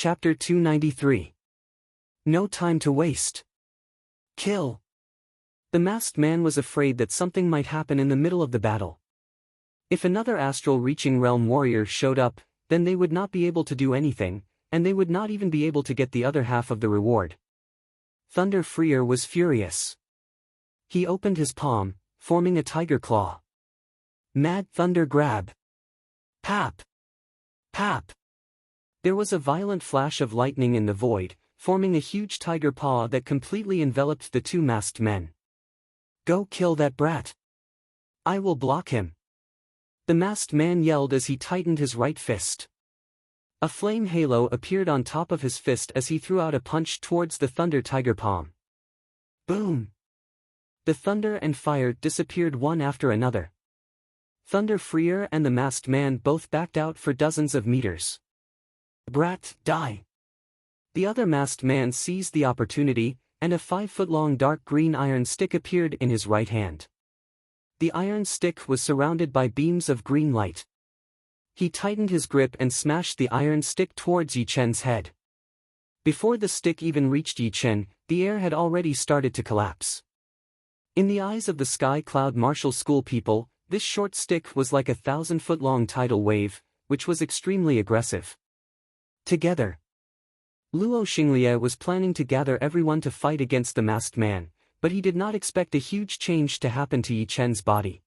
Chapter 293. No time to waste. Kill. The masked man was afraid that something might happen in the middle of the battle. If another astral reaching realm warrior showed up, then they would not be able to do anything, and they would not even be able to get the other half of the reward. Thunder Freer was furious. He opened his palm, forming a tiger claw. Mad Thunder Grab. Pap! Pap! There was a violent flash of lightning in the void, forming a huge tiger paw that completely enveloped the two masked men. Go kill that brat. I will block him. The masked man yelled as he tightened his right fist. A flame halo appeared on top of his fist as he threw out a punch towards the thunder tiger palm. Boom! The thunder and fire disappeared one after another. Thunder Freer and the masked man both backed out for dozens of meters. Brat, die! The other masked man seized the opportunity, and a 5-foot-long dark green iron stick appeared in his right hand. The iron stick was surrounded by beams of green light. He tightened his grip and smashed the iron stick towards Yi Chen's head. Before the stick even reached Yi Chen, the air had already started to collapse. In the eyes of the Sky Cloud Martial School people, this short stick was like a 1,000-foot-long tidal wave, which was extremely aggressive. Together. Luo Xinglie was planning to gather everyone to fight against the masked man, but he did not expect a huge change to happen to Yi Chen's body.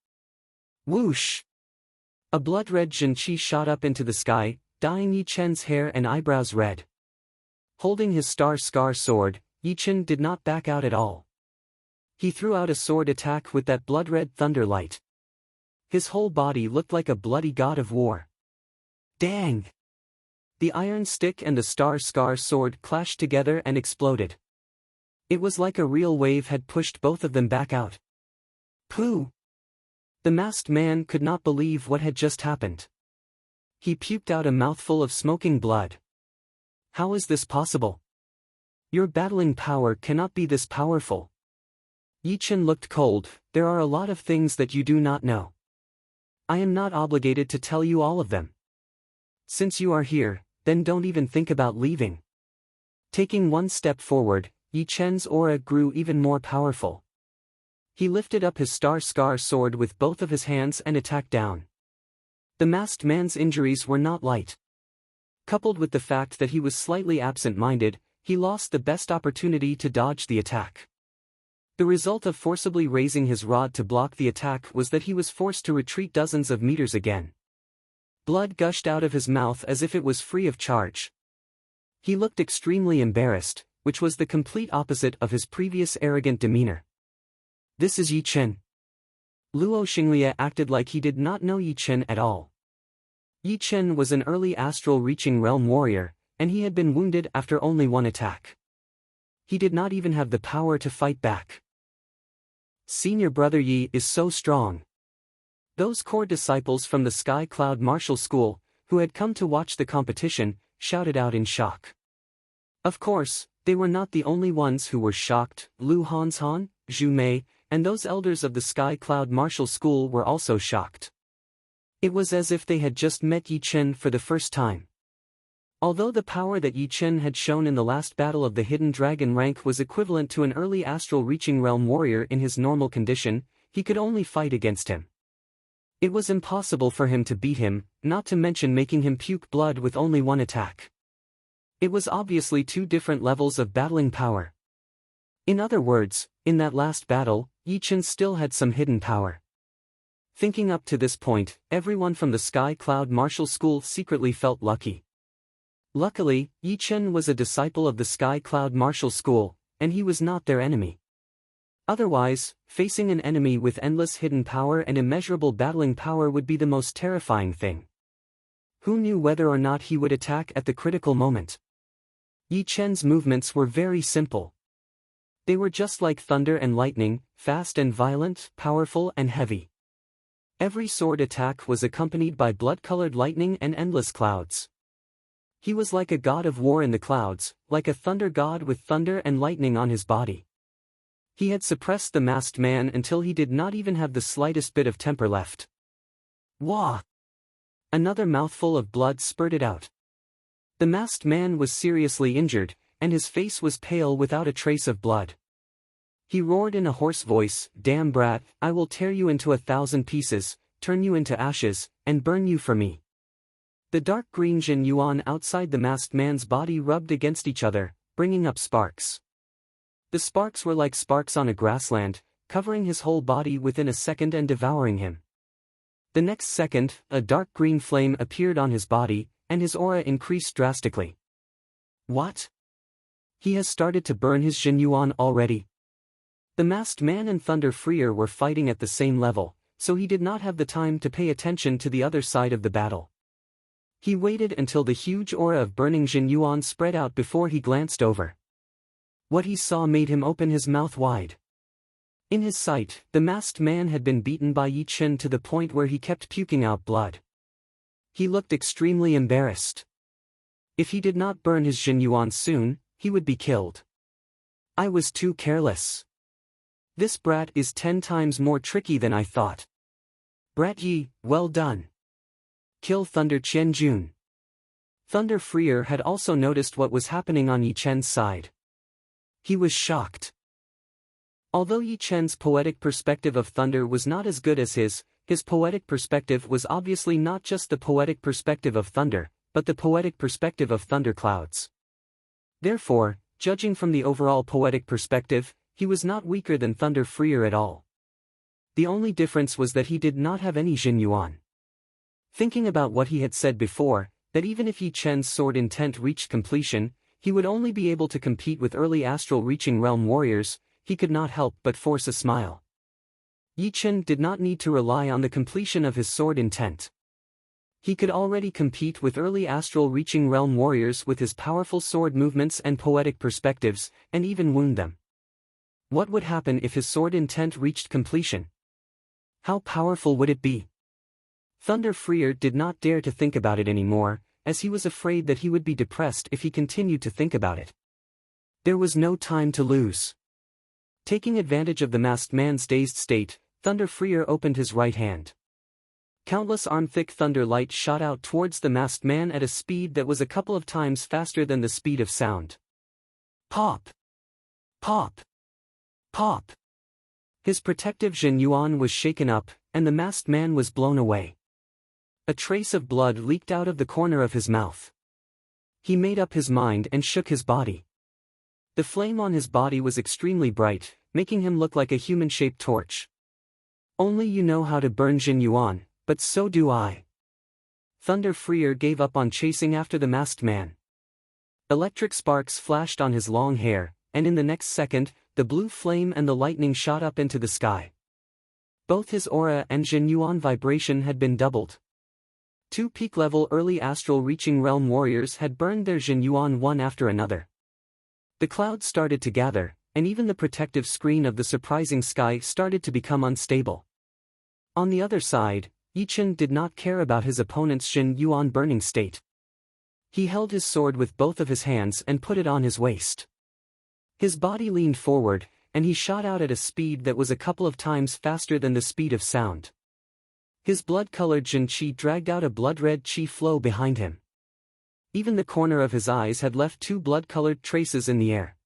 Whoosh! A blood-red Zhenqi shot up into the sky, dyeing Yi Chen's hair and eyebrows red. Holding his Star Scar sword, Yi Chen did not back out at all. He threw out a sword attack with that blood-red thunder light. His whole body looked like a bloody god of war. Dang! The iron stick and the Star Scar sword clashed together and exploded. It was like a real wave had pushed both of them back out. Pooh! The masked man could not believe what had just happened. He puked out a mouthful of smoking blood. How is this possible? Your battling power cannot be this powerful. Yi Chen looked cold. There are a lot of things that you do not know. I am not obligated to tell you all of them. Since you are here, then don't even think about leaving. Taking one step forward, Yi Chen's aura grew even more powerful. He lifted up his Star Scar sword with both of his hands and attacked down. The masked man's injuries were not light. Coupled with the fact that he was slightly absent-minded, he lost the best opportunity to dodge the attack. The result of forcibly raising his rod to block the attack was that he was forced to retreat dozens of meters again. Blood gushed out of his mouth as if it was free of charge. He looked extremely embarrassed, which was the complete opposite of his previous arrogant demeanor. This is Yi Chen. Luo Xinglie acted like he did not know Yi Chen at all. Yi Chen was an early astral reaching realm warrior, and he had been wounded after only one attack. He did not even have the power to fight back. Senior brother Yi is so strong. Those core disciples from the Sky Cloud Martial School, who had come to watch the competition, shouted out in shock. Of course, they were not the only ones who were shocked. Lu Hanshan, Zhu Mei, and those elders of the Sky Cloud Martial School were also shocked. It was as if they had just met Yi Chen for the first time. Although the power that Yi Chen had shown in the last battle of the Hidden Dragon rank was equivalent to an early astral reaching realm warrior in his normal condition, he could only fight against him. It was impossible for him to beat him, not to mention making him puke blood with only one attack. It was obviously two different levels of battling power. In other words, in that last battle, Yi Chen still had some hidden power. Thinking up to this point, everyone from the Sky Cloud Martial School secretly felt lucky. Luckily, Yi Chen was a disciple of the Sky Cloud Martial School, and he was not their enemy. Otherwise, facing an enemy with endless hidden power and immeasurable battling power would be the most terrifying thing. Who knew whether or not he would attack at the critical moment? Yi Chen's movements were very simple. They were just like thunder and lightning, fast and violent, powerful and heavy. Every sword attack was accompanied by blood-colored lightning and endless clouds. He was like a god of war in the clouds, like a thunder god with thunder and lightning on his body. He had suppressed the masked man until he did not even have the slightest bit of temper left. Wah! Another mouthful of blood spurted out. The masked man was seriously injured, and his face was pale without a trace of blood. He roared in a hoarse voice, "Damn brat, I will tear you into 1,000 pieces, turn you into ashes, and burn you for me." The dark green Jin Yuan outside the masked man's body rubbed against each other, bringing up sparks. The sparks were like sparks on a grassland, covering his whole body within a second and devouring him. The next second, a dark green flame appeared on his body, and his aura increased drastically. What? He has started to burn his Jin Yuan already. The masked man and Thunder Freer were fighting at the same level, so he did not have the time to pay attention to the other side of the battle. He waited until the huge aura of burning Jin Yuan spread out before he glanced over. What he saw made him open his mouth wide. In his sight, the masked man had been beaten by Yi Chen to the point where he kept puking out blood. He looked extremely embarrassed. If he did not burn his Jin Yuan soon, he would be killed. I was too careless. This brat is 10 times more tricky than I thought. Brat Yi, well done. Kill Thunder Qianjun. Thunder Freer had also noticed what was happening on Yi Chen's side. He was shocked. Although Yi Chen's poetic perspective of thunder was not as good as his poetic perspective was obviously not just the poetic perspective of thunder, but the poetic perspective of thunderclouds. Therefore, judging from the overall poetic perspective, he was not weaker than Thunder Freer at all. The only difference was that he did not have any Jin Yuan. Thinking about what he had said before, that even if Yi Chen's sword intent reached completion, he would only be able to compete with early astral reaching realm warriors, he could not help but force a smile. Yi Chen did not need to rely on the completion of his sword intent. He could already compete with early astral reaching realm warriors with his powerful sword movements and poetic perspectives, and even wound them. What would happen if his sword intent reached completion? How powerful would it be? Thunder Freer did not dare to think about it anymore, as he was afraid that he would be depressed if he continued to think about it. There was no time to lose. Taking advantage of the masked man's dazed state, Thunder Freer opened his right hand. Countless arm-thick thunder light shot out towards the masked man at a speed that was a couple of times faster than the speed of sound. Pop! Pop! Pop! His protective Jin Yuan was shaken up, and the masked man was blown away. A trace of blood leaked out of the corner of his mouth. He made up his mind and shook his body. The flame on his body was extremely bright, making him look like a human-shaped torch. Only you know how to burn Jin Yuan, but so do I. Thunder Freer gave up on chasing after the masked man. Electric sparks flashed on his long hair, and in the next second, the blue flame and the lightning shot up into the sky. Both his aura and Jin Yuan vibration had been doubled. 2 peak-level early astral reaching realm warriors had burned their Jin Yuan one after another. The clouds started to gather, and even the protective screen of the surprising sky started to become unstable. On the other side, Yi Chen did not care about his opponent's Jin Yuan burning state. He held his sword with both of his hands and put it on his waist. His body leaned forward, and he shot out at a speed that was a couple of times faster than the speed of sound. His blood-colored Jin Qi dragged out a blood-red Qi flow behind him. Even the corner of his eyes had left 2 blood-colored traces in the air.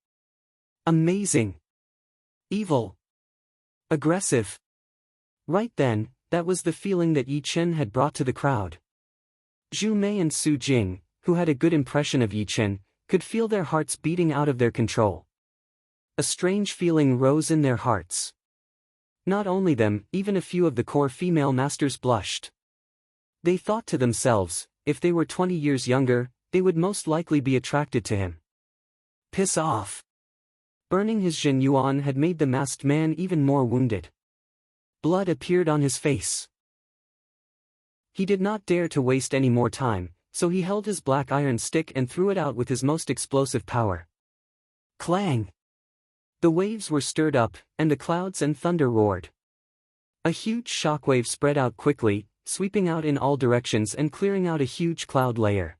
Amazing! Evil! Aggressive! Right then, that was the feeling that Yi Chen had brought to the crowd. Zhu Mei and Su Jing, who had a good impression of Yi Chen, could feel their hearts beating out of their control. A strange feeling rose in their hearts. Not only them, even a few of the core female masters blushed. They thought to themselves, if they were 20 years younger, they would most likely be attracted to him. Piss off! Burning his Jin Yuan had made the masked man even more wounded. Blood appeared on his face. He did not dare to waste any more time, so he held his black iron stick and threw it out with his most explosive power. Clang! The waves were stirred up, and the clouds and thunder roared. A huge shockwave spread out quickly, sweeping out in all directions and clearing out a huge cloud layer.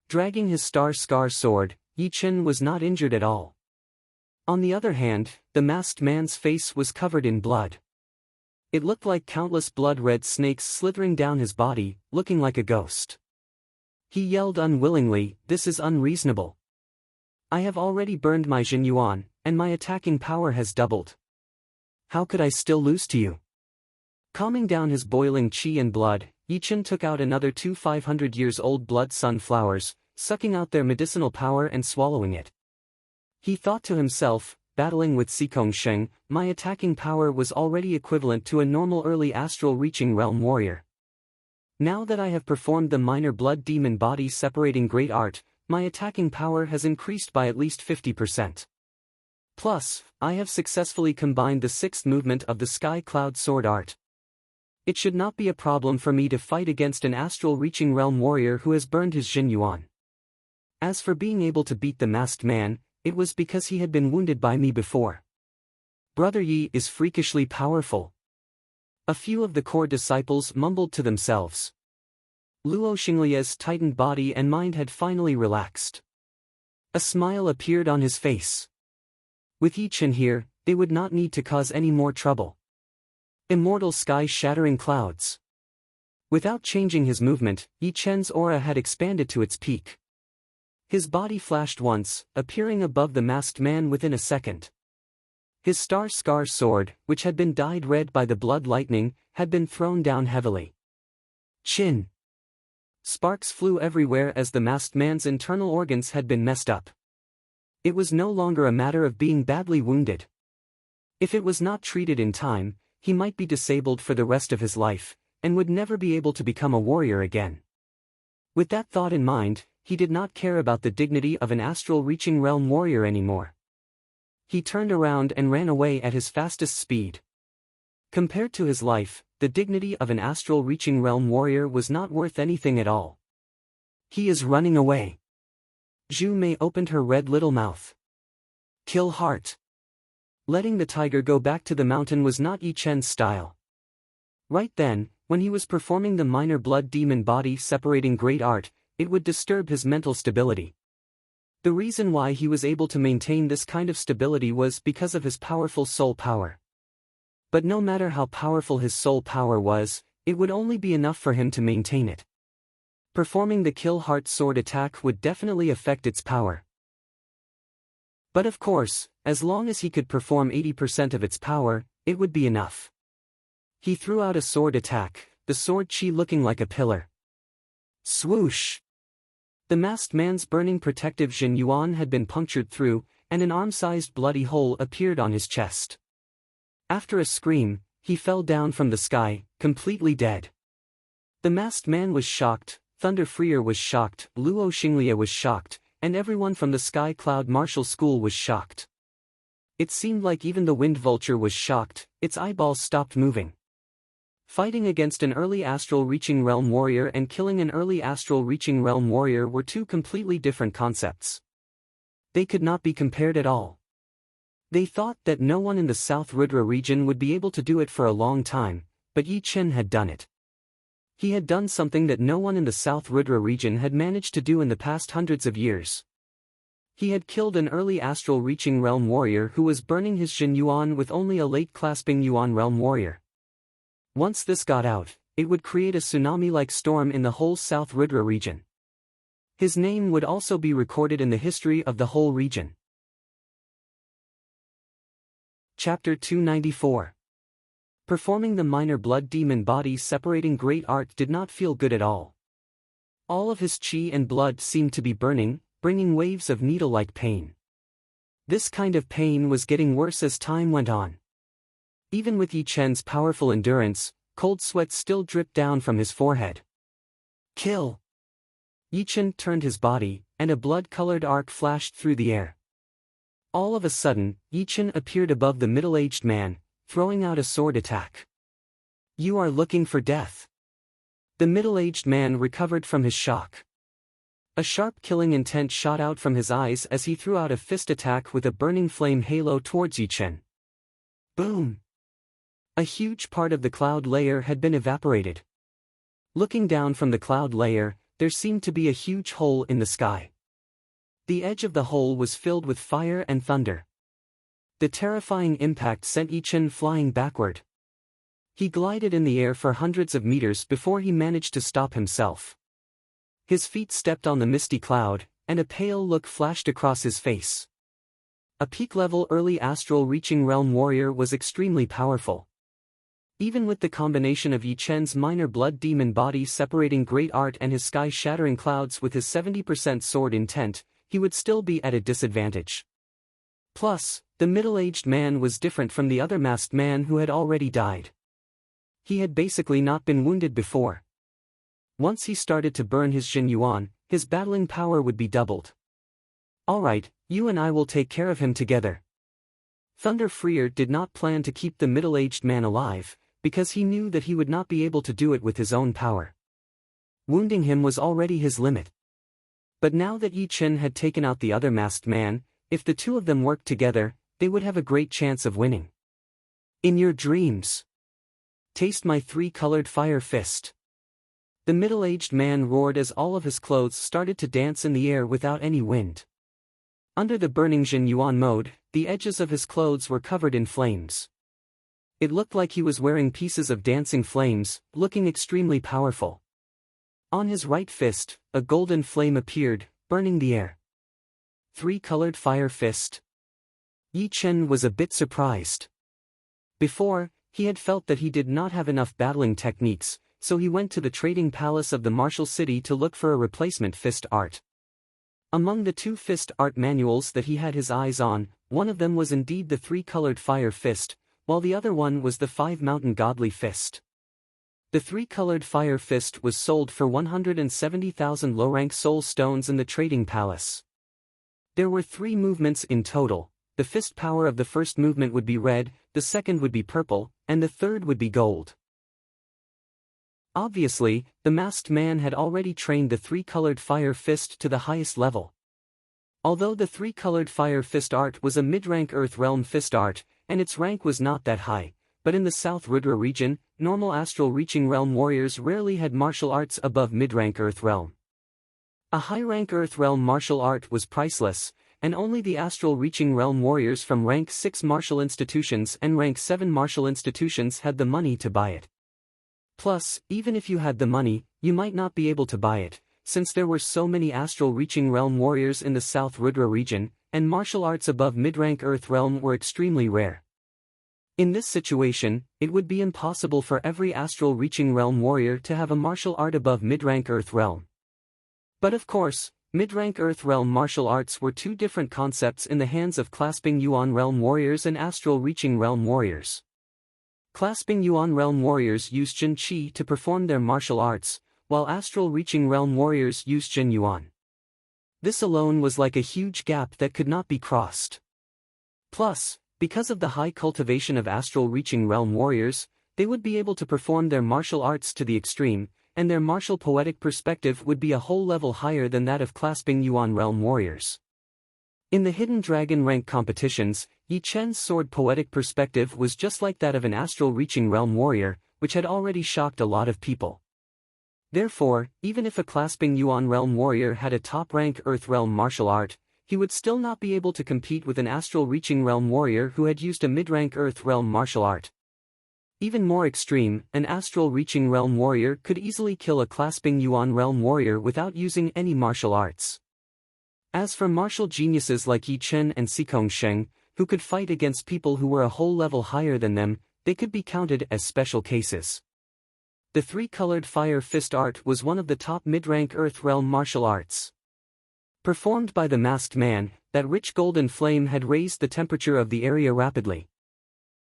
Dragging his star-scar sword, Yi Chen was not injured at all. On the other hand, the masked man's face was covered in blood. It looked like countless blood-red snakes slithering down his body, looking like a ghost. He yelled unwillingly, "This is unreasonable. I have already burned my Jin Yuan, and my attacking power has doubled. How could I still lose to you?" Calming down his boiling qi and blood, Yi Chen took out another two 500-years-old blood sunflowers, sucking out their medicinal power and swallowing it. He thought to himself, battling with Sikong Sheng, my attacking power was already equivalent to a normal early astral reaching realm warrior. Now that I have performed the minor blood demon body separating great art, my attacking power has increased by at least 50%. Plus, I have successfully combined the sixth movement of the Sky Cloud Sword art. It should not be a problem for me to fight against an astral reaching realm warrior who has burned his Jin Yuan. As for being able to beat the masked man, it was because he had been wounded by me before. Brother Yi is freakishly powerful. A few of the core disciples mumbled to themselves. Luo Xinglia's tightened body and mind had finally relaxed. A smile appeared on his face. With Yi Chen here, they would not need to cause any more trouble. Immortal sky-shattering clouds. Without changing his movement, Yi Chen's aura had expanded to its peak. His body flashed once, appearing above the masked man within a second. His star-scar sword, which had been dyed red by the blood lightning, had been thrown down heavily. Chin. Sparks flew everywhere as the masked man's internal organs had been messed up. It was no longer a matter of being badly wounded. If it was not treated in time, he might be disabled for the rest of his life, and would never be able to become a warrior again. With that thought in mind, he did not care about the dignity of an astral-reaching realm warrior anymore. He turned around and ran away at his fastest speed. Compared to his life, the dignity of an astral-reaching realm warrior was not worth anything at all. He is running away. Zhu Mei opened her red little mouth. Kill heart. Letting the tiger go back to the mountain was not Yi Chen's style. Right then, when he was performing the minor blood demon body separating great art, it would disturb his mental stability. The reason why he was able to maintain this kind of stability was because of his powerful soul power. But no matter how powerful his soul power was, it would only be enough for him to maintain it. Performing the kill heart sword attack would definitely affect its power. But of course, as long as he could perform 80% of its power, it would be enough. He threw out a sword attack, the sword chi looking like a pillar. Swoosh! The masked man's burning protective Jin Yuan had been punctured through, and an arm-sized bloody hole appeared on his chest. After a scream, he fell down from the sky, completely dead. The masked man was shocked, Thunder Freer was shocked, Luo Xinglia was shocked, and everyone from the Sky Cloud Martial School was shocked. It seemed like even the Wind Vulture was shocked, its eyeballs stopped moving. Fighting against an early astral reaching realm warrior and killing an early astral reaching realm warrior were two completely different concepts. They could not be compared at all. They thought that no one in the South Rudra region would be able to do it for a long time, but Yi Chen had done it. He had done something that no one in the South Rudra region had managed to do in the past hundreds of years. He had killed an early astral reaching realm warrior who was burning his Jin Yuan with only a late clasping Yuan realm warrior. Once this got out, it would create a tsunami-like storm in the whole South Rudra region. His name would also be recorded in the history of the whole region. Chapter 294. Performing the minor blood demon body separating great art did not feel good at all. All of his qi and blood seemed to be burning, bringing waves of needle-like pain. This kind of pain was getting worse as time went on. Even with Yi Chen's powerful endurance, cold sweat still dripped down from his forehead. Kill! Yi Chen turned his body, and a blood-colored arc flashed through the air. All of a sudden, Yi Chen appeared above the middle-aged man, throwing out a sword attack. You are looking for death. The middle-aged man recovered from his shock. A sharp killing intent shot out from his eyes as he threw out a fist attack with a burning flame halo towards Yi Chen. Boom! A huge part of the cloud layer had been evaporated. Looking down from the cloud layer, there seemed to be a huge hole in the sky. The edge of the hole was filled with fire and thunder. The terrifying impact sent Yi Chen flying backward. He glided in the air for hundreds of meters before he managed to stop himself. His feet stepped on the misty cloud, and a pale look flashed across his face. A peak-level early astral reaching realm warrior was extremely powerful. Even with the combination of Yi Chen's minor blood demon body separating great art and his sky-shattering clouds with his 70% sword intent, he would still be at a disadvantage. Plus, the middle-aged man was different from the other masked man who had already died. He had basically not been wounded before. Once he started to burn his Jin Yuan, his battling power would be doubled. Alright, you and I will take care of him together. Thunder Freer did not plan to keep the middle-aged man alive, because he knew that he would not be able to do it with his own power. Wounding him was already his limit. But now that Yi Chen had taken out the other masked man, if the two of them worked together, they would have a great chance of winning. In your dreams, taste my three-colored fire fist. The middle-aged man roared as all of his clothes started to dance in the air without any wind. Under the burning Jin Yuan mode, the edges of his clothes were covered in flames. It looked like he was wearing pieces of dancing flames, looking extremely powerful. On his right fist, a golden flame appeared, burning the air. Three-colored fire fist. Yi Chen was a bit surprised. Before, he had felt that he did not have enough battling techniques, so he went to the trading palace of the martial city to look for a replacement fist art. Among the two fist art manuals that he had his eyes on, one of them was indeed the three-colored fire fist, while the other one was the five-mountain godly fist. The three-colored fire fist was sold for 170,000 low-rank soul stones in the trading palace. There were 3 movements in total. The fist power of the first movement would be red, the second would be purple, and the third would be gold. Obviously, the masked man had already trained the three-colored fire fist to the highest level. Although the three-colored fire fist art was a mid-rank Earth Realm fist art, and its rank was not that high, but in the South Rudra region, normal astral-reaching realm warriors rarely had martial arts above mid-rank Earth Realm. A high-rank Earth Realm martial art was priceless, and only the astral-reaching realm warriors from rank 6 martial institutions and rank 7 martial institutions had the money to buy it. Plus, even if you had the money, you might not be able to buy it, since there were so many astral-reaching realm warriors in the South Rudra region, and martial arts above mid-rank Earth Realm were extremely rare. In this situation, it would be impossible for every astral-reaching realm warrior to have a martial art above mid-rank Earth Realm. But of course, mid-rank Earth Realm martial arts were 2 different concepts in the hands of clasping Yuan realm warriors and astral-reaching realm warriors. Clasping Yuan realm warriors used Jin Qi to perform their martial arts, while astral-reaching realm warriors used Jin Yuan. This alone was like a huge gap that could not be crossed. Plus, because of the high cultivation of astral-reaching realm warriors, they would be able to perform their martial arts to the extreme, and their martial poetic perspective would be a whole level higher than that of clasping Yuan realm warriors. In the Hidden Dragon rank competitions, Yi Chen's sword poetic perspective was just like that of an astral-reaching realm warrior, which had already shocked a lot of people. Therefore, even if a clasping Yuan realm warrior had a top-rank Earth Realm martial art, he would still not be able to compete with an astral-reaching realm warrior who had used a mid-rank Earth Realm martial art. Even more extreme, an astral-reaching realm warrior could easily kill a clasping Yuan realm warrior without using any martial arts. As for martial geniuses like Yi Chen and Sikong Sheng, who could fight against people who were a whole level higher than them, they could be counted as special cases. The three-colored fire fist art was one of the top mid-rank Earth Realm martial arts. Performed by the masked man, that rich golden flame had raised the temperature of the area rapidly.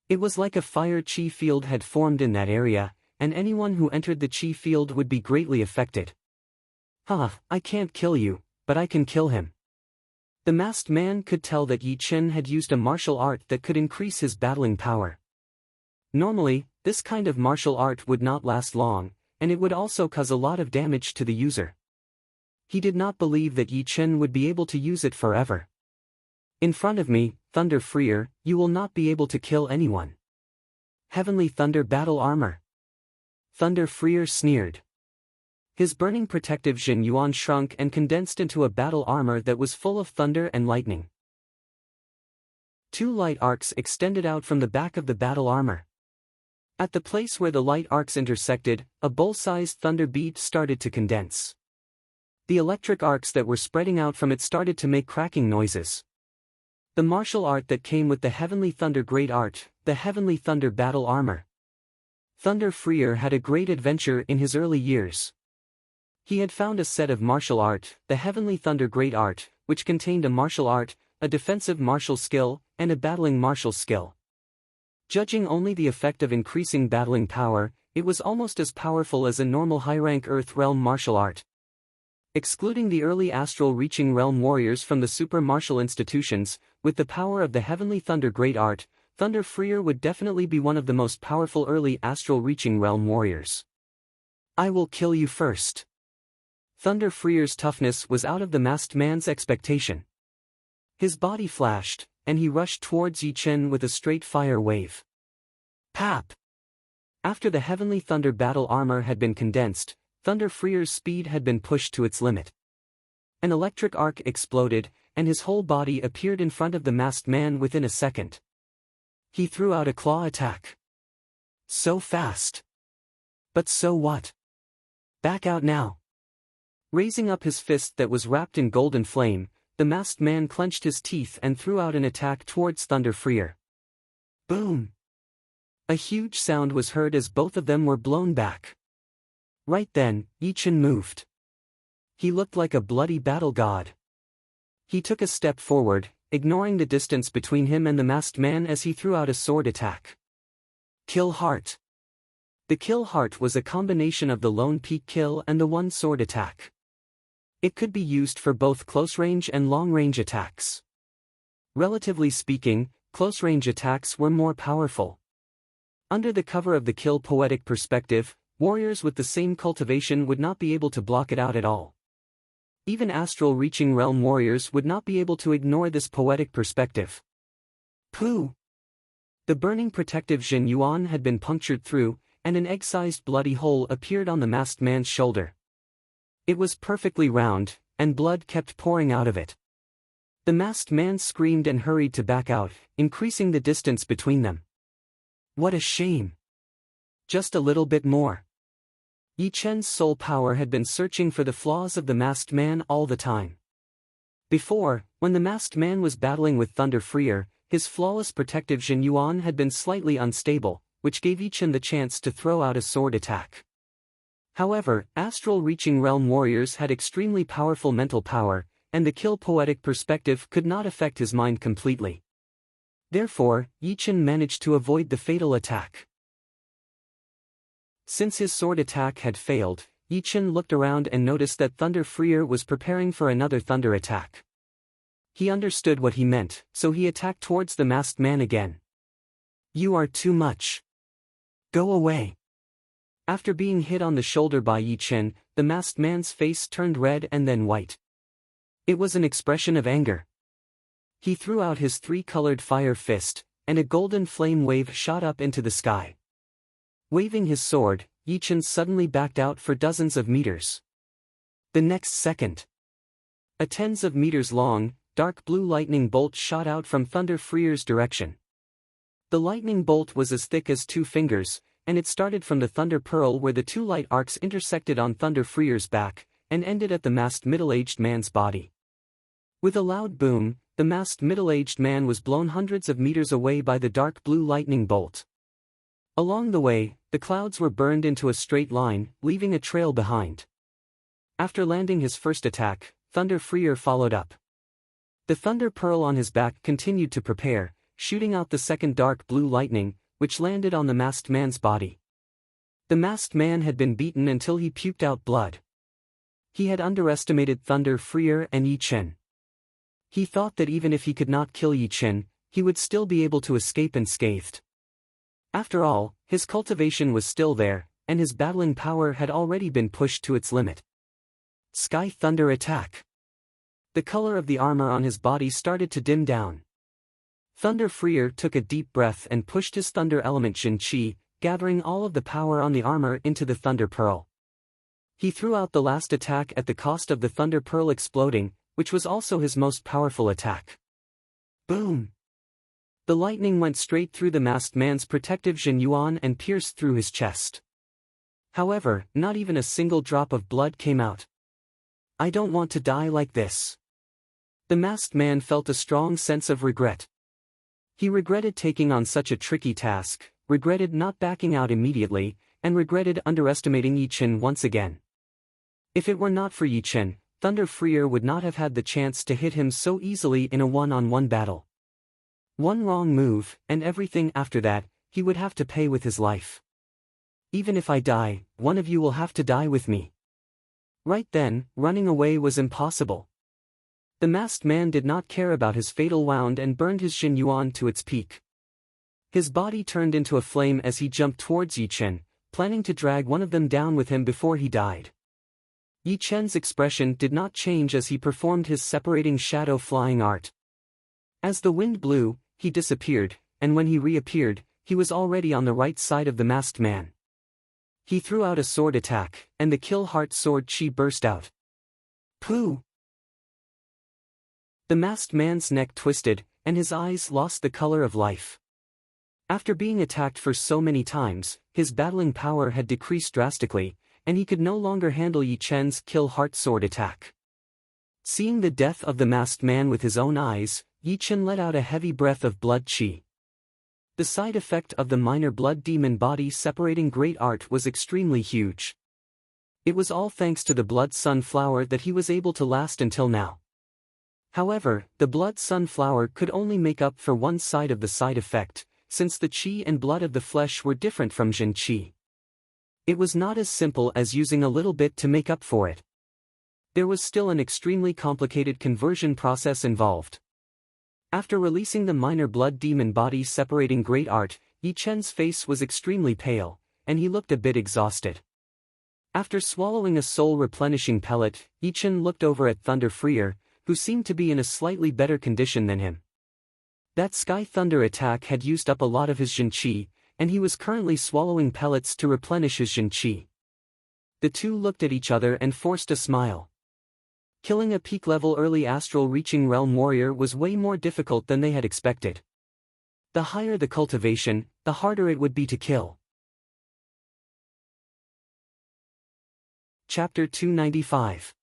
It was like a fire chi field had formed in that area, and anyone who entered the chi field would be greatly affected. I can't kill you, but I can kill him. The masked man could tell that Yi Chen had used a martial art that could increase his battling power. Normally, this kind of martial art would not last long, and it would also cause a lot of damage to the user. He did not believe that Yi Chen would be able to use it forever. In front of me, Thunder Freer, you will not be able to kill anyone. Heavenly Thunder Battle Armor. Thunder Freer sneered. His burning protective Jin Yuan shrunk and condensed into a battle armor that was full of thunder and lightning. 2 light arcs extended out from the back of the battle armor. At the place where the light arcs intersected, a bowl-sized thunder bead started to condense. The electric arcs that were spreading out from it started to make cracking noises. The martial art that came with the Heavenly Thunder Great Art, the Heavenly Thunder Battle Armor. Thunder Freer had a great adventure in his early years. He had found a set of martial art, the Heavenly Thunder Great Art, which contained a martial art, a defensive martial skill, and a battling martial skill. Judging only the effect of increasing battling power, it was almost as powerful as a normal high-rank Earth Realm martial art. Excluding the early astral-reaching realm warriors from the super martial institutions, with the power of the Heavenly Thunder Great Art, Thunder Freer would definitely be one of the most powerful early astral-reaching realm warriors. I will kill you first. Thunder Freer's toughness was out of the masked man's expectation. His body flashed, and he rushed towards Yi Chen with a straight fire wave. Pap! After the Heavenly Thunder battle armor had been condensed, Thunder Freer's speed had been pushed to its limit. An electric arc exploded, and his whole body appeared in front of the masked man within a second. He threw out a claw attack. So fast. But so what? Back out now. Raising up his fist that was wrapped in golden flame, the masked man clenched his teeth and threw out an attack towards Thunder Freer. Boom! A huge sound was heard as both of them were blown back. Right then, Yi Chen moved. He looked like a bloody battle god. He took a step forward, ignoring the distance between him and the masked man as he threw out a sword attack. Kill Heart. The Kill Heart was a combination of the lone peak kill and the one sword attack. It could be used for both close-range and long-range attacks. Relatively speaking, close-range attacks were more powerful. Under the cover of the kill poetic perspective, warriors with the same cultivation would not be able to block it out at all. Even astral-reaching realm warriors would not be able to ignore this poetic perspective. Pooh! The burning protective Jin Yuan had been punctured through, and an egg-sized bloody hole appeared on the masked man's shoulder. It was perfectly round, and blood kept pouring out of it. The masked man screamed and hurried to back out, increasing the distance between them. What a shame! Just a little bit more. Yi Chen's soul power had been searching for the flaws of the masked man all the time. Before, when the masked man was battling with Thunder Freer, his flawless protective Jin Yuan had been slightly unstable, which gave Yi Chen the chance to throw out a sword attack. However, astral-reaching realm warriors had extremely powerful mental power, and the kill poetic perspective could not affect his mind completely. Therefore, Yi Chen managed to avoid the fatal attack. Since his sword attack had failed, Yi Chen looked around and noticed that Thunder Freer was preparing for another thunder attack. He understood what he meant, so he attacked towards the masked man again. You are too much. Go away. After being hit on the shoulder by Yi Chen, the masked man's face turned red and then white. It was an expression of anger. He threw out his three-colored fire fist, and a golden flame wave shot up into the sky. Waving his sword, Yi Chen suddenly backed out for dozens of meters. The next second, a tens of meters long, dark blue lightning bolt shot out from Thunder Freer's direction. The lightning bolt was as thick as 2 fingers, and it started from the Thunder Pearl where the 2 light arcs intersected on Thunder Freer's back, and ended at the masked middle-aged man's body. With a loud boom, the masked middle-aged man was blown hundreds of meters away by the dark blue lightning bolt. Along the way, the clouds were burned into a straight line, leaving a trail behind. After landing his first attack, Thunder Freer followed up. The Thunder Pearl on his back continued to prepare, shooting out the second dark blue lightning, which landed on the masked man's body. The masked man had been beaten until he puked out blood. He had underestimated Thunder Freer and Yi Chen. He thought that even if he could not kill Yi Chen, he would still be able to escape unscathed. After all, his cultivation was still there, and his battling power had already been pushed to its limit. Sky Thunder Attack. The color of the armor on his body started to dim down. Thunder Freer took a deep breath and pushed his thunder element Jin Qi, gathering all of the power on the armor into the Thunder Pearl. He threw out the last attack at the cost of the Thunder Pearl exploding, which was also his most powerful attack. Boom! The lightning went straight through the masked man's protective Jin Yuan and pierced through his chest. However, not even a single drop of blood came out. I don't want to die like this. The masked man felt a strong sense of regret. He regretted taking on such a tricky task, regretted not backing out immediately, and regretted underestimating Yi Chen once again. If it were not for Yi Chen, Thunder Freer would not have had the chance to hit him so easily in a one-on-one battle. One wrong move, and everything after that, he would have to pay with his life. Even if I die, one of you will have to die with me. Right then, running away was impossible. The masked man did not care about his fatal wound and burned his Jin Yuan to its peak. His body turned into a flame as he jumped towards Yi Chen, planning to drag one of them down with him before he died. Yi Chen's expression did not change as he performed his separating shadow flying art. As the wind blew, he disappeared, and when he reappeared, he was already on the right side of the masked man. He threw out a sword attack, and the kill heart sword chi burst out. Pooh! The masked man's neck twisted, and his eyes lost the color of life. After being attacked for so many times, his battling power had decreased drastically, and he could no longer handle Yi Chen's kill heart sword attack. Seeing the death of the masked man with his own eyes, Yi Chen let out a heavy breath of blood chi. The side effect of the minor blood demon body separating great art was extremely huge. It was all thanks to the blood sunflower that he was able to last until now. However, the blood sunflower could only make up for one side of the side effect, since the chi and blood of the flesh were different from Jin chi. It was not as simple as using a little bit to make up for it. There was still an extremely complicated conversion process involved. After releasing the minor blood demon body separating great art, Yi Chen's face was extremely pale, and he looked a bit exhausted. After swallowing a soul-replenishing pellet, Yi Chen looked over at Thunder Freer, who seemed to be in a slightly better condition than him. That Sky Thunder attack had used up a lot of his Jin Chi, and he was currently swallowing pellets to replenish his Jin Chi. The two looked at each other and forced a smile. Killing a peak-level early astral-reaching realm warrior was way more difficult than they had expected. The higher the cultivation, the harder it would be to kill. Chapter 295.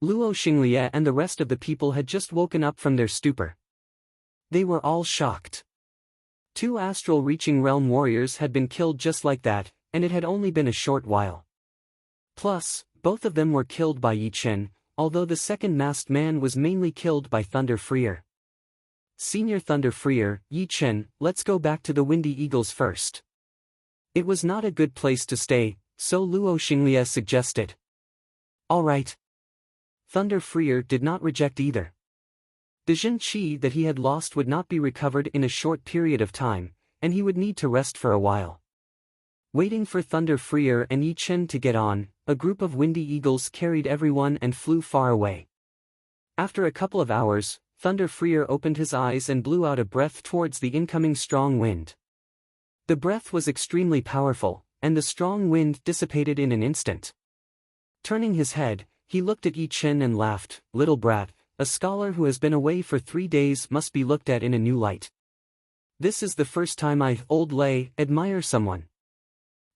Luo Xinglie and the rest of the people had just woken up from their stupor. They were all shocked. 2 astral-reaching realm warriors had been killed just like that, and it had only been a short while. Plus, both of them were killed by Yi Chen, although the second masked man was mainly killed by Thunder Freer. Senior Thunder Freer, Yi Chen, let's go back to the Windy Eagles first. It was not a good place to stay, so Luo Xinglie suggested. All right. Thunder Freer did not reject either. The Jin Chi that he had lost would not be recovered in a short period of time, and he would need to rest for a while. Waiting for Thunder Freer and Yi Chen to get on, a group of Windy Eagles carried everyone and flew far away. After a couple of hours, Thunder Freer opened his eyes and blew out a breath towards the incoming strong wind. The breath was extremely powerful, and the strong wind dissipated in an instant. Turning his head, he looked at Yi Chen and laughed. Little brat, a scholar who has been away for 3 days must be looked at in a new light. This is the first time I, old Lei, admire someone.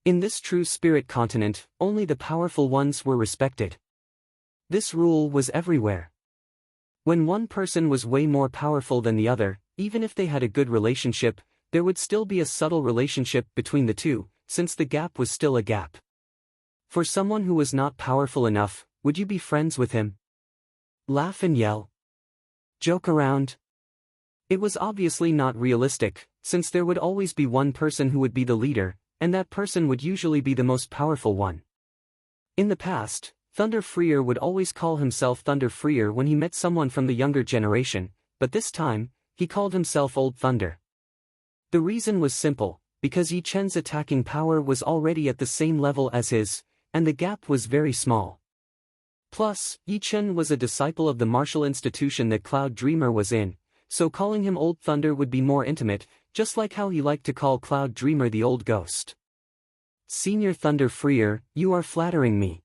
In this true spirit continent, only the powerful ones were respected. This rule was everywhere. When one person was way more powerful than the other, even if they had a good relationship, there would still be a subtle relationship between the two, since the gap was still a gap. For someone who was not powerful enough, would you be friends with him? Laugh and yell? Joke around? It was obviously not realistic, since there would always be one person who would be the leader, and that person would usually be the most powerful one. In the past, Thunder Freer would always call himself Thunder Freer when he met someone from the younger generation, but this time, he called himself Old Thunder. The reason was simple, because Yi Chen's attacking power was already at the same level as his, and the gap was very small. Plus, Yi Chen was a disciple of the martial institution that Cloud Dreamer was in, so calling him Old Thunder would be more intimate, just like how he liked to call Cloud Dreamer the Old Ghost. Senior Thunder Freer, you are flattering me.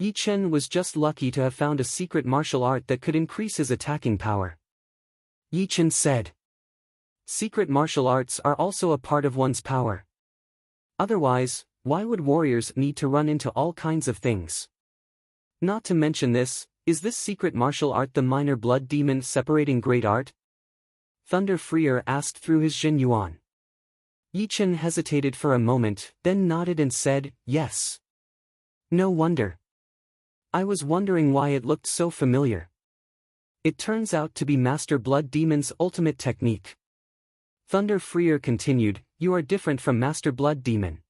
Yi Chen was just lucky to have found a secret martial art that could increase his attacking power. Yi Chen said. Secret martial arts are also a part of one's power. Otherwise, why would warriors need to run into all kinds of things? Not to mention this, is this secret martial art the minor blood demon separating great art? Thunder Freer asked through his Jin Yuan. Yi Chen hesitated for a moment, then nodded and said, yes. No wonder. I was wondering why it looked so familiar. It turns out to be Master Blood Demon's ultimate technique. Thunder Freer continued, you are different from Master Blood Demon.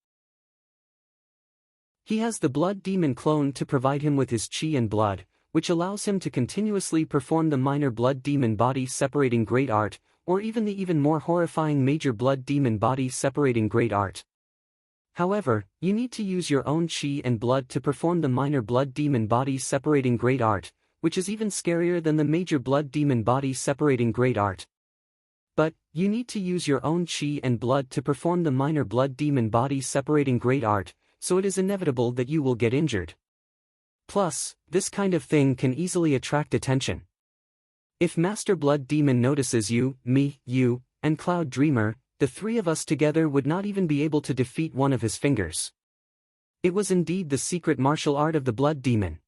He has the Blood Demon clone to provide him with his chi and blood, which allows him to continuously perform the minor Blood Demon body separating great art, or even the even more horrifying major Blood Demon body separating great art. However, you need to use your own chi and blood to perform the minor Blood Demon body separating great art, which is even scarier than the major Blood Demon body separating great art. But, you need to use your own chi and blood to perform the minor Blood Demon body separating great art, so it is inevitable that you will get injured. Plus, this kind of thing can easily attract attention. If Master Blood Demon notices you, me, you, and Cloud Dreamer, the three of us together would not even be able to defeat one of his fingers. It was indeed the secret martial art of the Blood Demon.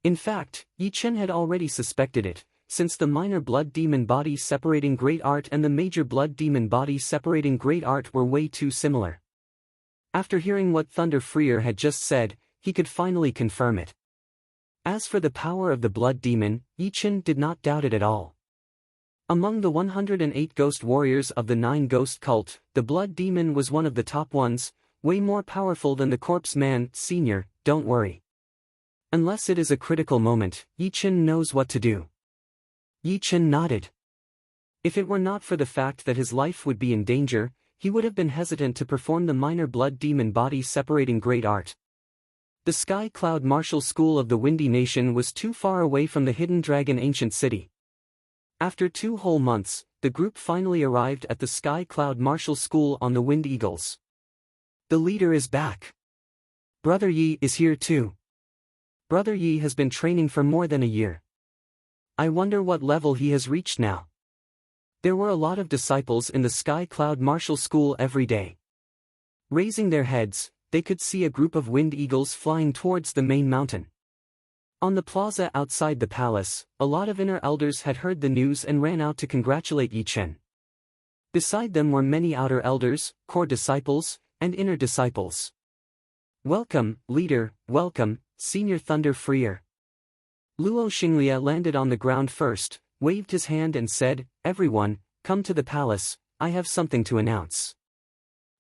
In fact, Yi Chen had already suspected it, since the minor Blood Demon body separating great art and the major Blood Demon body separating great art were way too similar. After hearing what Thunder Freer had just said, he could finally confirm it. As for the power of the Blood Demon, Yi Chen did not doubt it at all. Among the 108 ghost warriors of the 9 Ghost cult, the Blood Demon was one of the top ones, way more powerful than the Corpse Man. Senior, don't worry. Unless it is a critical moment, Yi Chen knows what to do. Yi Chen nodded. If it were not for the fact that his life would be in danger, he would have been hesitant to perform the minor Blood Demon body separating great art. The Sky Cloud Martial School of the Windy Nation was too far away from the Hidden Dragon Ancient City. After 2 whole months, the group finally arrived at the Sky Cloud Martial School on the Wind Eagles. The leader is back. Brother Yi is here too. Brother Yi has been training for more than a year. I wonder what level he has reached now. There were a lot of disciples in the Sky Cloud Martial School every day. Raising their heads, they could see a group of wind eagles flying towards the main mountain. On the plaza outside the palace, a lot of inner elders had heard the news and ran out to congratulate Yi Chen. Beside them were many outer elders, core disciples, and inner disciples. Welcome, leader, welcome, Senior Thunder Freer. Luo Xinglia landed on the ground first, waved his hand and said, everyone, come to the palace, I have something to announce.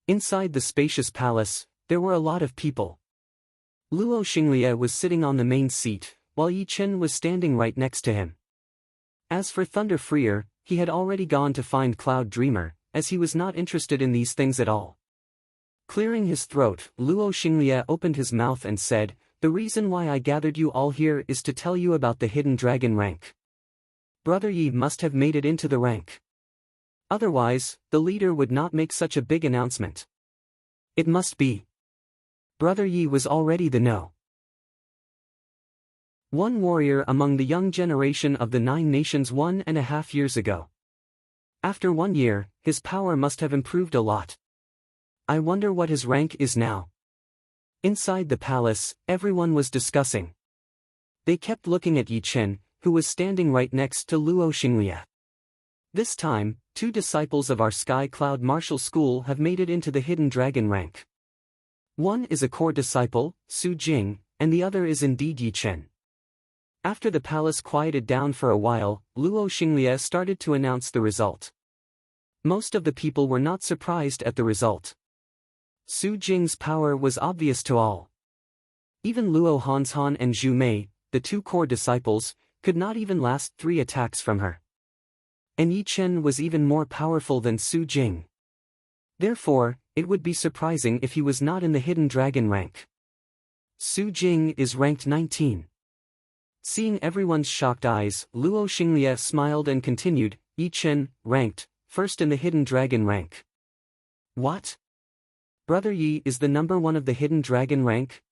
Inside the spacious palace, there were a lot of people. Luo Xinglia was sitting on the main seat, while Yi Chen was standing right next to him. As for Thunder Freer, he had already gone to find Cloud Dreamer, as he was not interested in these things at all. Clearing his throat, Luo Xinglia opened his mouth and said, the reason why I gathered you all here is to tell you about the Hidden Dragon rank. Brother Yi must have made it into the rank. Otherwise, the leader would not make such a big announcement. It must be. Brother Yi was already the know. One warrior among the young generation of the 9 nations 1.5 years ago. After 1 year, his power must have improved a lot. I wonder what his rank is now. Inside the palace, everyone was discussing. They kept looking at Yi Chen, who was standing right next to Luo Xinglia. This time, 2 disciples of our Sky Cloud Martial School have made it into the Hidden Dragon rank. One is a core disciple, Su Jing, and the other is indeed Yi Chen. After the palace quieted down for a while, Luo Xinglia started to announce the result. Most of the people were not surprised at the result. Su Jing's power was obvious to all. Even Luo Hanshan and Zhu Mei, the 2 core disciples, could not even last 3 attacks from her. And Yi Chen was even more powerful than Su Jing. Therefore, it would be surprising if he was not in the Hidden Dragon rank. Su Jing is ranked 19. Seeing everyone's shocked eyes, Luo Xinglia smiled and continued, Yi Chen, ranked, first in the Hidden Dragon rank. What? Brother Yi is the number 1 of the Hidden Dragon rank?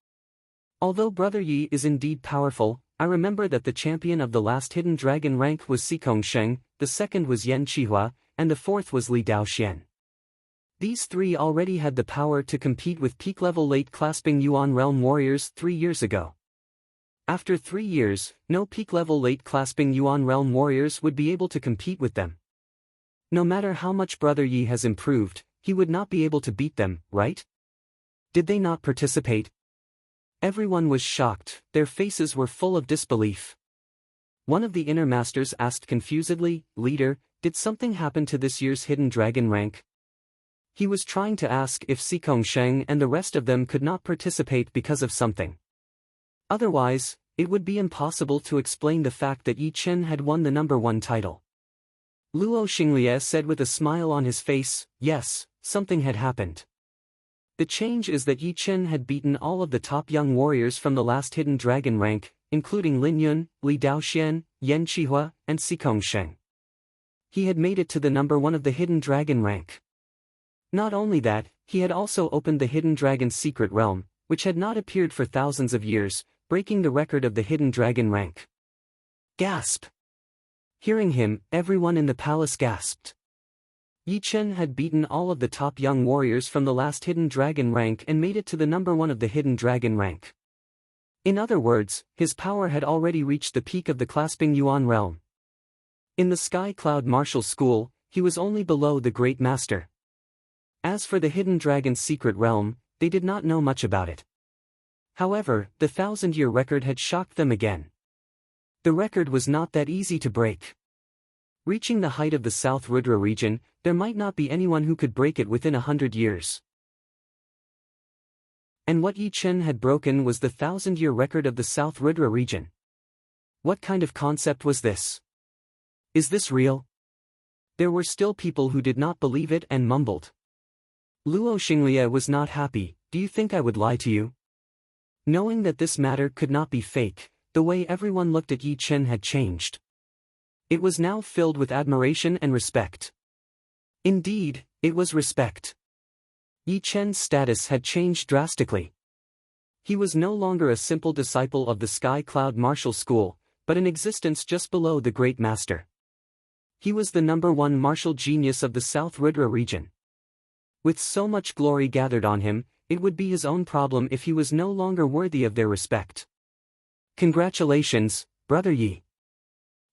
Although Brother Yi is indeed powerful, I remember that the champion of the last Hidden Dragon rank was Xikong Sheng, the second was Yan Qihua, and the 4th was Li Daoxian. These 3 already had the power to compete with peak-level late-clasping Yuan Realm warriors 3 years ago. After 3 years, no peak-level late-clasping Yuan realm warriors would be able to compete with them. No matter how much Brother Yi has improved, he would not be able to beat them, right? Did they not participate? Everyone was shocked, their faces were full of disbelief. One of the inner masters asked confusedly, "Leader, did something happen to this year's hidden dragon rank?" He was trying to ask if Sikong Sheng and the rest of them could not participate because of something. Otherwise, it would be impossible to explain the fact that Yi Chen had won the number 1 title. Luo Xinglie said with a smile on his face, "Yes, something had happened. The change is that Yi Chen had beaten all of the top young warriors from the last hidden dragon rank, including Lin Yun, Li Daoxian, Yan Qihua, and Sikong Sheng. He had made it to the number 1 of the hidden dragon rank. Not only that, he had also opened the hidden dragon's secret realm, which had not appeared for thousands of years, breaking the record of the hidden dragon rank." Gasp! Hearing him, everyone in the palace gasped. Yi Chen had beaten all of the top young warriors from the last hidden dragon rank and made it to the number 1 of the hidden dragon rank. In other words, his power had already reached the peak of the clasping Yuan realm. In the Sky Cloud Martial School, he was only below the Great Master. As for the hidden dragon's secret realm, they did not know much about it. However, the 1,000-year record had shocked them again. The record was not that easy to break. Reaching the height of the South Rudra region, there might not be anyone who could break it within 100 years. And what Yi Chen had broken was the 1,000-year record of the South Rudra region. What kind of concept was this? Is this real? There were still people who did not believe it and mumbled. Luo Xinglie was not happy. "Do you think I would lie to you?" Knowing that this matter could not be fake, the way everyone looked at Yi Chen had changed. It was now filled with admiration and respect. Indeed, it was respect. Yi Chen's status had changed drastically. He was no longer a simple disciple of the Sky Cloud Martial School, but an existence just below the Great Master. He was the number 1 martial genius of the South Rudra region. With so much glory gathered on him, it would be his own problem if he was no longer worthy of their respect. Congratulations, Brother Yi.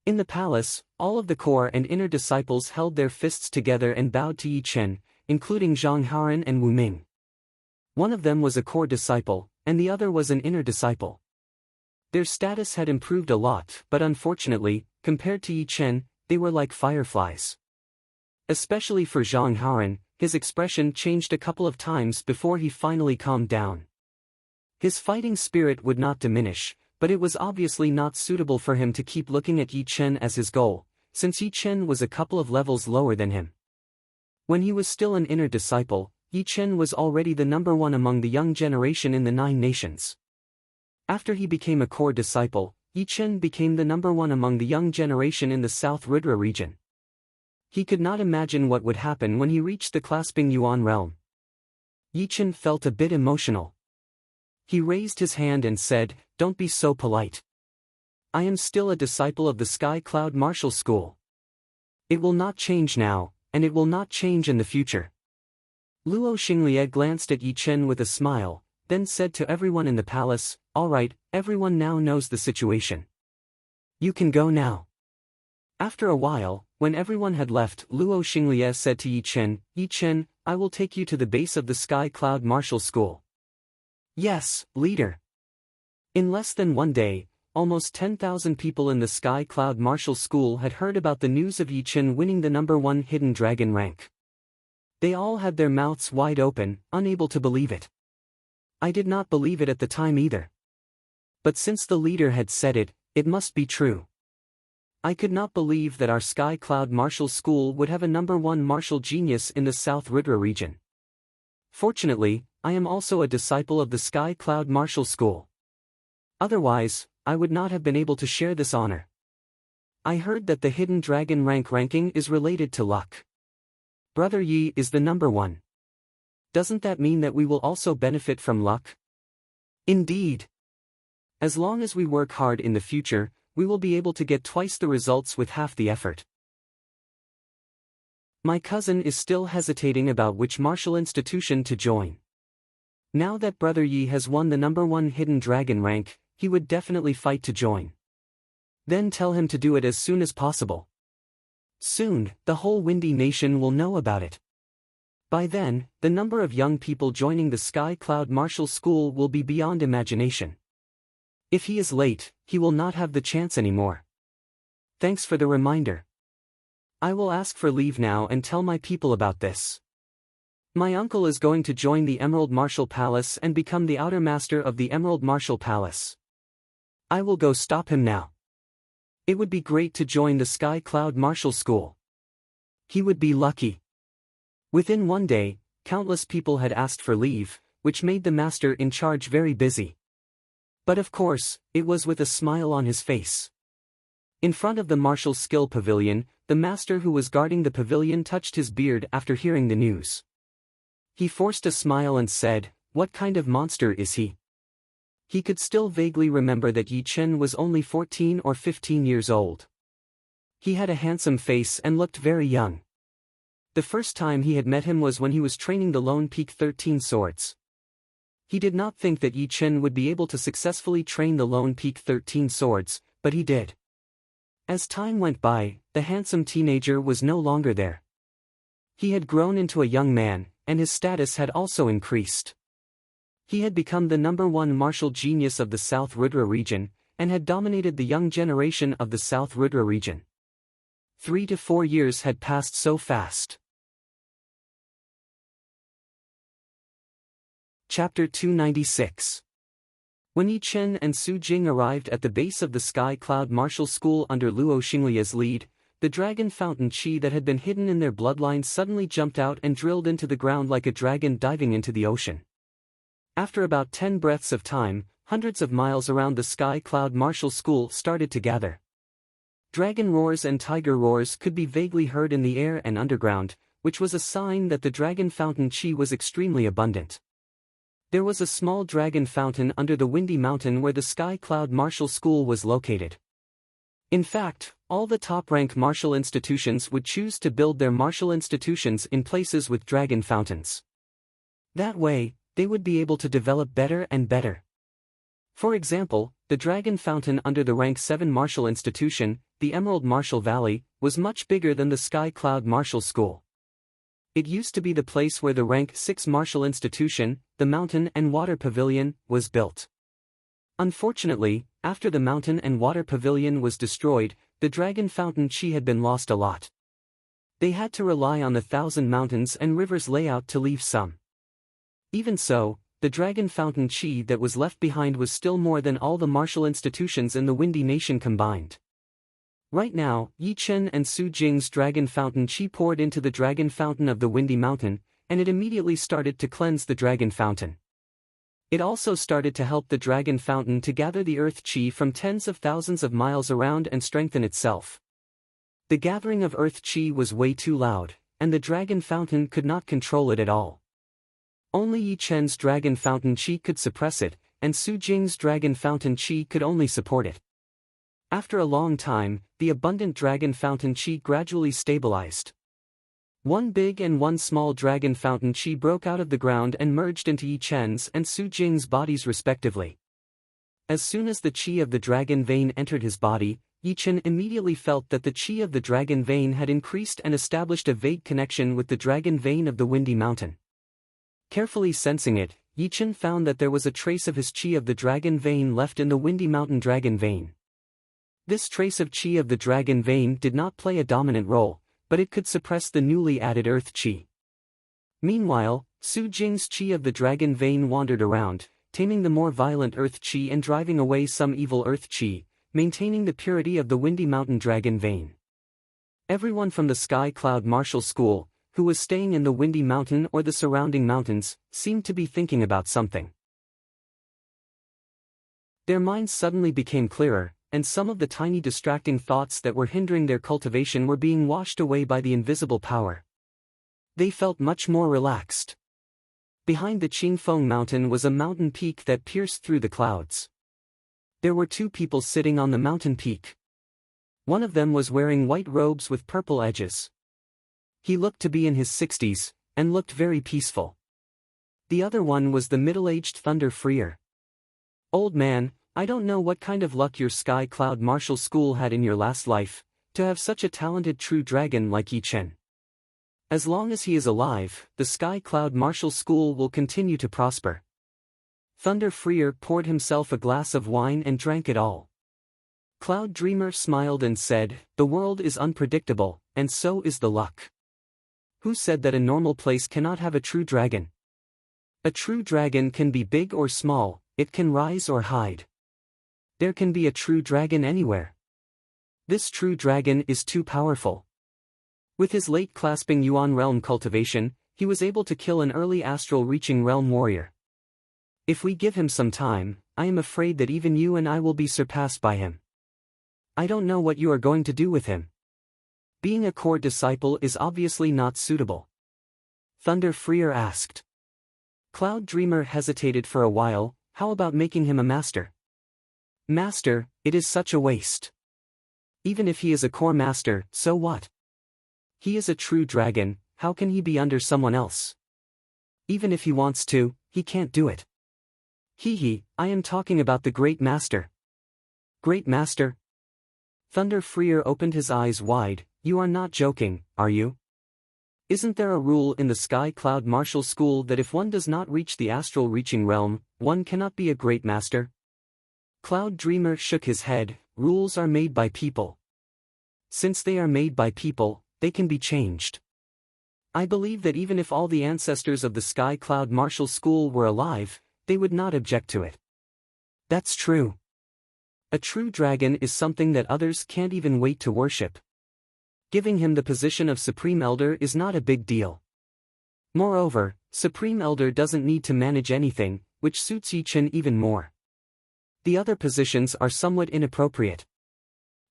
In the palace, all of the core and inner disciples held their fists together and bowed to Yi Chen, including Zhang Haoran and Wu Ming. One of them was a core disciple, and the other was an inner disciple. Their status had improved a lot, but unfortunately, compared to Yi Chen, they were like fireflies. Especially for Zhang Haoran, his expression changed a couple of times before he finally calmed down. His fighting spirit would not diminish, but it was obviously not suitable for him to keep looking at Yi Chen as his goal, since Yi Chen was a couple of levels lower than him. When he was still an inner disciple, Yi Chen was already the number 1 among the young generation in the 9 nations. After he became a core disciple, Yi Chen became the number 1 among the young generation in the South Rudra region. He could not imagine what would happen when he reached the clasping Yuan realm. Yi Chen felt a bit emotional. He raised his hand and said, "Don't be so polite. I am still a disciple of the Sky Cloud Martial School. It will not change now, and it will not change in the future." Luo Xinglie glanced at Yi Chen with a smile, then said to everyone in the palace, "All right, everyone now knows the situation. You can go now." After a while, when everyone had left, Luo Xinglie said to Yi Chen, "I will take you to the base of the Sky Cloud Martial School." "Yes, leader." In less than 1 day, almost 10,000 people in the Sky Cloud Martial School had heard about the news of Yi Chen winning the number 1 hidden dragon rank. They all had their mouths wide open, unable to believe it. I did not believe it at the time either. But since the leader had said it, it must be true. I could not believe that our Sky Cloud Martial School would have a number 1 martial genius in the South Rudra region. Fortunately, I am also a disciple of the Sky Cloud Martial School. Otherwise, I would not have been able to share this honor. I heard that the hidden dragon ranking is related to luck. Brother Yi is the number 1. Doesn't that mean that we will also benefit from luck? Indeed. As long as we work hard in the future, we will be able to get twice the results with half the effort. My cousin is still hesitating about which martial institution to join. Now that Brother Yi has won the number 1 hidden dragon rank, he would definitely fight to join. Then tell him to do it as soon as possible. Soon, the whole Windy Nation will know about it. By then, the number of young people joining the Sky Cloud Martial School will be beyond imagination. If he is late, he will not have the chance anymore. Thanks for the reminder. I will ask for leave now and tell my people about this. My uncle is going to join the Emerald Martial Palace and become the outer master of the Emerald Martial Palace. I will go stop him now. It would be great to join the Sky Cloud Martial School. He would be lucky. Within one day, countless people had asked for leave, which made the master in charge very busy. But of course, it was with a smile on his face. In front of the Martial Skill Pavilion, the master who was guarding the pavilion touched his beard after hearing the news. He forced a smile and said, "What kind of monster is he?" He could still vaguely remember that Yi Chen was only 14 or 15 years old. He had a handsome face and looked very young. The first time he had met him was when he was training the Lone Peak 13 swords. He did not think that Yi Chen would be able to successfully train the Lone Peak 13 swords, but he did. As time went by, the handsome teenager was no longer there. He had grown into a young man, and his status had also increased. He had become the #1 martial genius of the South Rudra region, and had dominated the young generation of the South Rudra region. 3 to 4 years had passed so fast. Chapter 296. When Yi Chen and Su Jing arrived at the base of the Sky Cloud Martial School under Luo Xinglia's lead, the dragon fountain chi that had been hidden in their bloodline suddenly jumped out and drilled into the ground like a dragon diving into the ocean. After about 10 breaths of time, hundreds of miles around the Sky Cloud Martial School started to gather. Dragon roars and tiger roars could be vaguely heard in the air and underground, which was a sign that the dragon fountain chi was extremely abundant. There was a small dragon fountain under the Windy Mountain where the Sky Cloud Martial School was located. In fact, all the top-rank martial institutions would choose to build their martial institutions in places with dragon fountains. That way, they would be able to develop better and better. For example, the dragon fountain under the rank 7 martial institution, the Emerald Martial Valley, was much bigger than the Sky Cloud Martial School. It used to be the place where the rank 6 martial institution, the Mountain and Water Pavilion, was built. Unfortunately, after the Mountain and Water Pavilion was destroyed, the Dragon Fountain Chi had been lost a lot. They had to rely on the 1,000 mountains and rivers layout to leave some. Even so, the Dragon Fountain Chi that was left behind was still more than all the martial institutions in the Windy Nation combined. Right now, Yi Chen and Su Jing's Dragon Fountain Chi poured into the Dragon Fountain of the Windy Mountain, and it immediately started to cleanse the Dragon Fountain. It also started to help the Dragon Fountain to gather the Earth Chi from tens of thousands of miles around and strengthen itself. The gathering of Earth Chi was way too loud, and the Dragon Fountain could not control it at all. Only Yi Chen's Dragon Fountain Chi could suppress it, and Su Jing's Dragon Fountain Chi could only support it. After a long time, the abundant Dragon Fountain Chi gradually stabilized. One big and one small Dragon Fountain Chi broke out of the ground and merged into Yi Chen's and Su Jing's bodies respectively. As soon as the Chi of the Dragon Vein entered his body, Yi Chen immediately felt that the Chi of the Dragon Vein had increased and established a vague connection with the Dragon Vein of the Windy Mountain. Carefully sensing it, Yi Chen found that there was a trace of his Chi of the Dragon Vein left in the Windy Mountain Dragon Vein. This trace of Chi of the Dragon Vein did not play a dominant role, but it could suppress the newly added Earth Chi. Meanwhile, Su Jing's Chi of the Dragon Vein wandered around, taming the more violent Earth Chi and driving away some evil Earth Chi, maintaining the purity of the Windy Mountain Dragon Vein. Everyone from the Sky Cloud Martial School, who was staying in the Windy Mountain or the surrounding mountains, seemed to be thinking about something. Their minds suddenly became clearer, and some of the tiny distracting thoughts that were hindering their cultivation were being washed away by the invisible power. They felt much more relaxed. Behind the Qingfeng Mountain was a mountain peak that pierced through the clouds. There were 2 people sitting on the mountain peak. One of them was wearing white robes with purple edges. He looked to be in his 60s, and looked very peaceful. The other one was the middle-aged Thunder Freer. "Old man, I don't know what kind of luck your Sky Cloud Martial School had in your last life, to have such a talented true dragon like Yi Chen. As long as he is alive, the Sky Cloud Martial School will continue to prosper. Thunder Freer poured himself a glass of wine and drank it all. Cloud Dreamer smiled and said, "The world is unpredictable, and so is the luck. Who said that a normal place cannot have a true dragon? A true dragon can be big or small, it can rise or hide. There can be a true dragon anywhere. This true dragon is too powerful." With his late clasping Yuan realm cultivation, he was able to kill an early astral reaching realm warrior. If we give him some time, I am afraid that even you and I will be surpassed by him. I don't know what you are going to do with him. Being a core disciple is obviously not suitable. Thunder Freer asked. Cloud Dreamer hesitated for a while. How about making him a master? Master, it is such a waste. Even if he is a core master, so what? He is a true dragon, how can he be under someone else? Even if he wants to, he can't do it. I am talking about the Great Master. Great Master? Thunder Freer opened his eyes wide. You are not joking, are you? Isn't there a rule in the Sky Cloud Martial School that if one does not reach the astral reaching realm, one cannot be a Great Master? Cloud Dreamer shook his head. Rules are made by people. Since they are made by people, they can be changed. I believe that even if all the ancestors of the Sky Cloud Martial School were alive, they would not object to it. That's true. A true dragon is something that others can't even wait to worship. Giving him the position of Supreme Elder is not a big deal. Moreover, Supreme Elder doesn't need to manage anything, which suits Yi Chen even more. The other positions are somewhat inappropriate.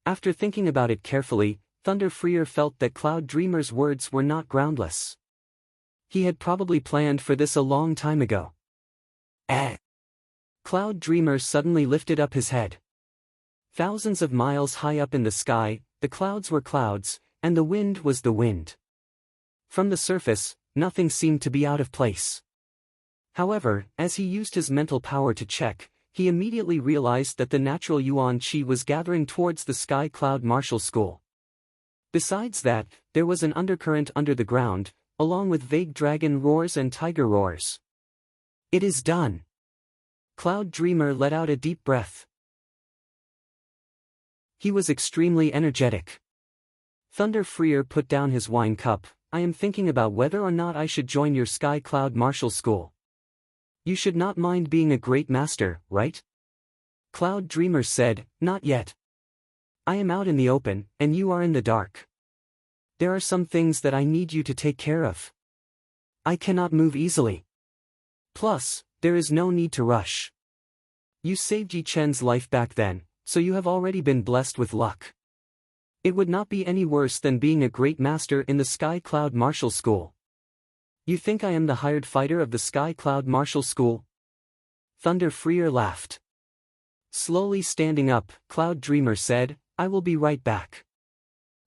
After thinking about it carefully, Thunder Freer felt that Cloud Dreamer's words were not groundless. He had probably planned for this a long time ago. Cloud Dreamer suddenly lifted up his head. Thousands of miles high up in the sky, the clouds were clouds, and the wind was the wind. From the surface, nothing seemed to be out of place. However, as he used his mental power to check, he immediately realized that the natural Yuan Qi was gathering towards the Sky Cloud Martial School. Besides that, there was an undercurrent under the ground, along with vague dragon roars and tiger roars. It is done. Cloud Dreamer let out a deep breath. He was extremely energetic. Thunder Freer put down his wine cup. I am thinking about whether or not I should join your Sky Cloud Martial School. You should not mind being a great master, right? Cloud Dreamer said, Not yet. I am out in the open, and you are in the dark. There are some things that I need you to take care of. I cannot move easily. Plus, there is no need to rush. You saved Yi Chen's life back then, so you have already been blessed with luck. It would not be any worse than being a great master in the Sky Cloud Martial School. You think I am the hired fighter of the Sky Cloud Martial School? Thunder Freer laughed. Slowly standing up, Cloud Dreamer said, I will be right back.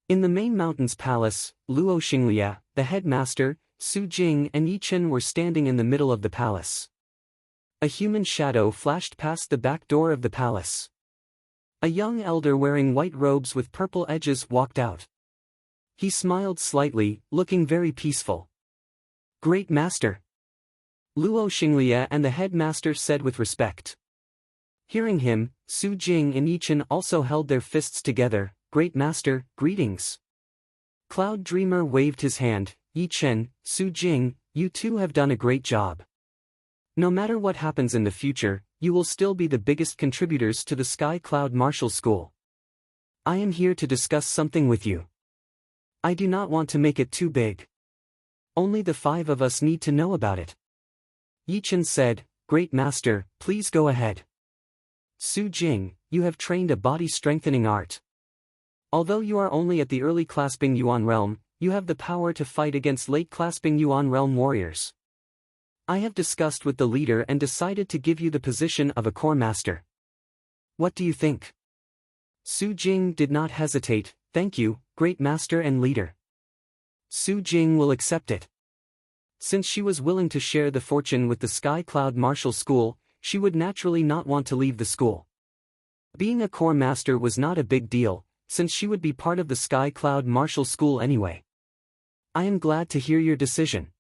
In the main mountain's palace, Luo Xinglia, the headmaster, Su Jing and Yi Chen were standing in the middle of the palace. A human shadow flashed past the back door of the palace. A young elder wearing white robes with purple edges walked out. He smiled slightly, looking very peaceful. Great Master. Luo Xinglia and the headmaster said with respect. Hearing him, Su Jing and Yi Chen also held their fists together. Great Master, greetings. Cloud Dreamer waved his hand. Yi Chen, Su Jing, you two have done a great job. No matter what happens in the future, you will still be the biggest contributors to the Sky Cloud Martial School. I am here to discuss something with you. I do not want to make it too big. Only the 5 of us need to know about it. Yi Chen said, Great Master, please go ahead. Su Jing, you have trained a body-strengthening art. Although you are only at the early clasping Yuan realm, you have the power to fight against late clasping Yuan realm warriors. I have discussed with the leader and decided to give you the position of a core master. What do you think? Su Jing did not hesitate. Thank you, Great Master and leader. Su Jing will accept it. Since she was willing to share the fortune with the Sky Cloud Martial School, she would naturally not want to leave the school. Being a core master was not a big deal, since she would be part of the Sky Cloud Martial School anyway. I am glad to hear your decision.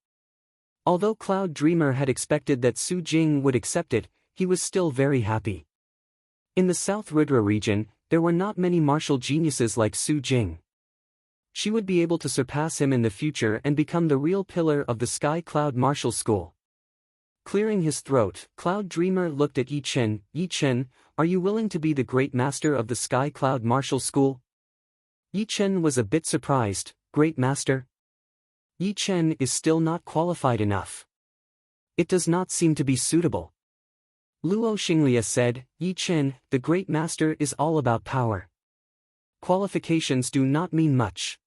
Although Cloud Dreamer had expected that Su Jing would accept it, he was still very happy. In the South Rudra region, there were not many martial geniuses like Su Jing. She would be able to surpass him in the future and become the real pillar of the Sky Cloud Martial School. Clearing his throat, Cloud Dreamer looked at Yi Chen. Yi Chen, are you willing to be the great master of the Sky Cloud Martial School? Yi Chen was a bit surprised. Great master? Yi Chen is still not qualified enough. It does not seem to be suitable. Luo Xinglia said, Yi Chen, the great master is all about power. Qualifications do not mean much.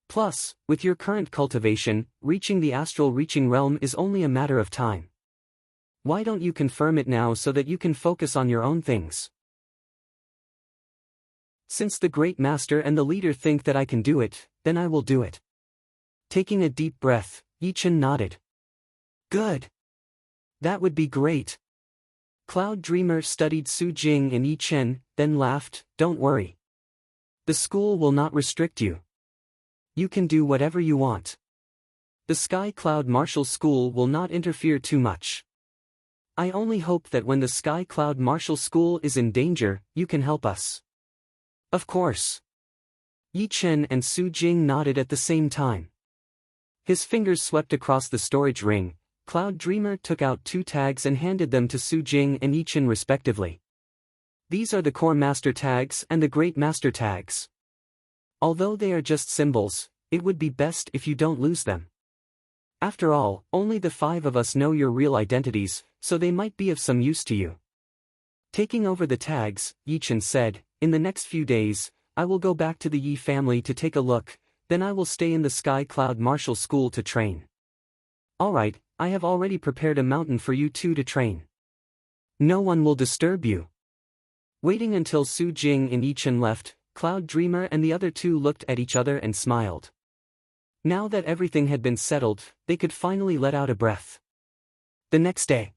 Plus, with your current cultivation, reaching the astral reaching realm is only a matter of time. Why don't you confirm it now so that you can focus on your own things? Since the great master and the leader think that I can do it, then I will do it. Taking a deep breath, Yi Chen nodded. Good. That would be great. Cloud Dreamer studied Su Jing and Yi Chen, then laughed. Don't worry. The school will not restrict you. You can do whatever you want. The Sky Cloud Martial School will not interfere too much. I only hope that when the Sky Cloud Martial School is in danger, you can help us. Of course. Yi Chen and Su Jing nodded at the same time. His fingers swept across the storage ring. Cloud Dreamer took out 2 tags and handed them to Su Jing and Yi Chen respectively. These are the Core Master tags and the Great Master tags. Although they are just symbols, it would be best if you don't lose them. After all, only the 5 of us know your real identities, so they might be of some use to you. Taking over the tags, Yi Chen said, in the next few days, I will go back to the Yi family to take a look, then I will stay in the Sky Cloud Martial School to train. Alright, I have already prepared a mountain for you two to train. No one will disturb you. Waiting until Su Jing and Yi Chen left, Cloud Dreamer and the other 2 looked at each other and smiled. Now that everything had been settled, they could finally let out a breath. The next day,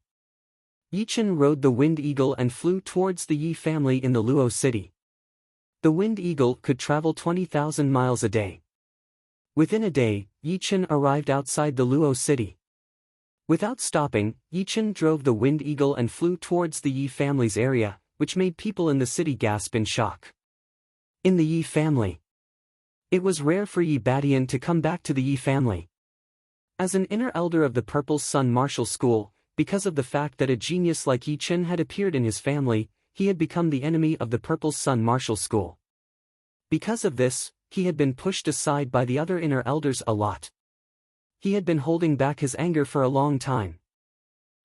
Yi Chen rode the Wind Eagle and flew towards the Yi family in the Luo city. The Wind Eagle could travel 20,000 miles a day. Within a day, Yi Chen arrived outside the Luo city. Without stopping, Yi Chen drove the Wind Eagle and flew towards the Yi family's area, which made people in the city gasp in shock. In the Yi family, it was rare for Yi Badian to come back to the Yi family. As an inner elder of the Purple Sun Martial School, because of the fact that a genius like Yi Chen had appeared in his family, he had become the enemy of the Purple Sun Martial School. Because of this, he had been pushed aside by the other inner elders a lot. He had been holding back his anger for a long time.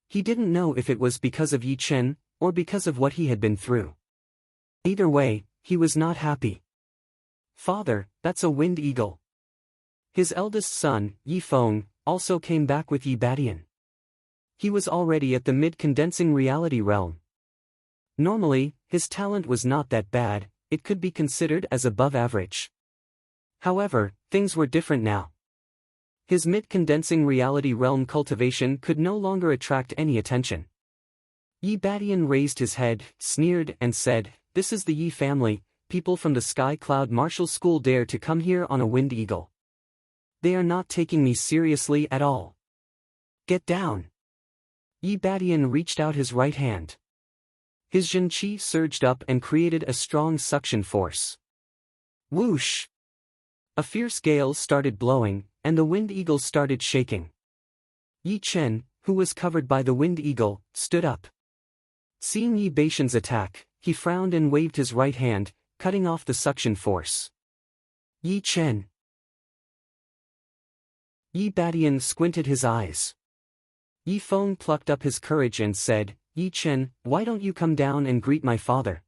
He didn't know if it was because of Yi Chen, or because of what he had been through. Either way, he was not happy. Father, that's a Wind Eagle. His eldest son, Yi Feng, also came back with Yi Badian. He was already at the mid-condensing reality realm. Normally, his talent was not that bad, it could be considered as above average. However, things were different now. His mid-condensing reality realm cultivation could no longer attract any attention. Yi Badian raised his head, sneered and said, This is the Yi family, people from the Sky Cloud Martial School dare to come here on a Wind Eagle. They are not taking me seriously at all. Get down. Yi Badian reached out his right hand. His Jin Qi surged up and created a strong suction force. Whoosh! A fierce gale started blowing, and the Wind Eagle started shaking. Yi Chen, who was covered by the Wind Eagle, stood up. Seeing Yi Badian's attack, he frowned and waved his right hand, cutting off the suction force. Yi Chen. Yi Badian squinted his eyes. Yi Feng plucked up his courage and said, Yi Chen, why don't you come down and greet my father?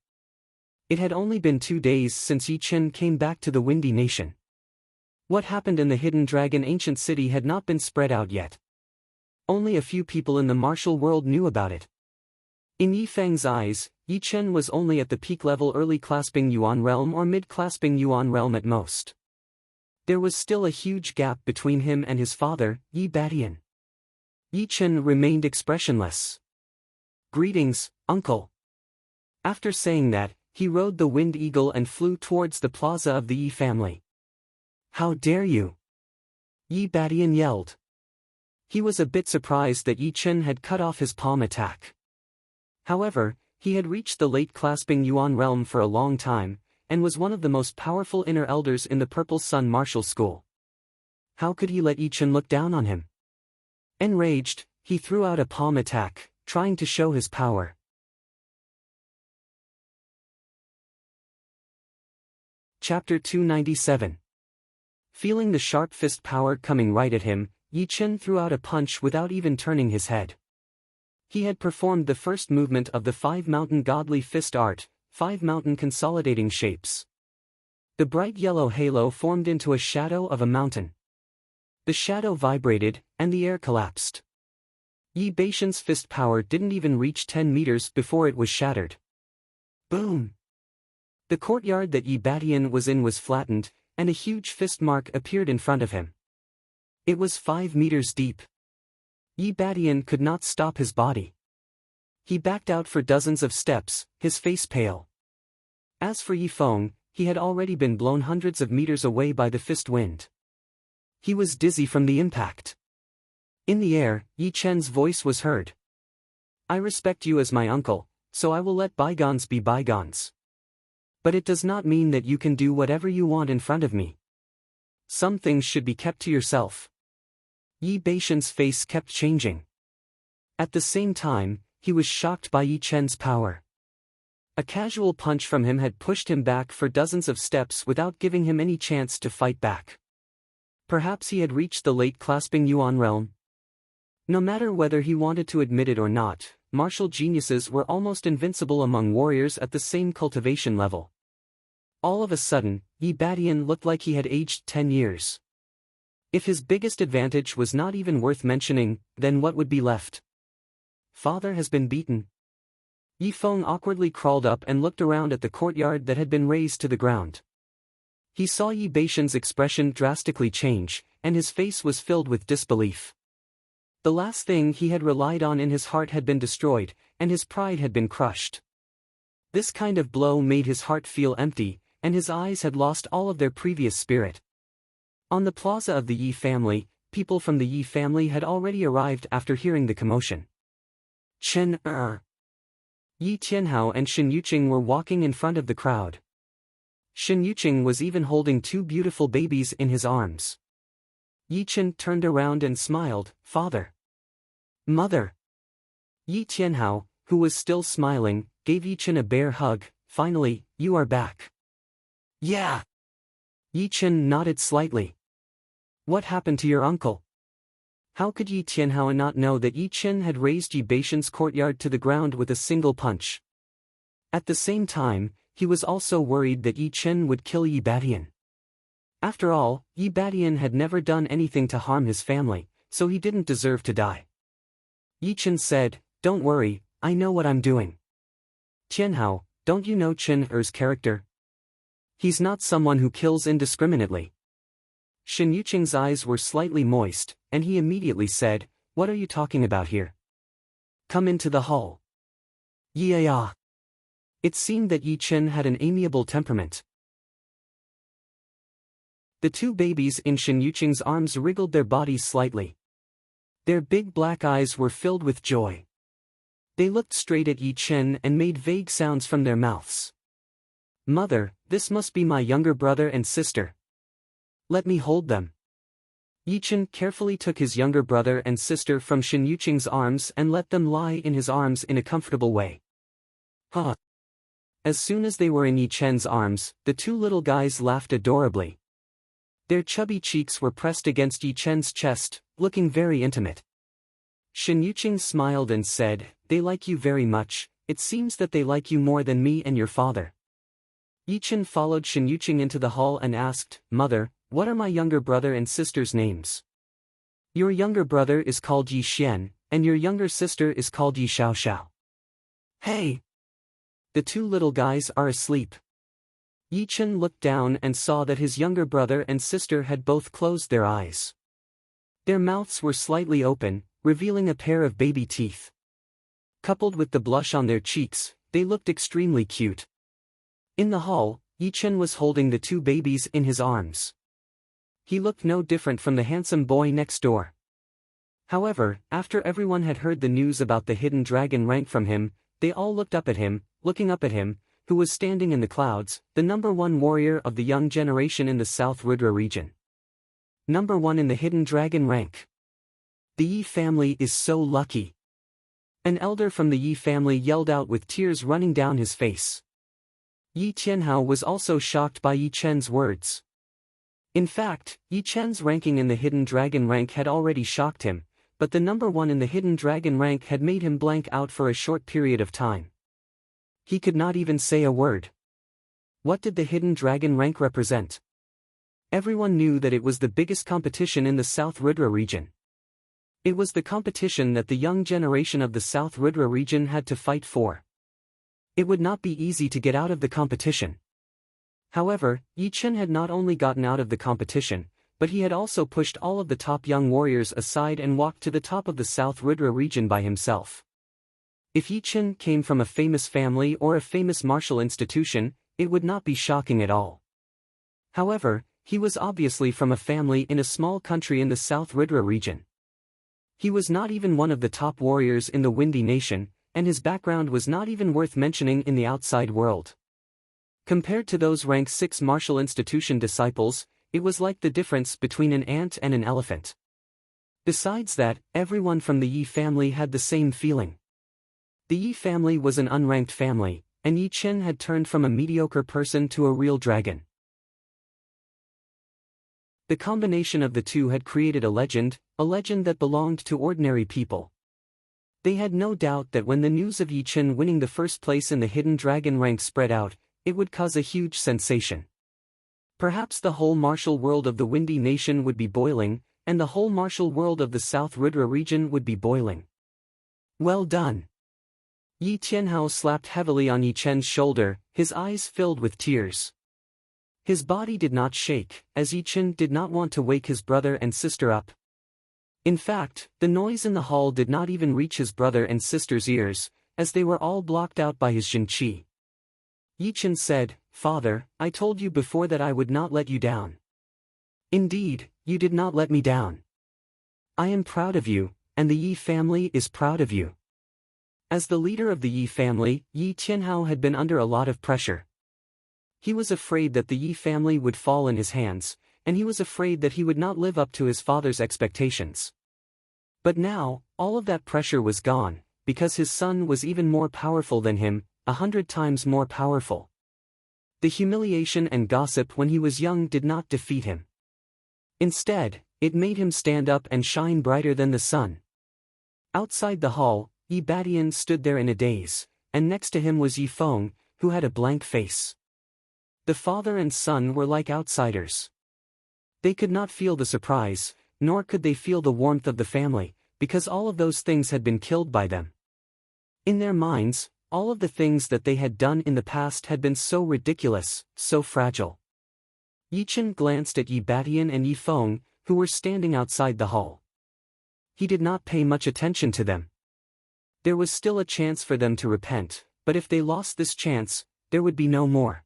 It had only been 2 days since Yi Chen came back to the Windy Nation. What happened in the Hidden Dragon Ancient City had not been spread out yet. Only a few people in the martial world knew about it. In Yi Feng's eyes, Yi Chen was only at the peak level early clasping Yuan realm or mid clasping Yuan realm at most. There was still a huge gap between him and his father, Yi Badian. Yi Chen remained expressionless. Greetings, uncle. After saying that, he rode the wind eagle and flew towards the plaza of the Yi family. "How dare you!" Yi Badian yelled. He was a bit surprised that Yi Chen had cut off his palm attack. However, he had reached the late clasping Yuan realm for a long time, and was one of the most powerful inner elders in the Purple Sun Martial School. How could he let Yi Chen look down on him? Enraged, he threw out a palm attack, trying to show his power. Chapter 297. Feeling the sharp fist power coming right at him, Yi Chen threw out a punch without even turning his head. He had performed the first movement of the 5-mountain godly fist art, 5 mountain consolidating shapes. The bright yellow halo formed into a shadow of a mountain. The shadow vibrated, and the air collapsed. Yi Badian's fist power didn't even reach 10 meters before it was shattered. Boom! The courtyard that Yi Badian was in was flattened, and a huge fist mark appeared in front of him. It was 5 meters deep. Yi Badian could not stop his body. He backed out for dozens of steps, his face pale. As for Yi Feng, he had already been blown hundreds of meters away by the fist wind. He was dizzy from the impact. In the air, Yi Chen's voice was heard. "I respect you as my uncle, so I will let bygones be bygones. But it does not mean that you can do whatever you want in front of me. Some things should be kept to yourself." Yi Badian's face kept changing. At the same time, he was shocked by Yi Chen's power. A casual punch from him had pushed him back for dozens of steps without giving him any chance to fight back. Perhaps he had reached the late clasping Yuan realm. No matter whether he wanted to admit it or not, martial geniuses were almost invincible among warriors at the same cultivation level. All of a sudden, Yi Badian looked like he had aged 10 years. If his biggest advantage was not even worth mentioning, then what would be left? Father has been beaten. Yi Feng awkwardly crawled up and looked around at the courtyard that had been razed to the ground. He saw Yi Badian's expression drastically change, and his face was filled with disbelief. The last thing he had relied on in his heart had been destroyed, and his pride had been crushed. This kind of blow made his heart feel empty, and his eyes had lost all of their previous spirit. On the plaza of the Yi family, people from the Yi family had already arrived after hearing the commotion. Yi Tianhao and Shen Yuqing were walking in front of the crowd. Shen Yuqing was even holding 2 beautiful babies in his arms. Yi Chen turned around and smiled. "Father." "Mother." Yi Tianhao, who was still smiling, gave Yi Chen a bear hug. "Finally, you are back." "Yeah." Yi Chen nodded slightly. "What happened to your uncle?" How could Yi Tianhao not know that Yi Chen had razed Yi Badian's courtyard to the ground with a single punch? At the same time, he was also worried that Yi Chen would kill Yi Badian. After all, Yi Badian had never done anything to harm his family, so he didn't deserve to die. Yi Chen said, "Don't worry, I know what I'm doing." "Tianhao, don't you know Chen Er's character? He's not someone who kills indiscriminately." Shen Yuqing's eyes were slightly moist, and he immediately said, "What are you talking about here? Come into the hall." Yeah. It seemed that Yi Chen had an amiable temperament. The 2 babies in Shen Yuqing's arms wriggled their bodies slightly. Their big black eyes were filled with joy. They looked straight at Yi Chen and made vague sounds from their mouths. "Mother, this must be my younger brother and sister. Let me hold them." Yi Chen carefully took his younger brother and sister from Shen Yuqing's arms and let them lie in his arms in a comfortable way. As soon as they were in Yi Chen's arms, the 2 little guys laughed adorably. Their chubby cheeks were pressed against Yi Chen's chest, looking very intimate. Shen Yuqing smiled and said, "They like you very much. It seems that they like you more than me and your father." Yi Chen followed Shen Yuqing into the hall and asked, "Mother, what are my younger brother and sister's names?" "Your younger brother is called Yi Xian, and your younger sister is called Yi Xiaoxiao." "Hey! The 2 little guys are asleep." Yi Chen looked down and saw that his younger brother and sister had both closed their eyes. Their mouths were slightly open, revealing a pair of baby teeth. Coupled with the blush on their cheeks, They looked extremely cute. In the hall, Yi Chen was holding the two babies in his arms. He looked no different from the handsome boy next door. However, after everyone had heard the news about the hidden dragon rank from him, they all looked up at him, who was standing in the clouds, the #1 warrior of the young generation in the South Rudra region. #1 in the hidden dragon rank. The Yi family is so lucky. An elder from the Yi family yelled out with tears running down his face. Yi Tianhao was also shocked by Yi Chen's words. In fact, Yi Chen's ranking in the hidden dragon rank had already shocked him, but the #1 in the hidden dragon rank had made him blank out for a short period of time. He could not even say a word. What did the hidden dragon rank represent? Everyone knew that it was the biggest competition in the South Rudra region. It was the competition that the young generation of the South Rudra region had to fight for. It would not be easy to get out of the competition. However, Yi Chen had not only gotten out of the competition, but he had also pushed all of the top young warriors aside and walked to the top of the South Rudra region by himself. If Yi Chen came from a famous family or a famous martial institution, it would not be shocking at all. However, he was obviously from a family in a small country in the South Rudra region. He was not even one of the top warriors in the Windy Nation, and his background was not even worth mentioning in the outside world. Compared to those rank 6 martial institution disciples, it was like the difference between an ant and an elephant. Besides that, everyone from the Yi family had the same feeling. The Yi family was an unranked family, and Yi Chen had turned from a mediocre person to a real dragon. The combination of the two had created a legend that belonged to ordinary people. They had no doubt that when the news of Yi Chen winning the first place in the hidden dragon rank spread out, it would cause a huge sensation. Perhaps the whole martial world of the Windy Nation would be boiling, and the whole martial world of the South Rudra region would be boiling. Well done! Yi Tianhao slapped heavily on Yi Chen's shoulder, his eyes filled with tears. His body did not shake, as Yi Chen did not want to wake his brother and sister up. In fact, the noise in the hall did not even reach his brother and sister's ears, as they were all blocked out by his Jin Qi. Yi Chen said, "Father, I told you before that I would not let you down. Indeed, you did not let me down. I am proud of you, and the Yi family is proud of you." As the leader of the Yi family, Yi Tianhao had been under a lot of pressure. He was afraid that the Yi family would fall in his hands, and he was afraid that he would not live up to his father's expectations. But now, all of that pressure was gone, because his son was even more powerful than him, 100 times more powerful. The humiliation and gossip when he was young did not defeat him. Instead, it made him stand up and shine brighter than the sun. Outside the hall, Yi Badian stood there in a daze, and next to him was Yi Feng, who had a blank face. The father and son were like outsiders. They could not feel the surprise, nor could they feel the warmth of the family, because all of those things had been killed by them. In their minds, all of the things that they had done in the past had been so ridiculous, so fragile. Yi Chen glanced at Yi Badian and Yi Feng, who were standing outside the hall. He did not pay much attention to them. There was still a chance for them to repent, but if they lost this chance, there would be no more.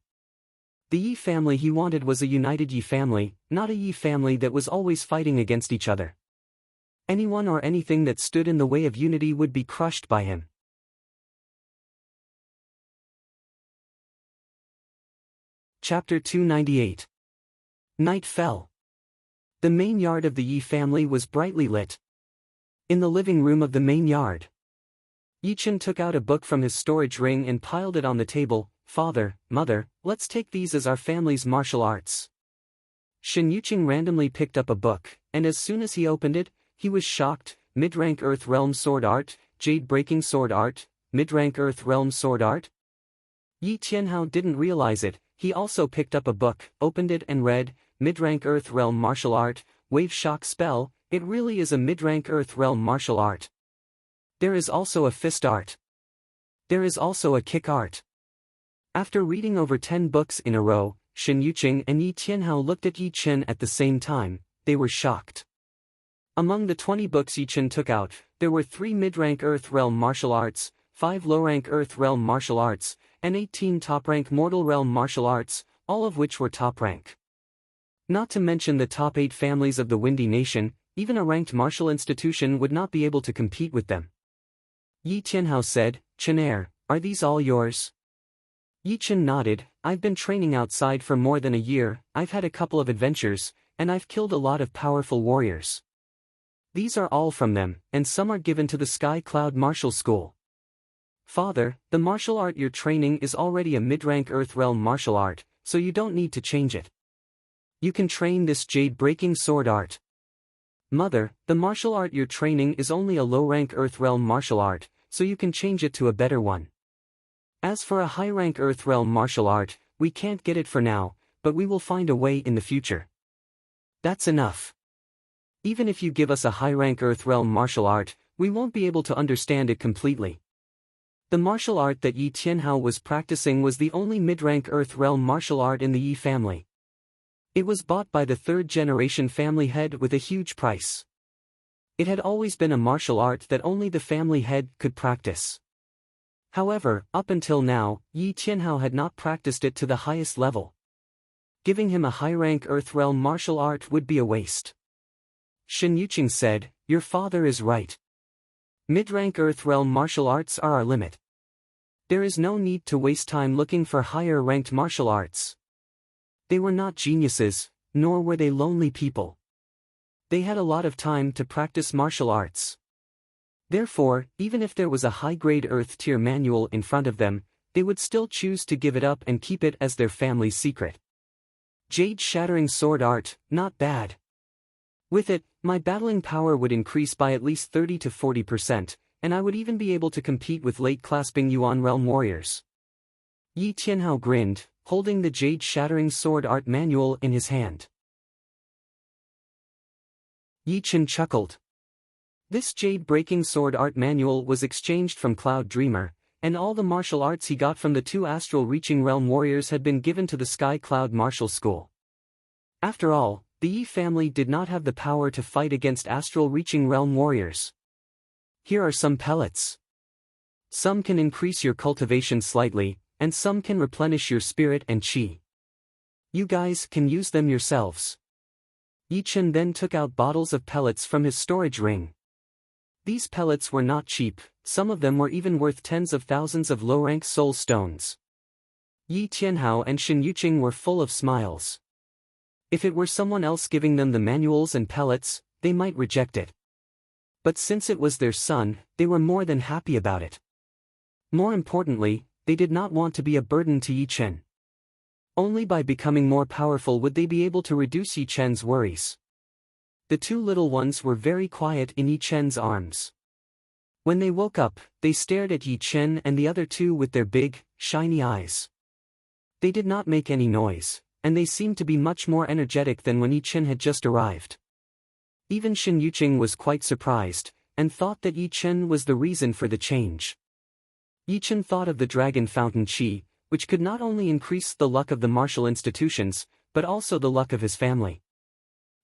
The Yi family he wanted was a united Yi family, not a Yi family that was always fighting against each other. Anyone or anything that stood in the way of unity would be crushed by him. Chapter 298. Night fell. The main yard of the Yi family was brightly lit. In the living room of the main yard, Yi Chen took out a book from his storage ring and piled it on the table. "Father, Mother, let's take these as our family's martial arts." Shen Yuqing randomly picked up a book, and as soon as he opened it, he was shocked. Mid-rank Earth Realm Sword Art, Jade Breaking Sword Art, Mid-rank Earth Realm Sword Art. Yi Tianhao didn't realize it. He also picked up a book, opened it and read, Mid-rank Earth Realm Martial Art, Wave Shock Spell. It really is a mid-rank Earth Realm martial art. There is also a fist art. There is also a kick art. After reading over 10 books in a row, Shen Yuqing and Yi Tianhao looked at Yi Chen at the same time. They were shocked. Among the 20 books Yi Chen took out, there were 3 mid-rank Earth Realm martial arts, 5 low-rank Earth Realm martial arts, and 18 top-rank Mortal Realm martial arts, all of which were top-rank. Not to mention the top 8 families of the Windy Nation, even a ranked martial institution would not be able to compete with them. Yi Tianhao said, "Chenair, are these all yours?" Yi Chen nodded. "I've been training outside for more than a year, I've had a couple of adventures, and I've killed a lot of powerful warriors. These are all from them, and some are given to the Sky Cloud Martial School." "Father, the martial art you're training is already a mid-rank Earth Realm martial art, so you don't need to change it. You can train this jade-breaking sword art." "Mother, the martial art you're training is only a low-rank Earth Realm martial art, so you can change it to a better one. As for a high-rank Earth Realm martial art, we can't get it for now, but we will find a way in the future." "That's enough. Even if you give us a high-rank Earth Realm martial art, we won't be able to understand it completely." The martial art that Yi Tianhao was practicing was the only mid-rank Earth Realm martial art in the Yi family. It was bought by the third-generation family head with a huge price. It had always been a martial art that only the family head could practice. However, up until now, Yi Tianhao had not practiced it to the highest level. Giving him a high-rank Earth Realm martial art would be a waste. Shen Yuqing said, "Your father is right. Mid-rank Earth Realm martial arts are our limit. There is no need to waste time looking for higher-ranked martial arts." They were not geniuses, nor were they lonely people. They had a lot of time to practice martial arts. Therefore, even if there was a high-grade Earth tier manual in front of them, they would still choose to give it up and keep it as their family's secret. Jade-shattering sword art, not bad. With it, my battling power would increase by at least 30 to 40%, and I would even be able to compete with late-clasping Yuan Realm warriors. Yi Tianhao grinned, holding the jade-shattering sword art manual in his hand. Yi Chen chuckled. This jade-breaking sword art manual was exchanged from Cloud Dreamer, and all the martial arts he got from the 2 astral-reaching realm warriors had been given to the Sky Cloud Martial School. After all, the Yi family did not have the power to fight against astral-reaching realm warriors. Here are some pellets. Some can increase your cultivation slightly, and some can replenish your spirit and chi. You guys can use them yourselves. Yi Chen then took out bottles of pellets from his storage ring. These pellets were not cheap, some of them were even worth tens of thousands of low-rank soul stones. Yi Tianhao and Shen Yuqing were full of smiles. If it were someone else giving them the manuals and pellets, they might reject it. But since it was their son, they were more than happy about it. More importantly, they did not want to be a burden to Yi Chen. Only by becoming more powerful would they be able to reduce Yi Chen's worries. The 2 little ones were very quiet in Yi Chen's arms. When they woke up, they stared at Yi Chen and the other 2 with their big, shiny eyes. They did not make any noise, and they seemed to be much more energetic than when Yi Chen had just arrived. Even Shen Yuqing was quite surprised, and thought that Yi Chen was the reason for the change. Yi Chen thought of the Dragon Fountain Qi, which could not only increase the luck of the martial institutions, but also the luck of his family.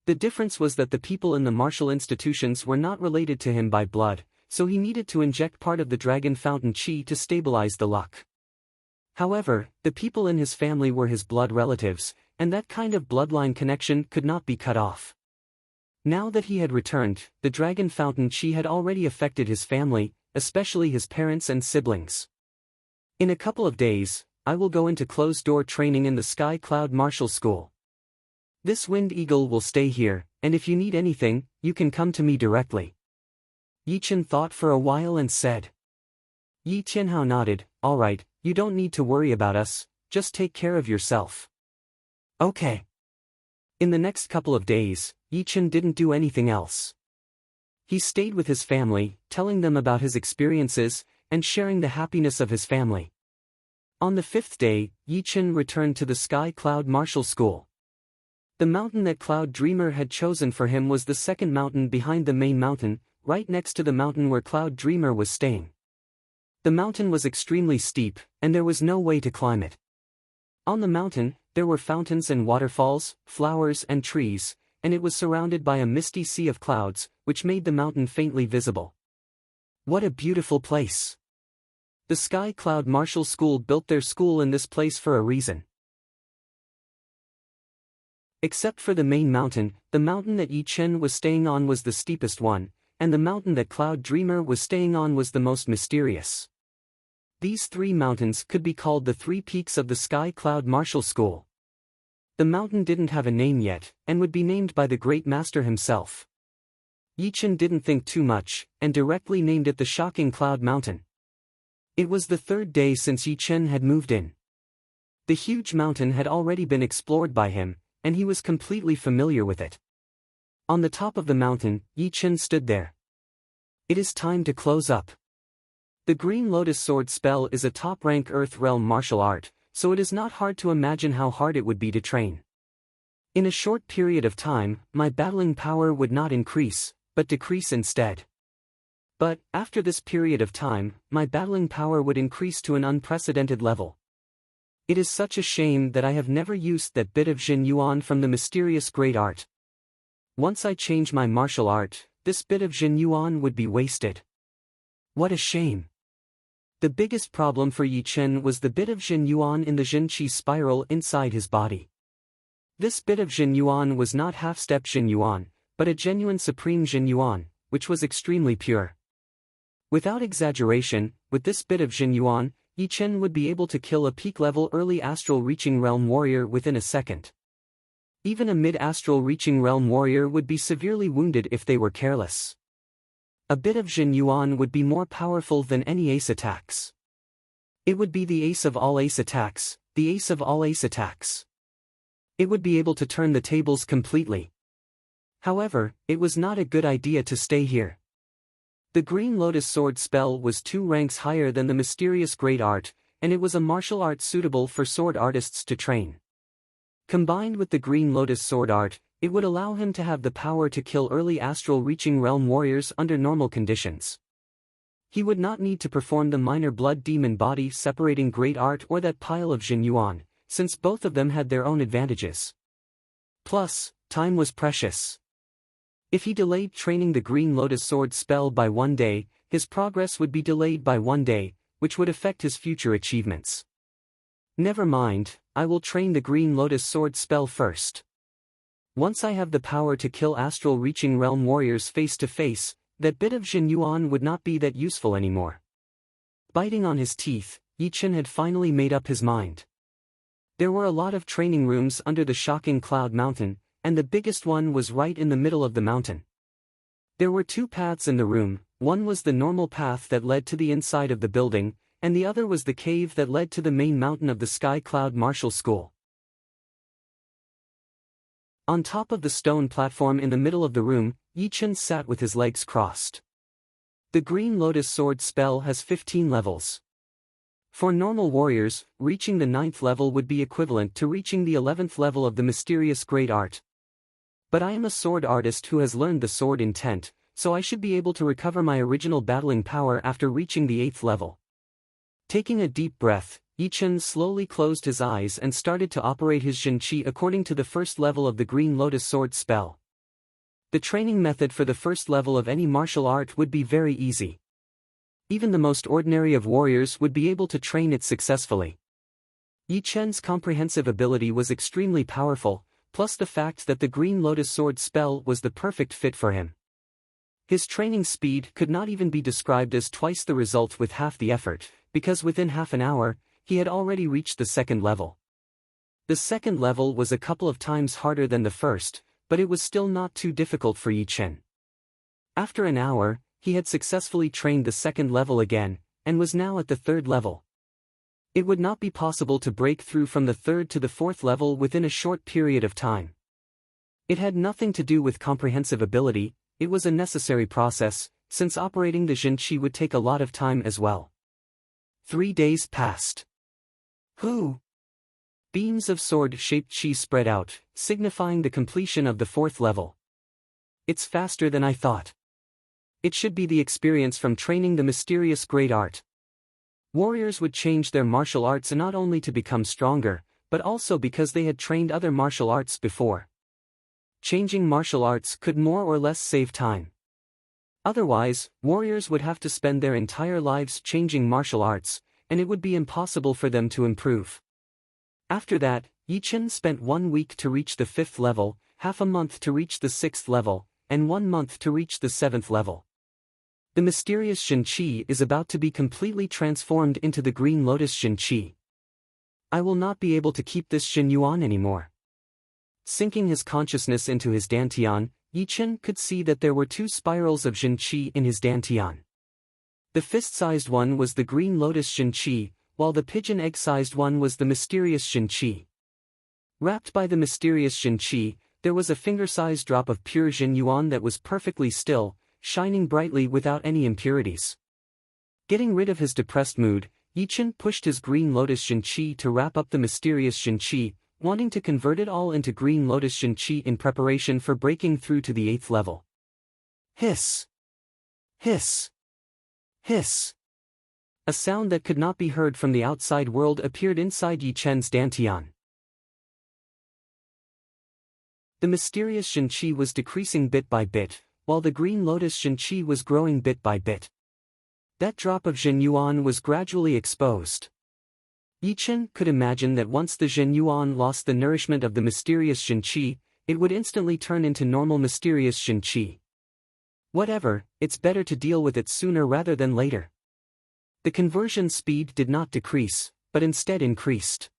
The difference was that the people in the martial institutions were not related to him by blood, so he needed to inject part of the Dragon Fountain Qi to stabilize the luck. However, the people in his family were his blood relatives, and that kind of bloodline connection could not be cut off. Now that he had returned, the Dragon Fountain Qi had already affected his family, especially his parents and siblings. In a couple of days, I will go into closed-door training in the Sky Cloud Martial School. This Wind Eagle will stay here, and if you need anything, you can come to me directly. Yi Chen thought for a while and said. Yi Tianhao nodded, "All right, you don't need to worry about us, just take care of yourself." Okay. In the next couple of days, Yi Chen didn't do anything else. He stayed with his family, telling them about his experiences, and sharing the happiness of his family. On the 5th day, Yi Chen returned to the Sky Cloud Martial School. The mountain that Cloud Dreamer had chosen for him was the second mountain behind the main mountain, right next to the mountain where Cloud Dreamer was staying. The mountain was extremely steep, and there was no way to climb it. On the mountain, there were fountains and waterfalls, flowers and trees, and it was surrounded by a misty sea of clouds, which made the mountain faintly visible. What a beautiful place! The Sky Cloud Martial School built their school in this place for a reason. Except for the main mountain, the mountain that Yi Chen was staying on was the steepest one, and the mountain that Cloud Dreamer was staying on was the most mysterious. These three mountains could be called the three peaks of the Sky Cloud Martial School. The mountain didn't have a name yet, and would be named by the Great Master himself. Yi Chen didn't think too much, and directly named it the Shocking Cloud Mountain. It was the third day since Yi Chen had moved in. The huge mountain had already been explored by him, and he was completely familiar with it. On the top of the mountain, Yi Chen stood there. It is time to close up. The Green Lotus Sword spell is a top-rank Earth Realm martial art, so it is not hard to imagine how hard it would be to train. In a short period of time, my battling power would not increase, but decrease instead. But, after this period of time, my battling power would increase to an unprecedented level. It is such a shame that I have never used that bit of Jin Yuan from the mysterious great art. Once I change my martial art, this bit of Jin Yuan would be wasted. What a shame. The biggest problem for Yi Chen was the bit of Jin Yuan in the Jin Qi spiral inside his body. This bit of Jin Yuan was not half-step Jin Yuan, but a genuine supreme Jin Yuan, which was extremely pure. Without exaggeration, with this bit of Jin Yuan, Yi Chen would be able to kill a peak-level early astral reaching realm warrior within a second. Even a mid-astral reaching realm warrior would be severely wounded if they were careless. A bit of Jin Yuan would be more powerful than any ace attacks. It would be the ace of all ace attacks, the ace of all ace attacks. It would be able to turn the tables completely. However, it was not a good idea to stay here. The Green Lotus Sword spell was 2 ranks higher than the mysterious great art, and it was a martial art suitable for sword artists to train. Combined with the Green Lotus Sword art, it would allow him to have the power to kill early astral reaching realm warriors under normal conditions. He would not need to perform the minor blood demon body separating great art or that pile of Jin Yuan, since both of them had their own advantages. Plus, time was precious. If he delayed training the Green Lotus Sword spell by 1 day, his progress would be delayed by 1 day, which would affect his future achievements. Never mind, I will train the Green Lotus Sword spell first. Once I have the power to kill astral reaching realm warriors face to face, that bit of Jin Yuan would not be that useful anymore. Biting on his teeth, Yi Chen had finally made up his mind. There were a lot of training rooms under the Shocking Cloud Mountain, and the biggest one was right in the middle of the mountain. There were 2 paths in the room, one was the normal path that led to the inside of the building, and the other was the cave that led to the main mountain of the Sky Cloud Martial School. On top of the stone platform in the middle of the room, Yi Chen sat with his legs crossed. The Green Lotus Sword spell has 15 levels. For normal warriors, reaching the 9th level would be equivalent to reaching the 11th level of the mysterious great art. But I am a sword artist who has learned the sword intent, so I should be able to recover my original battling power after reaching the 8th level. Taking a deep breath, Yi Chen slowly closed his eyes and started to operate his Jin Qi according to the first level of the Green Lotus Sword spell. The training method for the first level of any martial art would be very easy. Even the most ordinary of warriors would be able to train it successfully. Yi Chen's comprehensive ability was extremely powerful, plus the fact that the Green Lotus Sword spell was the perfect fit for him. His training speed could not even be described as twice the result with half the effort, because within half an hour, he had already reached the 2nd level. The 2nd level was a couple of times harder than the first, but it was still not too difficult for Yi Chen. After an hour, he had successfully trained the 2nd level again, and was now at the 3rd level. It would not be possible to break through from the 3rd to the 4th level within a short period of time. It had nothing to do with comprehensive ability, it was a necessary process, since operating the Jin Qi would take a lot of time as well. 3 days passed. Whoo! Beams of sword-shaped Qi spread out, signifying the completion of the 4th level. It's faster than I thought. It should be the experience from training the mysterious great art. Warriors would change their martial arts not only to become stronger, but also because they had trained other martial arts before. Changing martial arts could more or less save time. Otherwise, warriors would have to spend their entire lives changing martial arts, and it would be impossible for them to improve. After that, Yi Chen spent 1 week to reach the 5th level, half a month to reach the 6th level, and 1 month to reach the 7th level. The mysterious Shen Qi is about to be completely transformed into the Green Lotus Shen Qi. I will not be able to keep this Shen Yuan anymore. Sinking his consciousness into his dantian, Yi Chen could see that there were 2 spirals of Shen Qi in his dantian. The fist-sized one was the Green Lotus Shen Qi, while the pigeon egg-sized one was the mysterious Shen Qi. Wrapped by the mysterious Shen Qi, there was a finger-sized drop of pure Shen Yuan that was perfectly still, shining brightly without any impurities. Getting rid of his depressed mood, Yi Chen pushed his Green Lotus Shen Qi to wrap up the mysterious Shen Qi, wanting to convert it all into Green Lotus Shen Qi in preparation for breaking through to the 8th level. Hiss! Hiss! Hiss! A sound that could not be heard from the outside world appeared inside Yi Chen's dantian. The mysterious Shen Qi was decreasing bit by bit, while the Green Lotus Shen Qi was growing bit by bit. That drop of Shen Yuan was gradually exposed. Yi Chen could imagine that once the Shen Yuan lost the nourishment of the mysterious Shen Qi, it would instantly turn into normal mysterious Shen Qi. Whatever, it's better to deal with it sooner rather than later. The conversion speed did not decrease, but instead increased.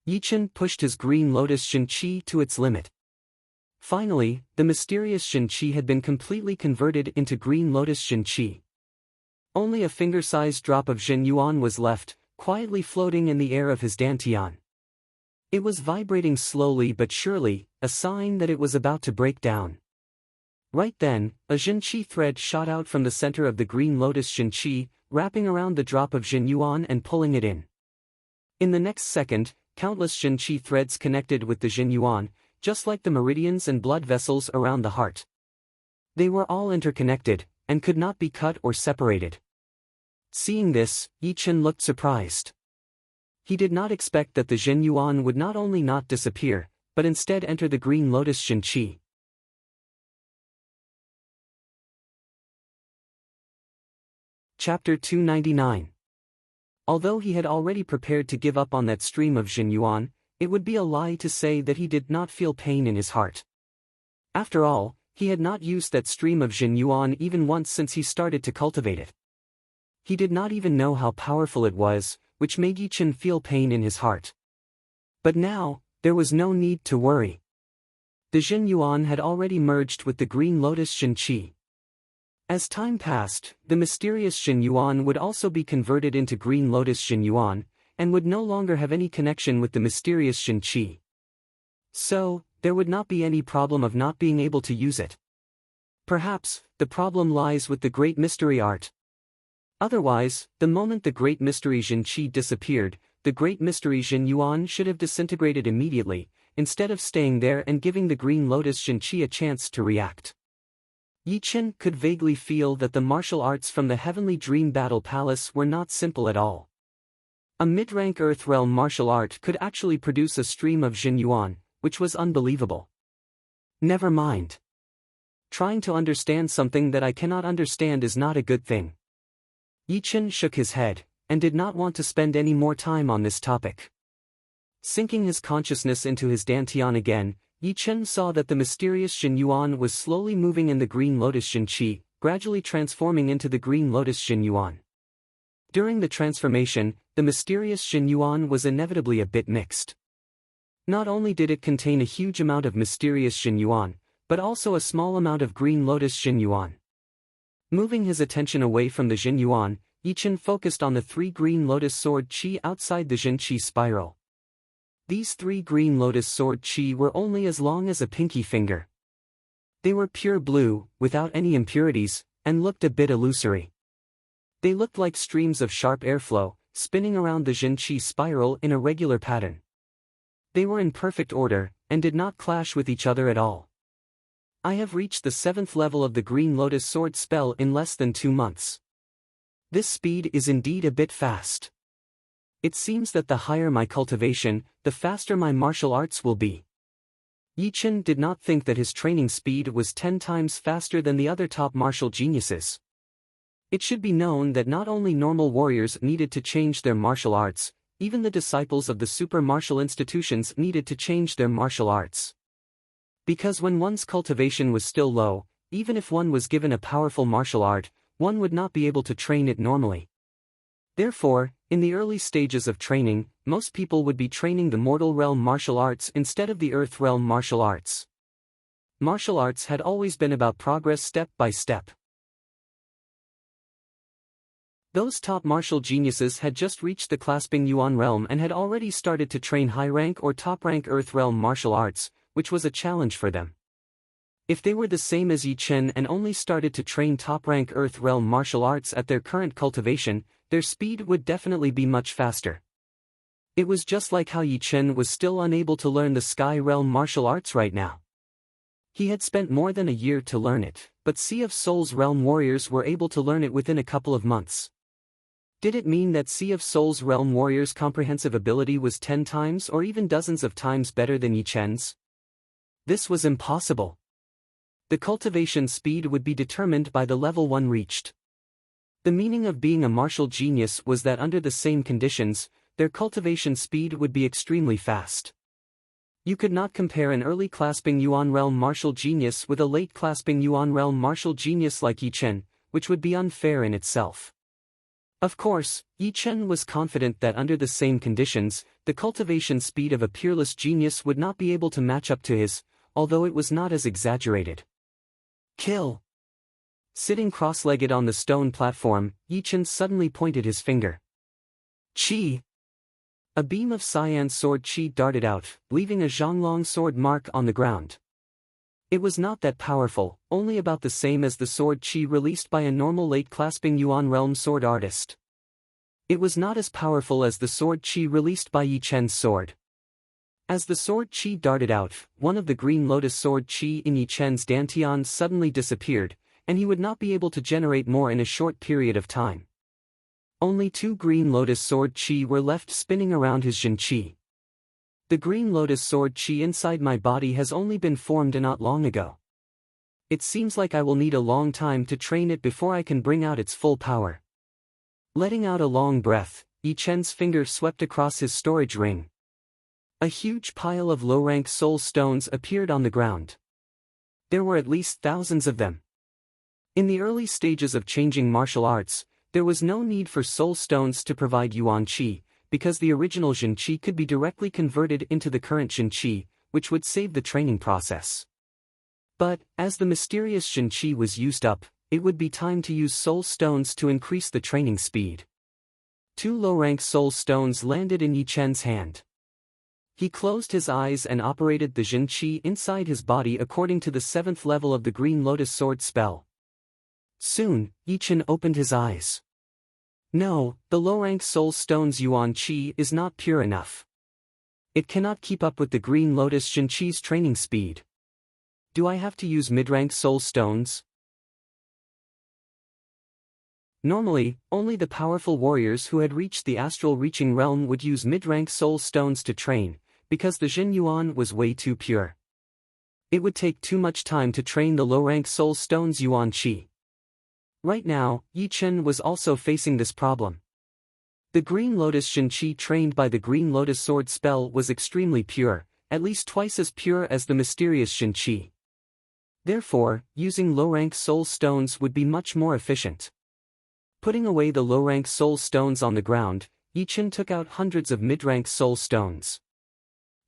Yi Chen pushed his Green Lotus Shen Qi to its limit. Finally, the mysterious Shen Qi had been completely converted into Green Lotus Shen Qi. Only a finger-sized drop of Shen Yuan was left, quietly floating in the air of his dantian. It was vibrating slowly but surely, a sign that it was about to break down. Right then, a Shen Qi thread shot out from the center of the Green Lotus Shen Qi, wrapping around the drop of Shen Yuan and pulling it in. In the next second, countless Shen Qi threads connected with the Shen Yuan, just like the meridians and blood vessels around the heart. They were all interconnected, and could not be cut or separated. Seeing this, Yi Chen looked surprised. He did not expect that the Shen Yuan would not only not disappear, but instead enter the Green Lotus Shen Qi. Chapter 299. Although he had already prepared to give up on that stream of Shen Yuan, it would be a lie to say that he did not feel pain in his heart. After all, he had not used that stream of Shen Yuan even once since he started to cultivate it. He did not even know how powerful it was, which made Yi Chen feel pain in his heart. But now, there was no need to worry. The Shen Yuan had already merged with the Green Lotus Shen Qi. As time passed, the mysterious Shen Yuan would also be converted into Green Lotus Shen Yuan, and would no longer have any connection with the mysterious Shen Qi. So, there would not be any problem of not being able to use it. Perhaps, the problem lies with the Great Mystery Art. Otherwise, the moment the Great Mystery Shen Qi disappeared, the Great Mystery Shen Yuan should have disintegrated immediately, instead of staying there and giving the Green Lotus Shen Qi a chance to react. Yi Chen could vaguely feel that the martial arts from the Heavenly Dream Battle Palace were not simple at all. A mid-rank Earth Realm martial art could actually produce a stream of Shen Yuan, which was unbelievable. Never mind. Trying to understand something that I cannot understand is not a good thing. Yi Chen shook his head, and did not want to spend any more time on this topic. Sinking his consciousness into his dantian again, Yi Chen saw that the mysterious Shen Yuan was slowly moving in the Green Lotus Shen Qi, gradually transforming into the Green Lotus Shen Yuan. During the transformation, the mysterious Shen Yuan was inevitably a bit mixed. Not only did it contain a huge amount of mysterious Shen Yuan, but also a small amount of Green Lotus Shen Yuan. Moving his attention away from the Shen Yuan, Yi Chen focused on the 3 Green Lotus Sword Qi outside the Shen Qi spiral. These 3 Green Lotus Sword Qi were only as long as a pinky finger. They were pure blue, without any impurities, and looked a bit illusory. They looked like streams of sharp airflow, spinning around the Shen Qi spiral in a regular pattern. They were in perfect order, and did not clash with each other at all. I have reached the 7th level of the Green Lotus Sword spell in less than 2 months. This speed is indeed a bit fast. It seems that the higher my cultivation, the faster my martial arts will be. Yi Chen did not think that his training speed was 10 times faster than the other top martial geniuses. It should be known that not only normal warriors needed to change their martial arts, even the disciples of the super martial institutions needed to change their martial arts. Because when one's cultivation was still low, even if one was given a powerful martial art, one would not be able to train it normally. Therefore, in the early stages of training, most people would be training the mortal realm martial arts instead of the earth realm martial arts. Martial arts had always been about progress step by step. Those top martial geniuses had just reached the clasping Yuan realm and had already started to train high-rank or top-rank earth realm martial arts, which was a challenge for them. If they were the same as Yi Chen and only started to train top-rank earth realm martial arts at their current cultivation, their speed would definitely be much faster. It was just like how Yi Chen was still unable to learn the sky realm martial arts right now. He had spent more than a year to learn it, but Sea of Souls realm warriors were able to learn it within a couple of months. Did it mean that Sea of Souls realm warriors' comprehensive ability was 10 times or even dozens of times better than Yi Chen's? This was impossible. The cultivation speed would be determined by the level one reached. The meaning of being a martial genius was that under the same conditions, their cultivation speed would be extremely fast. You could not compare an early clasping Yuan realm martial genius with a late clasping Yuan realm martial genius like Yi Chen, which would be unfair in itself. Of course, Yi Chen was confident that under the same conditions, the cultivation speed of a peerless genius would not be able to match up to his, although it was not as exaggerated. Kill! Sitting cross-legged on the stone platform, Yi Chen suddenly pointed his finger. Qi! A beam of cyan sword qi darted out, leaving a zhonglong sword mark on the ground. It was not that powerful, only about the same as the sword qi released by a normal late-clasping Yuan realm sword artist. It was not as powerful as the sword qi released by Yi Chen's sword. As the sword qi darted out, one of the green lotus sword qi in Yi Chen's dantian suddenly disappeared, and he would not be able to generate more in a short period of time. Only 2 green lotus sword qi were left spinning around his Jin qi. The green lotus sword qi inside my body has only been formed not long ago. It seems like I will need a long time to train it before I can bring out its full power. Letting out a long breath, Yi Chen's finger swept across his storage ring. A huge pile of low-rank soul stones appeared on the ground. There were at least thousands of them. In the early stages of changing martial arts, there was no need for soul stones to provide Yuan Qi, because the original Jin Qi could be directly converted into the current Jin Qi, which would save the training process. But, as the mysterious Jin Qi was used up, it would be time to use soul stones to increase the training speed. 2 low-rank soul stones landed in Yi Chen's hand. He closed his eyes and operated the Jin Qi inside his body according to the 7th level of the Green Lotus Sword spell. Soon, Yi Chen opened his eyes. No, the low-rank soul stone's Yuan Qi is not pure enough. It cannot keep up with the Green Lotus Jin Qi's training speed. Do I have to use mid-rank soul stones? Normally, only the powerful warriors who had reached the astral reaching realm would use mid-rank soul stones to train, because the Jin Yuan was way too pure. It would take too much time to train the low-rank soul stone's Yuan Qi. Right now, Yi Chen was also facing this problem. The Green Lotus Jin Qi trained by the Green Lotus Sword spell was extremely pure, at least twice as pure as the mysterious Jin Qi. Therefore, using low-rank soul stones would be much more efficient. Putting away the low-rank soul stones on the ground, Yi Chen took out hundreds of mid-rank soul stones.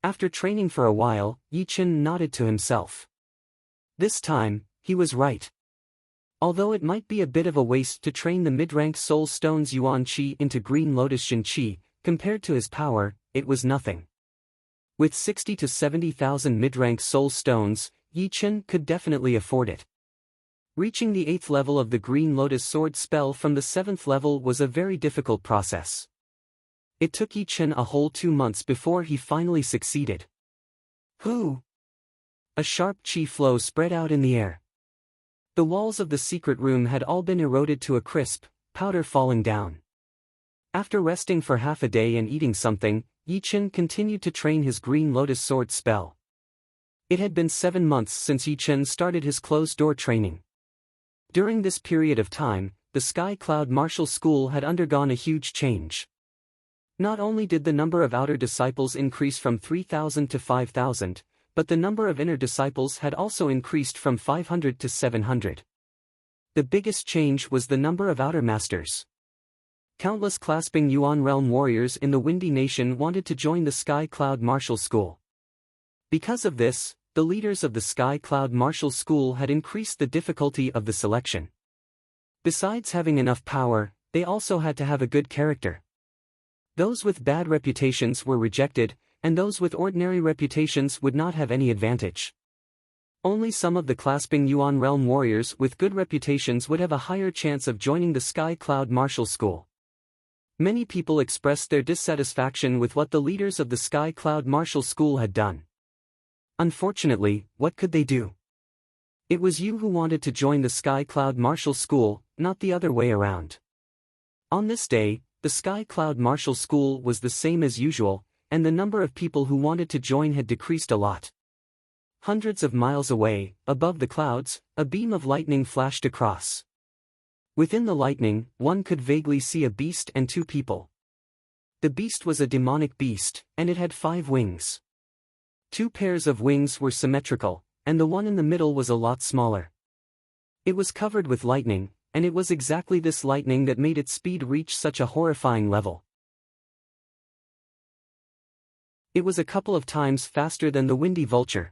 After training for a while, Yi Chen nodded to himself. This time, he was right. Although it might be a bit of a waste to train the mid-rank soul stones Yuan Qi into Green Lotus Jin Qi, compared to his power, it was nothing. With 60 to 70,000 mid-rank soul stones, Yi Chen could definitely afford it. Reaching the 8th level of the Green Lotus Sword spell from the 7th level was a very difficult process. It took Yi Chen a whole 2 months before he finally succeeded. Whoo! A sharp qi flow spread out in the air. The walls of the secret room had all been eroded to a crisp, powder falling down. After resting for half a day and eating something, Yi Chen continued to train his Green Lotus Sword spell. It had been 7 months since Yi Chen started his closed-door training. During this period of time, the Sky Cloud Martial School had undergone a huge change. Not only did the number of outer disciples increase from 3,000 to 5,000, but the number of inner disciples had also increased from 500 to 700. The biggest change was the number of outer masters. Countless clasping Yuan realm warriors in the Windy Nation wanted to join the Sky Cloud Martial School. Because of this, the leaders of the Sky Cloud Martial School had increased the difficulty of the selection. Besides having enough power, they also had to have a good character. Those with bad reputations were rejected, and those with ordinary reputations would not have any advantage. Only some of the clasping Yuan realm warriors with good reputations would have a higher chance of joining the Sky Cloud Martial School. Many people expressed their dissatisfaction with what the leaders of the Sky Cloud Martial School had done. Unfortunately, what could they do? It was you who wanted to join the Sky Cloud Martial School, not the other way around. On this day, the Sky Cloud Martial School was the same as usual, and the number of people who wanted to join had decreased a lot. Hundreds of miles away, above the clouds, a beam of lightning flashed across. Within the lightning, one could vaguely see a beast and 2 people. The beast was a demonic beast, and it had 5 wings. 2 pairs of wings were symmetrical, and the one in the middle was a lot smaller. It was covered with lightning, and it was exactly this lightning that made its speed reach such a horrifying level. It was a couple of times faster than the windy vulture.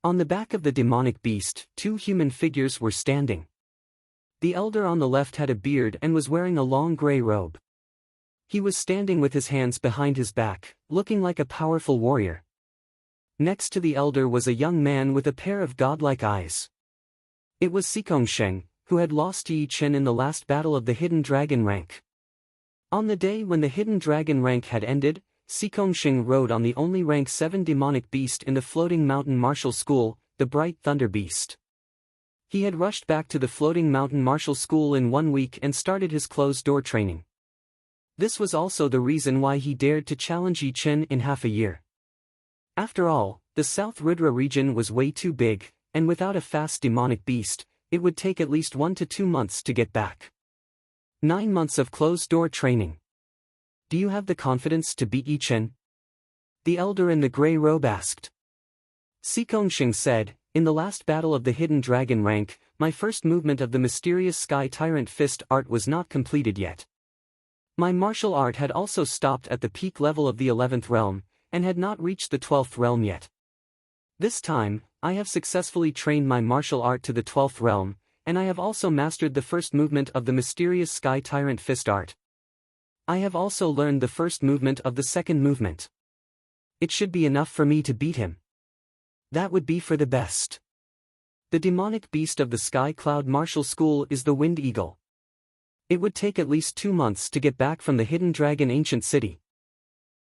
On the back of the demonic beast, 2 human figures were standing. The elder on the left had a beard and was wearing a long gray robe. He was standing with his hands behind his back, looking like a powerful warrior. Next to the elder was a young man with a pair of godlike eyes. It was Sheng, who had lost to Yi Chen in the last battle of the Hidden Dragon rank. On the day when the Hidden Dragon rank had ended, Sheng rode on the only rank 7 demonic beast in the Floating Mountain Martial School, the Bright Thunder Beast. He had rushed back to the Floating Mountain Martial School in 1 week and started his closed-door training. This was also the reason why he dared to challenge Yi Chen in half a year. After all, the South Rudra region was way too big, and without a fast demonic beast, it would take at least 1 to 2 months to get back. 9 months of closed-door training. Do you have the confidence to beat Yi Chen? The elder in the gray robe asked. Sheng said, in the last battle of the Hidden Dragon rank, my first movement of the mysterious Sky Tyrant Fist art was not completed yet. My martial art had also stopped at the peak level of the 11th realm, and had not reached the 12th realm yet. This time, I have successfully trained my martial art to the 12th realm, and I have also mastered the first movement of the mysterious Sky Tyrant Fist art. I have also learned the first movement of the second movement. It should be enough for me to beat him. That would be for the best. The demonic beast of the Sky Cloud Martial School is the Wind Eagle. It would take at least 2 months to get back from the Hidden Dragon Ancient City.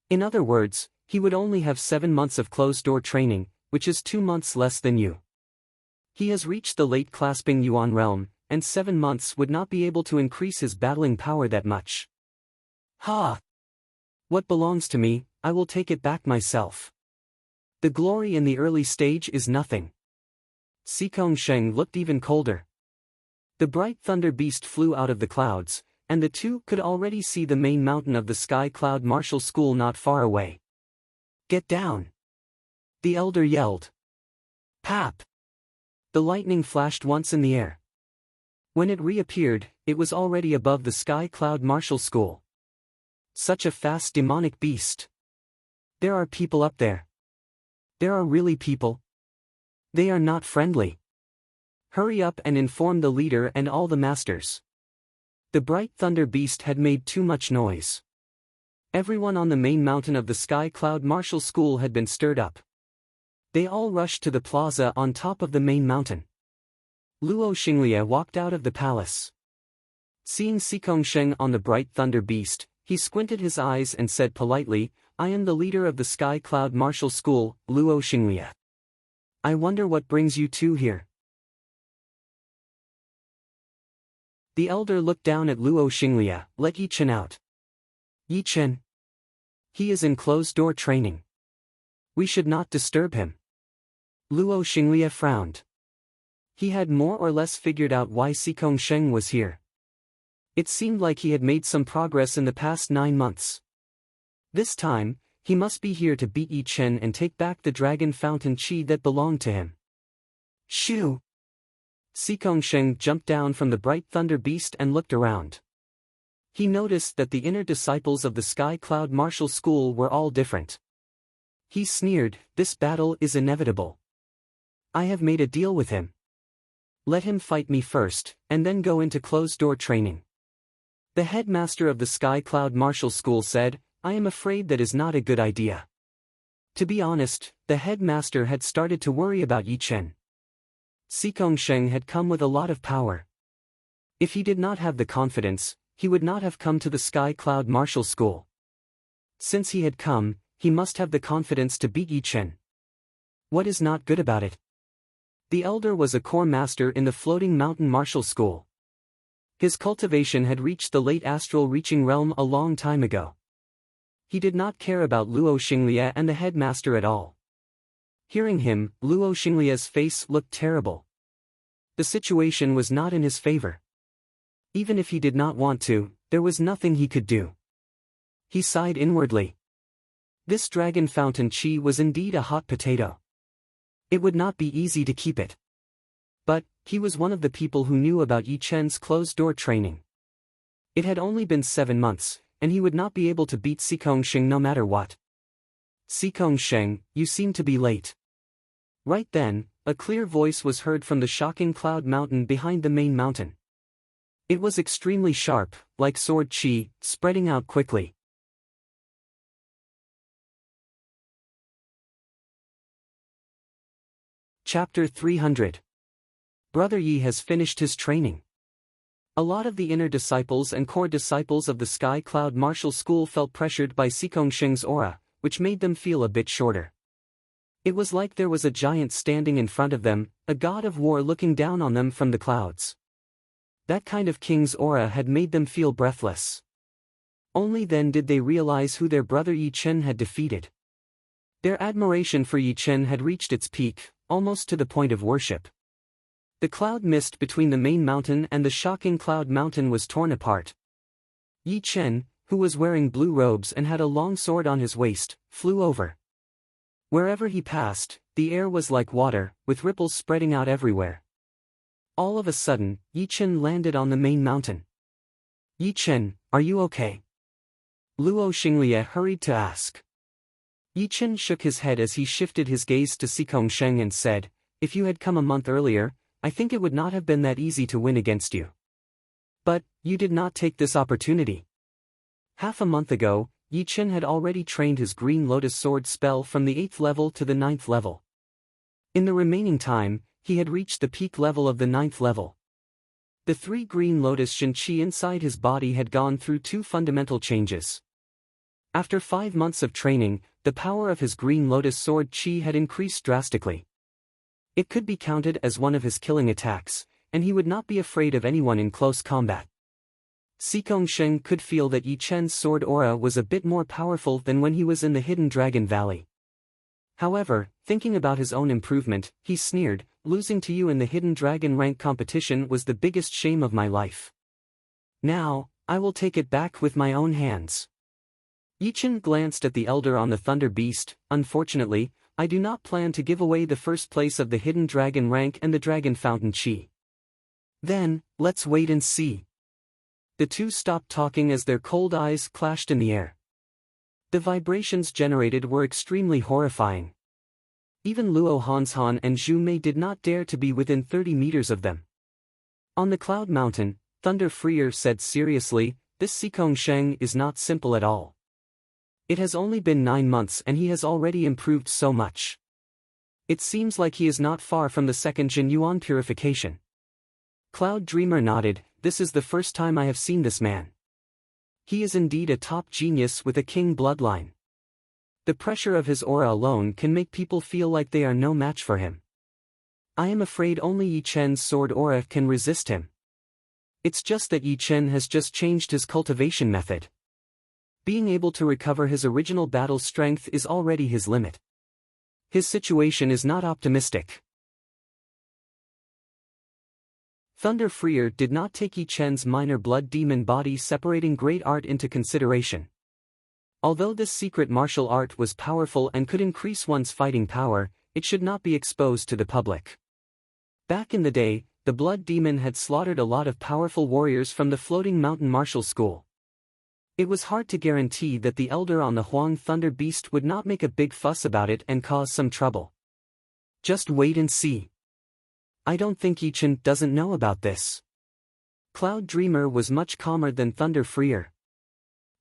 In other words, he would only have 7 months of closed-door training, which is 2 months less than you. He has reached the late clasping Yuan realm, and 7 months would not be able to increase his battling power that much. Ha! What belongs to me, I will take it back myself. The glory in the early stage is nothing. Sheng looked even colder. The bright thunder beast flew out of the clouds, and the 2 could already see the main mountain of the Sky Cloud Martial School not far away. Get down! The elder yelled. Pap! The lightning flashed once in the air. When it reappeared, it was already above the Sky Cloud Martial School. Such a fast demonic beast. There are people up there. There are really people. They are not friendly. Hurry up and inform the leader and all the masters. The bright thunder beast had made too much noise. Everyone on the main mountain of the Sky Cloud Martial School had been stirred up. They all rushed to the plaza on top of the main mountain. Luo Xinglia walked out of the palace. Seeing Sheng on the bright thunder beast, he squinted his eyes and said politely, I am the leader of the Sky Cloud Martial School, Luo Xinglia. I wonder what brings you 2 here. The elder looked down at Luo Xinglia. Let Yi Chen out. Yi Chen. He is in closed-door training. We should not disturb him. Luo Xinglie frowned. He had more or less figured out why Xikong Sheng was here. It seemed like he had made some progress in the past 9 months. This time, he must be here to beat Yi Chen and take back the dragon fountain chi that belonged to him. Shoo! Xikong Sheng jumped down from the bright thunder beast and looked around. He noticed that the inner disciples of the Sky Cloud Martial School were all different. He sneered, "This battle is inevitable. I have made a deal with him. Let him fight me first, and then go into closed-door training." The headmaster of the Sky Cloud Martial School said, "I am afraid that is not a good idea." To be honest, the headmaster had started to worry about Yi Chen. Xikong Sheng had come with a lot of power. If he did not have the confidence, he would not have come to the Sky Cloud Martial School. Since he had come, he must have the confidence to beat Yi Chen. What is not good about it? The elder was a core master in the Floating Mountain Martial School. His cultivation had reached the late astral reaching realm a long time ago. He did not care about Luo Xinglie and the headmaster at all. Hearing him, Luo Xinglie's face looked terrible. The situation was not in his favor. Even if he did not want to, there was nothing he could do. He sighed inwardly. This dragon fountain chi was indeed a hot potato. It would not be easy to keep it. But, he was one of the people who knew about Yi Chen's closed-door training. It had only been 7 months, and he would not be able to beat Xikong Sheng no matter what. "Xikong Sheng, you seem to be late." Right then, a clear voice was heard from the shocking cloud mountain behind the main mountain. It was extremely sharp, like sword chi, spreading out quickly. Chapter 300. Brother Yi has finished his training. A lot of the inner disciples and core disciples of the Sky Cloud Martial School felt pressured by Xikong Sheng's aura, which made them feel a bit shorter. It was like there was a giant standing in front of them, a god of war looking down on them from the clouds. That kind of king's aura had made them feel breathless. Only then did they realize who their brother Yi Chen had defeated. Their admiration for Yi Chen had reached its peak, almost to the point of worship. The cloud mist between the main mountain and the shocking cloud mountain was torn apart. Yi Chen, who was wearing blue robes and had a long sword on his waist, flew over. Wherever he passed, the air was like water, with ripples spreading out everywhere. All of a sudden, Yi Chen landed on the main mountain. "Yi Chen, are you okay?" Luo Xinglie hurried to ask. Yi Chen shook his head as he shifted his gaze to Xikong Sheng and said, "If you had come a month earlier, I think it would not have been that easy to win against you. But, you did not take this opportunity." Half a month ago, Yi Chen had already trained his Green Lotus Sword spell from the 8th level to the 9th level. In the remaining time, he had reached the peak level of the 9th level. The 3 Green Lotus Shin Qi inside his body had gone through 2 fundamental changes. After 5 months of training, the power of his Green Lotus Sword Qi had increased drastically. It could be counted as one of his killing attacks, and he would not be afraid of anyone in close combat. Xikong Sheng could feel that Yi Chen's sword aura was a bit more powerful than when he was in the Hidden Dragon Valley. However, thinking about his own improvement, he sneered, "Losing to you in the Hidden Dragon rank competition was the biggest shame of my life. Now, I will take it back with my own hands." Yi Chen glanced at the elder on the Thunder Beast. "Unfortunately, I do not plan to give away the first place of the Hidden Dragon rank and the Dragon Fountain Chi." "Then, let's wait and see." The two stopped talking as their cold eyes clashed in the air. The vibrations generated were extremely horrifying. Even Luo Hanshan and Zhu Mei did not dare to be within 30 meters of them. On the Cloud Mountain, Thunder Freer said seriously, "This Xikong Sheng is not simple at all. It has only been 9 months and he has already improved so much. It seems like he is not far from the second Jin Yuan purification." Cloud Dreamer nodded, "This is the first time I have seen this man. He is indeed a top genius with a king bloodline. The pressure of his aura alone can make people feel like they are no match for him. I am afraid only Yi Chen's sword aura can resist him. It's just that Yi Chen has just changed his cultivation method. Being able to recover his original battle strength is already his limit. His situation is not optimistic. Thunder Freer did not take Yi Chen's minor blood demon body separating great art into consideration. Although this secret martial art was powerful and could increase one's fighting power, it should not be exposed to the public. Back in the day, the blood demon had slaughtered a lot of powerful warriors from the floating mountain martial school. It was hard to guarantee that the elder on the Huang Thunder Beast would not make a big fuss about it and cause some trouble. Just wait and see. I don't think Yi Chen doesn't know about this. Cloud Dreamer was much calmer than Thunder Freer.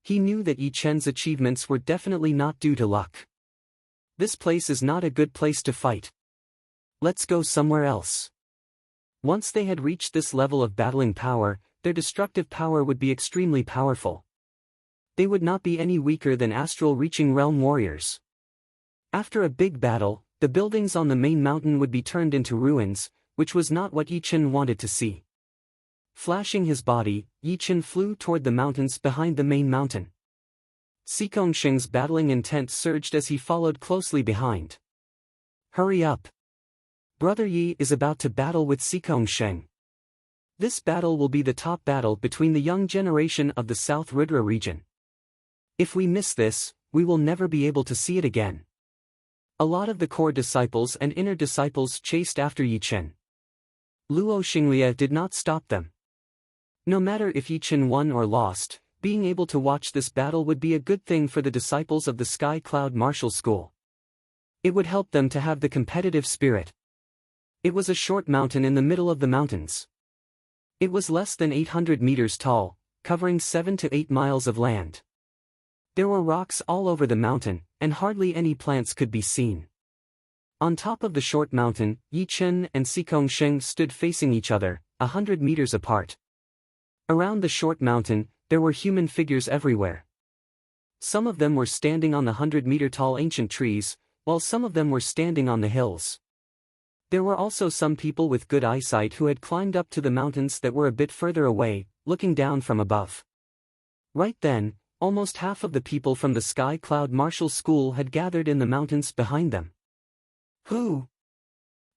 He knew that Yi Chen's achievements were definitely not due to luck. This place is not a good place to fight. Let's go somewhere else. Once they had reached this level of battling power, their destructive power would be extremely powerful. They would not be any weaker than astral-reaching realm warriors. After a big battle, the buildings on the main mountain would be turned into ruins, which was not what Yi Chen wanted to see. Flashing his body, Yi Chen flew toward the mountains behind the main mountain. Xikongsheng's battling intent surged as he followed closely behind. Hurry up! Brother Yi is about to battle with Xikongsheng. This battle will be the top battle between the young generation of the South Rudra region. If we miss this, we will never be able to see it again. A lot of the core disciples and inner disciples chased after Yi Chen. Luo Xinglia did not stop them. No matter if Yi Chen won or lost, being able to watch this battle would be a good thing for the disciples of the Sky Cloud Martial School. It would help them to have the competitive spirit. It was a short mountain in the middle of the mountains. It was less than 800 meters tall, covering 7 to 8 miles of land. There were rocks all over the mountain, and hardly any plants could be seen. On top of the short mountain, Yi Chen and Xikongsheng stood facing each other, 100 meters apart. Around the short mountain, there were human figures everywhere. Some of them were standing on the 100-meter-tall ancient trees, while some of them were standing on the hills. There were also some people with good eyesight who had climbed up to the mountains that were a bit further away, looking down from above. Right then, almost half of the people from the Sky Cloud Martial School had gathered in the mountains behind them. Who?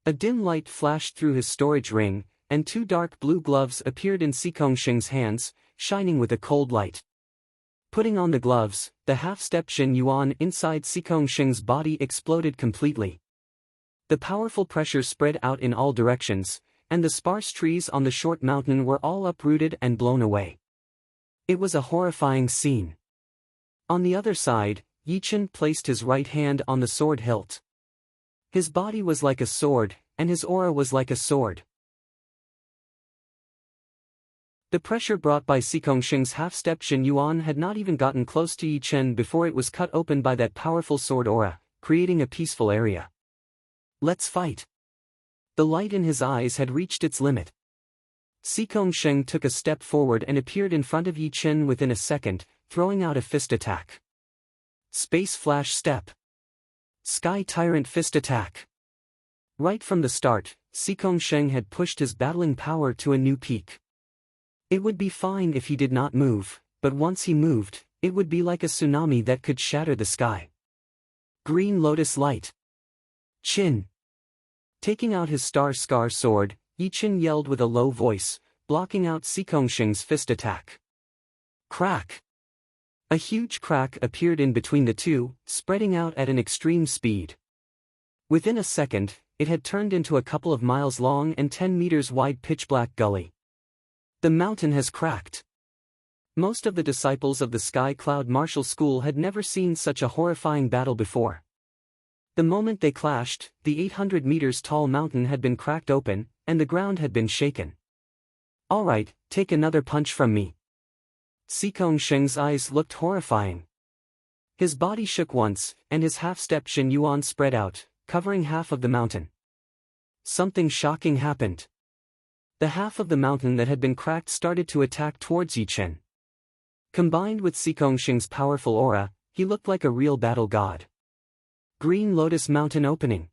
A dim light flashed through his storage ring, and 2 dark blue gloves appeared in Xikongsheng's hands, shining with a cold light. Putting on the gloves, the half-step Shen Yuan inside Xikongsheng's body exploded completely. The powerful pressure spread out in all directions, and the sparse trees on the short mountain were all uprooted and blown away. It was a horrifying scene. On the other side, Yi Chen placed his right hand on the sword hilt. His body was like a sword, and his aura was like a sword. The pressure brought by Xikongsheng's half-step Shen Yuan had not even gotten close to Yi Chen before it was cut open by that powerful sword aura, creating a peaceful area. Let's fight. The light in his eyes had reached its limit. Xikongsheng took a step forward and appeared in front of Yi Chen within a second, throwing out a fist attack. Space Flash Step. Sky Tyrant Fist Attack. Right from the start, Xikongsheng had pushed his battling power to a new peak. It would be fine if he did not move, but once he moved, it would be like a tsunami that could shatter the sky. Green Lotus Light. Chin. Taking out his Star Scar sword, Yi Chen yelled with a low voice, blocking out Xikongsheng's fist attack. Crack. A huge crack appeared in between the two, spreading out at an extreme speed. Within a second, it had turned into a couple of miles long and 10 meters wide pitch-black gully. The mountain has cracked. Most of the disciples of the Sky Cloud Martial School had never seen such a horrifying battle before. The moment they clashed, the 800 meters tall mountain had been cracked open, and the ground had been shaken. All right, take another punch from me. Xikongsheng's eyes looked horrifying. His body shook once, and his half-step Shen Yuan spread out, covering half of the mountain. Something shocking happened. The half of the mountain that had been cracked started to attack towards Yi Chen. Combined with Xikongsheng's powerful aura, he looked like a real battle god. Green Lotus Mountain Opening.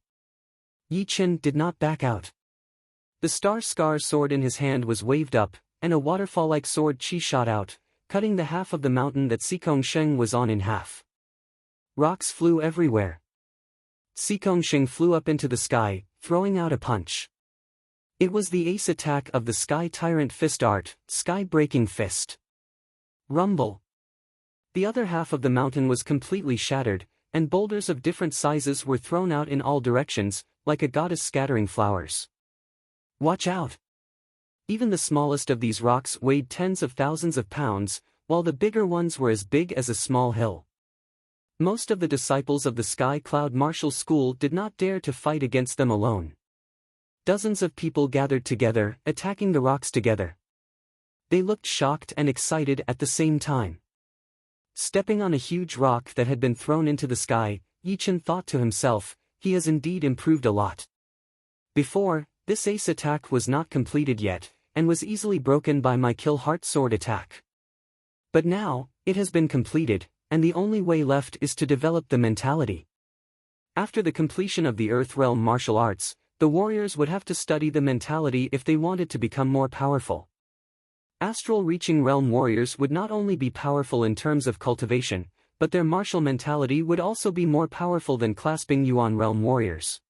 Yi Chen did not back out. The Star Scar sword in his hand was waved up, and a waterfall-like sword chi shot out, cutting the half of the mountain that Xikongsheng was on in half. Rocks flew everywhere. Xing flew up into the sky, throwing out a punch. It was the ace attack of the Sky Tyrant Fist art, Sky-Breaking Fist. Rumble. The other half of the mountain was completely shattered, and boulders of different sizes were thrown out in all directions, like a goddess scattering flowers. Watch out! Even the smallest of these rocks weighed tens of thousands of pounds, while the bigger ones were as big as a small hill. Most of the disciples of the Sky Cloud Martial School did not dare to fight against them alone. Dozens of people gathered together, attacking the rocks together. They looked shocked and excited at the same time. Stepping on a huge rock that had been thrown into the sky, Yichen thought to himself, he has indeed improved a lot. Before, this ace attack was not completed yet, and was easily broken by my Kill Heart Sword attack. But now, it has been completed, and the only way left is to develop the mentality. After the completion of the Earth Realm martial arts, the warriors would have to study the mentality if they wanted to become more powerful. Astral reaching realm warriors would not only be powerful in terms of cultivation, but their martial mentality would also be more powerful than clasping Yuan realm warriors.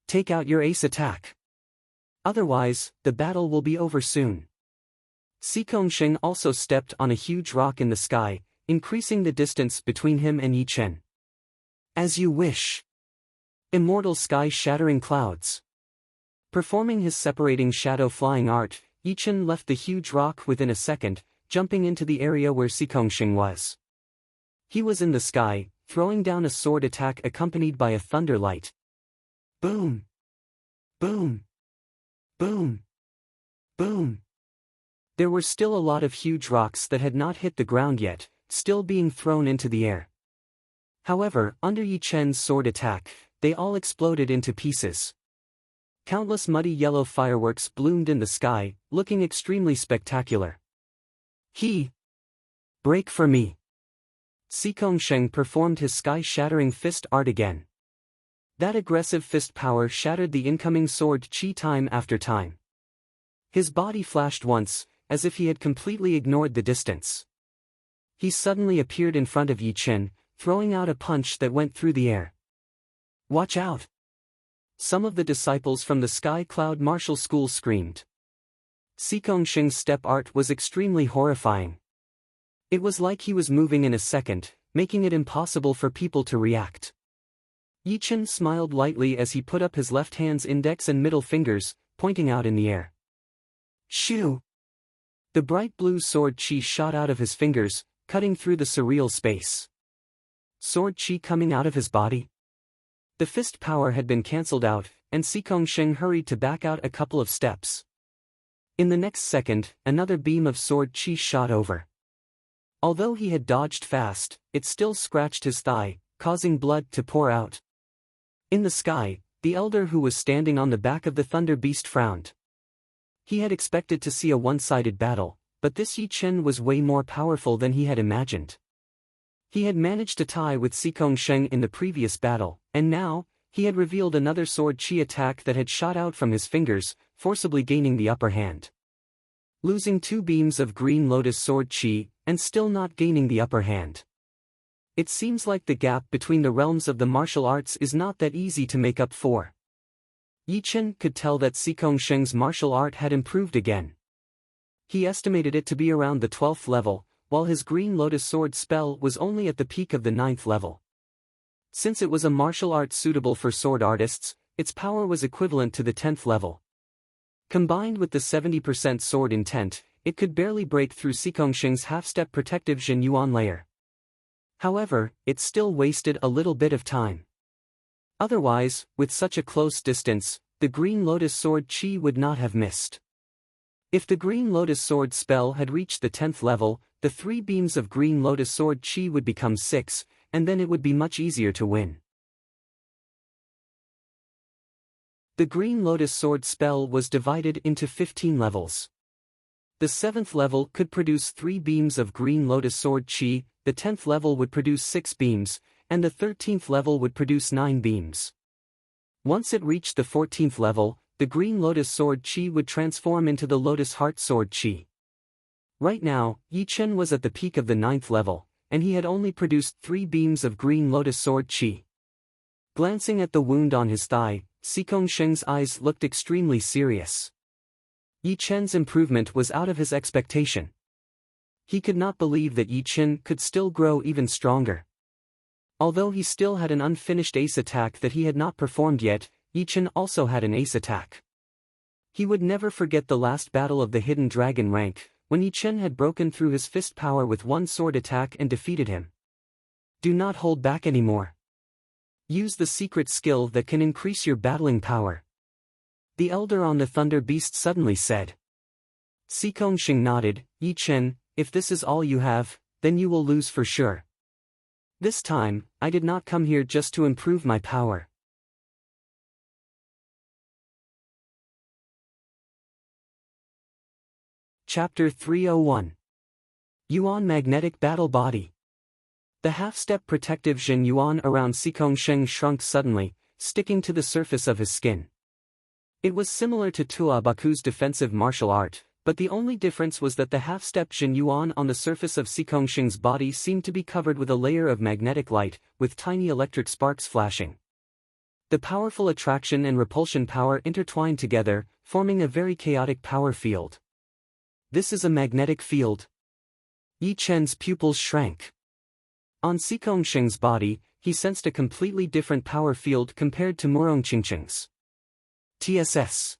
Take out your ace attack. Otherwise, the battle will be over soon. Xing also stepped on a huge rock in the sky, increasing the distance between him and Yichen. As you wish. Immortal Sky-Shattering Clouds. Performing his separating shadow flying art, Yichen left the huge rock within a second, jumping into the area where Xing was. He was in the sky, throwing down a sword attack accompanied by a thunder light. Boom! Boom! Boom! Boom! There were still a lot of huge rocks that had not hit the ground yet, still being thrown into the air. However, under Yichen's sword attack, they all exploded into pieces. Countless muddy yellow fireworks bloomed in the sky, looking extremely spectacular. Break for me! Xing performed his sky-shattering fist art again. That aggressive fist power shattered the incoming sword chi time after time. His body flashed once, as if he had completely ignored the distance. He suddenly appeared in front of Yichen, throwing out a punch that went through the air. Watch out! Some of the disciples from the Sky Cloud Martial School screamed. Xing's step art was extremely horrifying. It was like he was moving in a second, making it impossible for people to react. Yichen smiled lightly as he put up his left hand's index and middle fingers, pointing out in the air. Shoo! The bright blue sword chi shot out of his fingers, cutting through the surreal space. Sword chi coming out of his body? The fist power had been cancelled out, and Xing hurried to back out a couple of steps. In the next second, another beam of sword chi shot over. Although he had dodged fast, it still scratched his thigh, causing blood to pour out. In the sky, the elder who was standing on the back of the thunder beast frowned. He had expected to see a one-sided battle, but this Yichen was way more powerful than he had imagined. He had managed to tie with Xing in the previous battle, and now, he had revealed another sword chi attack that had shot out from his fingers, forcibly gaining the upper hand. Losing 2 beams of green lotus sword chi, and still not gaining the upper hand. It seems like the gap between the realms of the martial arts is not that easy to make up for. Yichen could tell that Xing's martial art had improved again. He estimated it to be around the 12th level, while his green lotus sword spell was only at the peak of the 9th level. Since it was a martial art suitable for sword artists, its power was equivalent to the 10th level. Combined with the 70% sword intent, it could barely break through Xing's half-step protective Jin Yuan layer. However, it still wasted a little bit of time. Otherwise, with such a close distance, the green lotus sword chi would not have missed. If the green lotus sword spell had reached the 10th level, the 3 beams of green lotus sword chi would become 6, and then it would be much easier to win. The green lotus sword spell was divided into 15 levels. The 7th level could produce 3 beams of green lotus sword chi, the 10th level would produce 6 beams, and the 13th level would produce 9 beams. Once it reached the 14th level, the green lotus sword chi would transform into the lotus heart sword chi. Right now, Yichen was at the peak of the 9th level, and he had only produced 3 beams of green lotus sword chi. Glancing at the wound on his thigh, Xikong Sheng's eyes looked extremely serious. Yi Chen's improvement was out of his expectation. He could not believe that Yi Chen could still grow even stronger. Although he still had an unfinished ace attack that he had not performed yet, Yi Chen also had an ace attack. He would never forget the last battle of the Hidden Dragon rank, when Yi Chen had broken through his fist power with one sword attack and defeated him. Do not hold back anymore. Use the secret skill that can increase your battling power. The elder on the Thunder Beast suddenly said. Xikong Sheng nodded. Yi Chen, if this is all you have, then you will lose for sure. This time, I did not come here just to improve my power. Chapter 301. Yuan Magnetic Battle Body. The half-step protective Jin Yuan around Xikong Sheng shrunk suddenly, sticking to the surface of his skin. It was similar to Tua Baku's defensive martial art, but the only difference was that the half-step Jin Yuan on the surface of Xikong Sheng's body seemed to be covered with a layer of magnetic light, with tiny electric sparks flashing. The powerful attraction and repulsion power intertwined together, forming a very chaotic power field. This is a magnetic field. Yi Chen's pupils shrank. On Xikong Sheng's body, he sensed a completely different power field compared to Murong Qingqing's. TSS.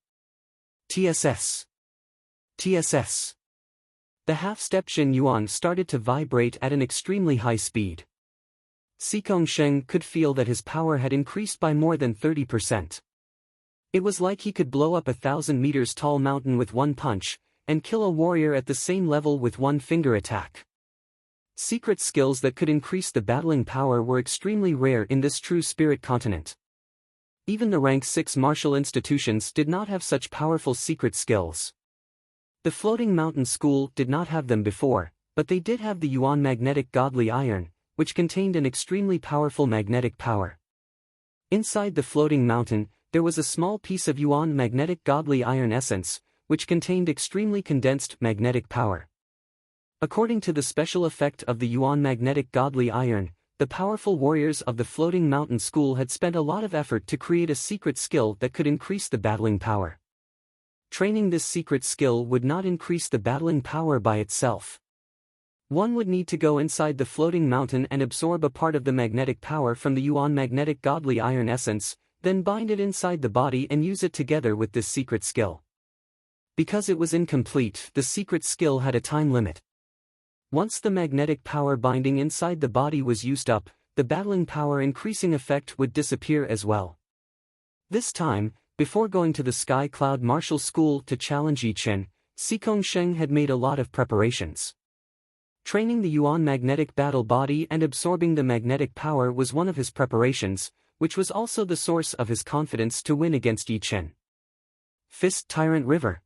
TSS. TSS. The half-step Jin Yuan started to vibrate at an extremely high speed. Xikong Sheng could feel that his power had increased by more than 30%. It was like he could blow up a 1,000 meters tall mountain with one punch, and kill a warrior at the same level with one finger attack. Secret skills that could increase the battling power were extremely rare in this true spirit continent. Even the rank 6 martial institutions did not have such powerful secret skills. The Floating Mountain School did not have them before, but they did have the Yuan Magnetic Godly Iron, which contained an extremely powerful magnetic power. Inside the floating mountain, there was a small piece of Yuan Magnetic Godly Iron essence, which contained extremely condensed magnetic power. According to the special effect of the Yuan Magnetic Godly Iron, the powerful warriors of the Floating Mountain School had spent a lot of effort to create a secret skill that could increase the battling power. Training this secret skill would not increase the battling power by itself. One would need to go inside the floating mountain and absorb a part of the magnetic power from the Yuan Magnetic Godly Iron essence, then bind it inside the body and use it together with this secret skill. Because it was incomplete, the secret skill had a time limit. Once the magnetic power binding inside the body was used up, the battling power increasing effect would disappear as well. This time, before going to the Sky Cloud Martial School to challenge Yi Chen, Xikong Sheng had made a lot of preparations. Training the Yuan Magnetic Battle Body and absorbing the magnetic power was one of his preparations, which was also the source of his confidence to win against Yi Chen. Fist Tyrant River.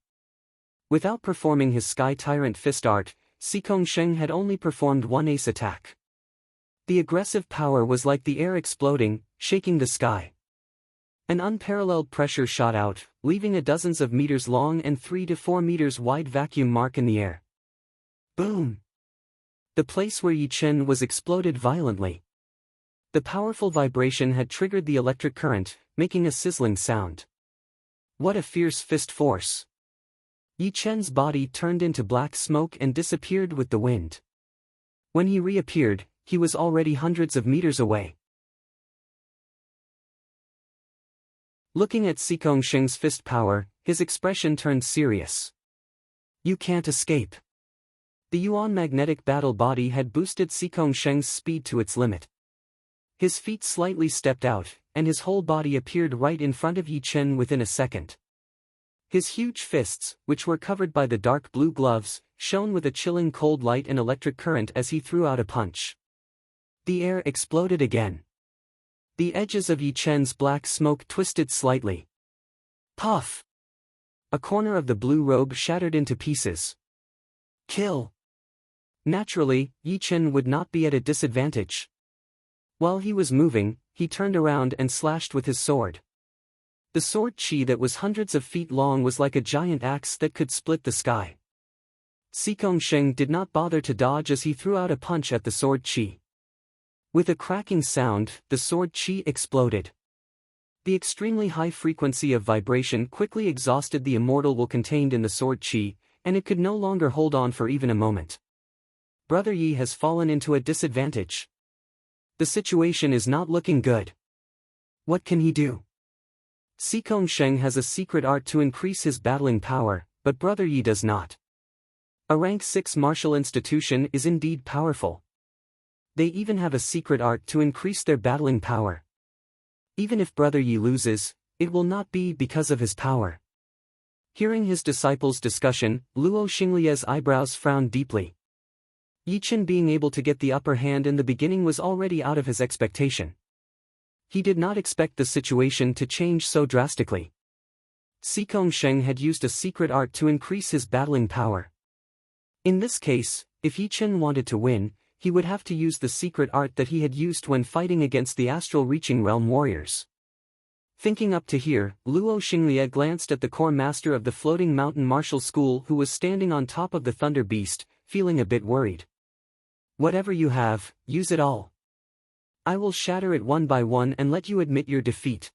Without performing his Sky Tyrant Fist art, Xikong Sheng had only performed one ace attack. The aggressive power was like the air exploding, shaking the sky. An unparalleled pressure shot out, leaving a dozens of meters long and 3 to 4 meters wide vacuum mark in the air. Boom! The place where Yi Chen was exploded violently. The powerful vibration had triggered the electric current, making a sizzling sound. What a fierce fist force! Yi Chen's body turned into black smoke and disappeared with the wind. When he reappeared, he was already hundreds of meters away. Looking at Xikong Sheng's fist power, his expression turned serious. You can't escape. The Yuan Magnetic Battle Body had boosted Xikong Sheng's speed to its limit. His feet slightly stepped out, and his whole body appeared right in front of Yi Chen within a second. His huge fists, which were covered by the dark blue gloves, shone with a chilling cold light and electric current as he threw out a punch. The air exploded again. The edges of Yi Chen's black smoke twisted slightly. Puff! A corner of the blue robe shattered into pieces. Kill! Naturally, Yi Chen would not be at a disadvantage. While he was moving, he turned around and slashed with his sword. The sword chi that was hundreds of feet long was like a giant axe that could split the sky. Sikong Sheng did not bother to dodge as he threw out a punch at the sword chi. With a cracking sound, the sword chi exploded. The extremely high frequency of vibration quickly exhausted the immortal will contained in the sword chi, and it could no longer hold on for even a moment. Brother Yi has fallen into a disadvantage. The situation is not looking good. What can he do? Sikong Sheng has a secret art to increase his battling power, but Brother Yi does not. A rank 6 martial institution is indeed powerful. They even have a secret art to increase their battling power. Even if Brother Yi loses, it will not be because of his power. Hearing his disciples' discussion, Luo Xinglie's eyebrows frowned deeply. Yi Chen being able to get the upper hand in the beginning was already out of his expectation. He did not expect the situation to change so drastically. Sikong Sheng had used a secret art to increase his battling power. In this case, if Yi Chen wanted to win, he would have to use the secret art that he had used when fighting against the astral reaching realm warriors. Thinking up to here, Luo Xinglie glanced at the core master of the floating mountain martial school who was standing on top of the thunder beast, feeling a bit worried. Whatever you have, use it all. I will shatter it one by one and let you admit your defeat.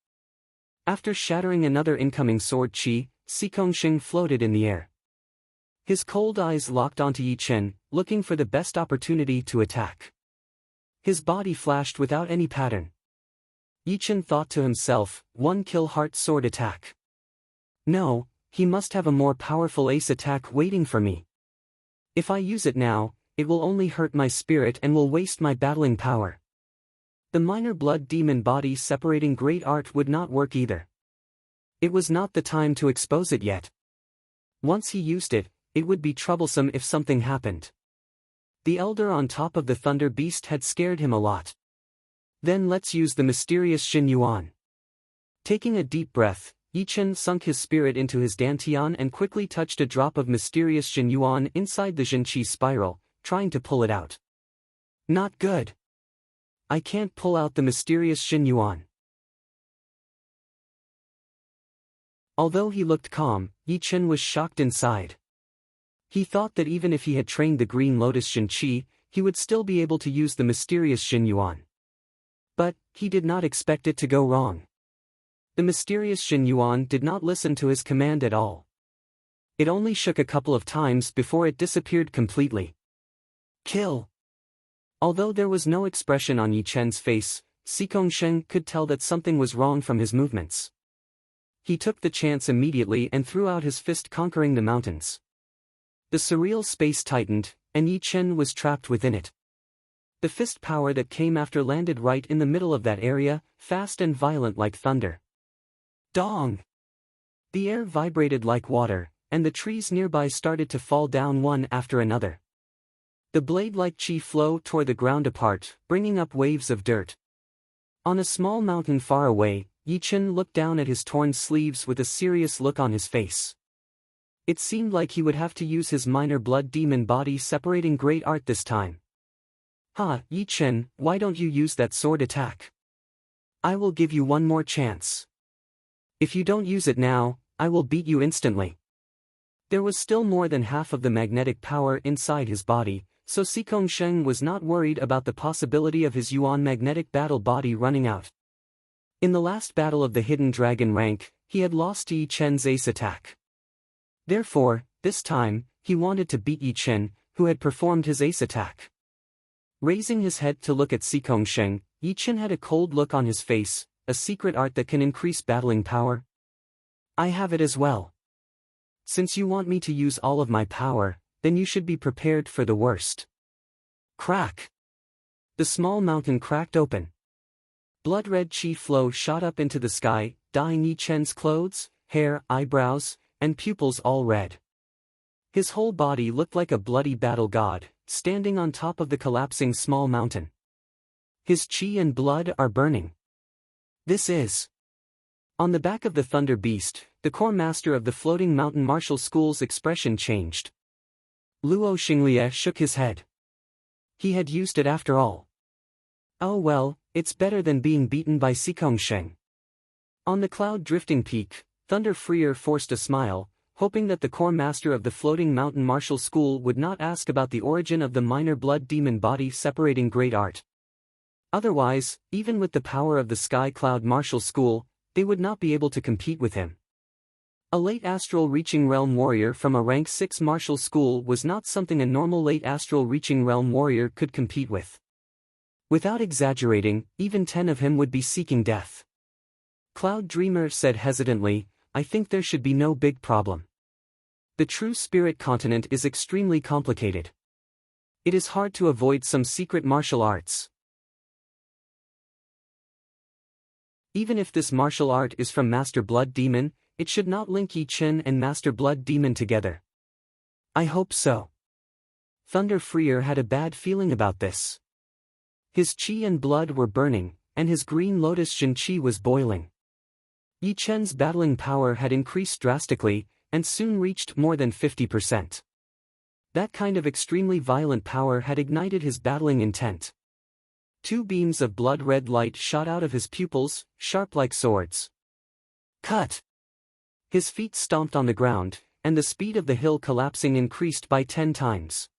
After shattering another incoming sword chi, Sikong Sheng floated in the air. His cold eyes locked onto Yi Chen, looking for the best opportunity to attack. His body flashed without any pattern. Yi Chen thought to himself, one kill heart sword attack. No, he must have a more powerful ace attack waiting for me. If I use it now, it will only hurt my spirit and will waste my battling power. The minor blood demon body separating great art would not work either. It was not the time to expose it yet. Once he used it, it would be troublesome if something happened. The elder on top of the thunder beast had scared him a lot. Then let's use the mysterious Xin Yuan. Taking a deep breath, Yi Chen sunk his spirit into his dantian and quickly touched a drop of mysterious Xin Yuan inside the Xin Qi spiral, trying to pull it out. Not good. I can't pull out the mysterious Xin Yuan. Although he looked calm, Yi Chen was shocked inside. He thought that even if he had trained the Green Lotus Xin Qi, he would still be able to use the mysterious Xin Yuan. But, he did not expect it to go wrong. The mysterious Xin Yuan did not listen to his command at all. It only shook a couple of times before it disappeared completely. Kill! Although there was no expression on Yi Chen's face, Sikong Sheng could tell that something was wrong from his movements. He took the chance immediately and threw out his fist, conquering the mountains. The surreal space tightened, and Yi Chen was trapped within it. The fist power that came after landed right in the middle of that area, fast and violent like thunder. Dong! The air vibrated like water, and the trees nearby started to fall down one after another. The blade-like chi flow tore the ground apart, bringing up waves of dirt. On a small mountain far away, Yi Chen looked down at his torn sleeves with a serious look on his face. It seemed like he would have to use his minor blood demon body separating great art this time. Ha, Yi Chen, why don't you use that sword attack? I will give you one more chance. If you don't use it now, I will beat you instantly. There was still more than half of the magnetic power inside his body, so Sikong Sheng was not worried about the possibility of his Yuan magnetic battle body running out. In the last battle of the Hidden Dragon rank, he had lost to Yi Chen's ace attack. Therefore, this time, he wanted to beat Yi Chen, who had performed his ace attack. Raising his head to look at Sikong Sheng, Yi Chen had a cold look on his face, a secret art that can increase battling power. I have it as well. Since you want me to use all of my power, then you should be prepared for the worst. Crack! The small mountain cracked open. Blood-red chi flow shot up into the sky, dyeing Yi Chen's clothes, hair, eyebrows, and pupils all red. His whole body looked like a bloody battle god, standing on top of the collapsing small mountain. His chi and blood are burning. This is... On the back of the thunder beast, the core master of the floating mountain martial school's expression changed. Luo Xinglie shook his head. He had used it after all. Oh well, it's better than being beaten by Sikong Sheng. On the cloud-drifting peak, Thunder Freer forced a smile, hoping that the core master of the floating mountain martial school would not ask about the origin of the minor blood demon body separating great art. Otherwise, even with the power of the Sky Cloud martial school, they would not be able to compete with him. A late astral reaching realm warrior from a rank 6 martial school was not something a normal late astral reaching realm warrior could compete with. Without exaggerating, even 10 of him would be seeking death. Cloud Dreamer said hesitantly, I think there should be no big problem. The true spirit continent is extremely complicated. It is hard to avoid some secret martial arts. Even if this martial art is from Master Blood Demon, it should not link Yi Chen and Master Blood Demon together. I hope so. Thunder Freer had a bad feeling about this. His chi and blood were burning, and his green lotus Jin chi was boiling. Yi Chen's battling power had increased drastically, and soon reached more than 50%. That kind of extremely violent power had ignited his battling intent. 2 beams of blood-red light shot out of his pupils, sharp like swords. Cut! His feet stomped on the ground, and the speed of the hill collapsing increased by 10 times.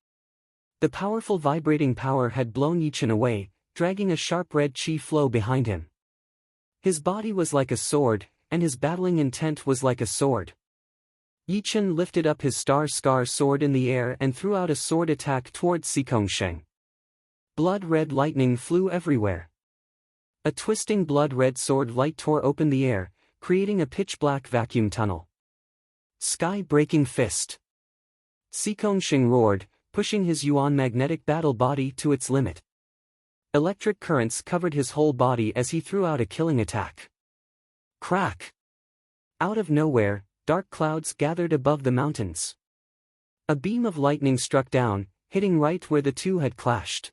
The powerful vibrating power had blown Yi Chen away, dragging a sharp red chi flow behind him. His body was like a sword, and his battling intent was like a sword. Yi Chen lifted up his Star Scar sword in the air and threw out a sword attack towards Xikong Sheng. Blood-red lightning flew everywhere. A twisting blood-red sword light tore open the air, creating a pitch-black vacuum tunnel. Sky-breaking fist. Xikong Sheng roared, pushing his Yuan magnetic battle body to its limit. Electric currents covered his whole body as he threw out a killing attack. Crack! Out of nowhere, dark clouds gathered above the mountains. A beam of lightning struck down, hitting right where the two had clashed.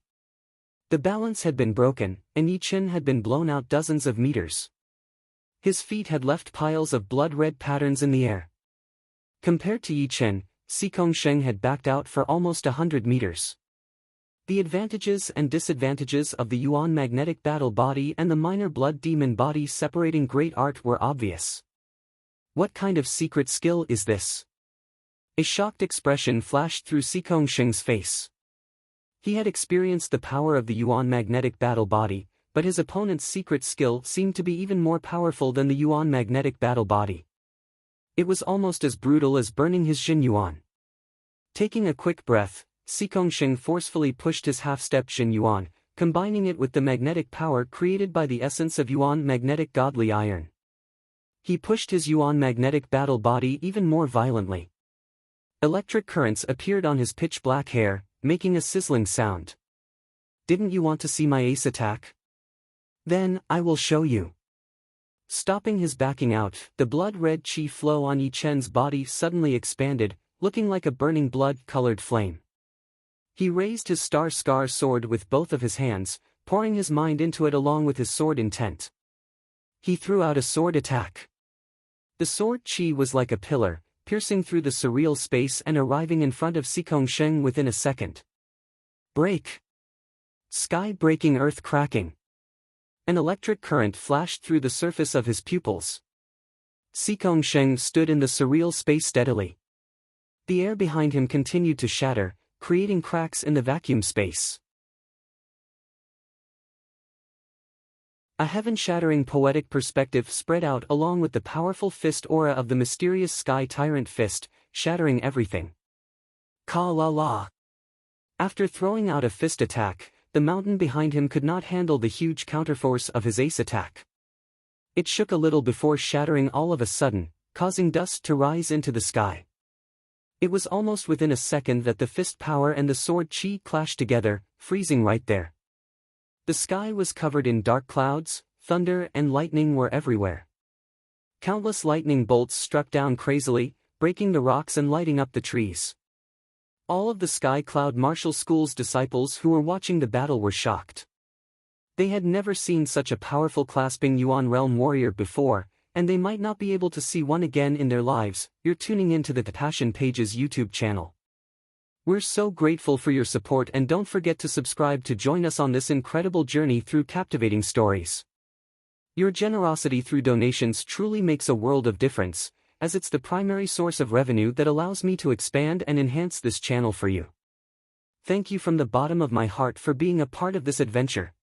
The balance had been broken, and Yi Chen had been blown out dozens of meters. His feet had left piles of blood-red patterns in the air. Compared to Yi Chen, Xikong Sheng had backed out for almost 100 meters. The advantages and disadvantages of the Yuan magnetic battle body and the minor blood demon body separating great art were obvious. What kind of secret skill is this? A shocked expression flashed through Xikong Sheng's face. He had experienced the power of the Yuan magnetic battle body, but his opponent's secret skill seemed to be even more powerful than the Yuan magnetic battle body. It was almost as brutal as burning his Jin Yuan. Taking a quick breath, Xikong Sheng forcefully pushed his half-step Jin Yuan, combining it with the magnetic power created by the essence of Yuan magnetic godly iron. He pushed his Yuan magnetic battle body even more violently. Electric currents appeared on his pitch-black hair, making a sizzling sound. Didn't you want to see my ace attack? Then, I will show you. Stopping his backing out, the blood-red chi flow on Yi Chen's body suddenly expanded, looking like a burning blood-colored flame. He raised his Star Scar sword with both of his hands, pouring his mind into it along with his sword intent. He threw out a sword attack. The sword chi was like a pillar, piercing through the surreal space and arriving in front of Xikong Sheng within a second. Break! Sky breaking, earth cracking. An electric current flashed through the surface of his pupils. Xikong Sheng stood in the surreal space steadily. The air behind him continued to shatter, creating cracks in the vacuum space. A heaven-shattering poetic perspective spread out along with the powerful fist aura of the mysterious Sky Tyrant fist, shattering everything. Ka-la-la. After throwing out a fist attack, the mountain behind him could not handle the huge counterforce of his ace attack. It shook a little before shattering all of a sudden, causing dust to rise into the sky. It was almost within a second that the fist power and the sword chi clashed together, freezing right there. The sky was covered in dark clouds, thunder and lightning were everywhere. Countless lightning bolts struck down crazily, breaking the rocks and lighting up the trees. All of the Sky Cloud Martial School's disciples who were watching the battle were shocked. They had never seen such a powerful clasping Yuan Realm warrior before, and they might not be able to see one again in their lives. You're tuning into the Passion Pages YouTube channel. We're so grateful for your support, and don't forget to subscribe to join us on this incredible journey through captivating stories. Your generosity through donations truly makes a world of difference, as it's the primary source of revenue that allows me to expand and enhance this channel for you. Thank you from the bottom of my heart for being a part of this adventure.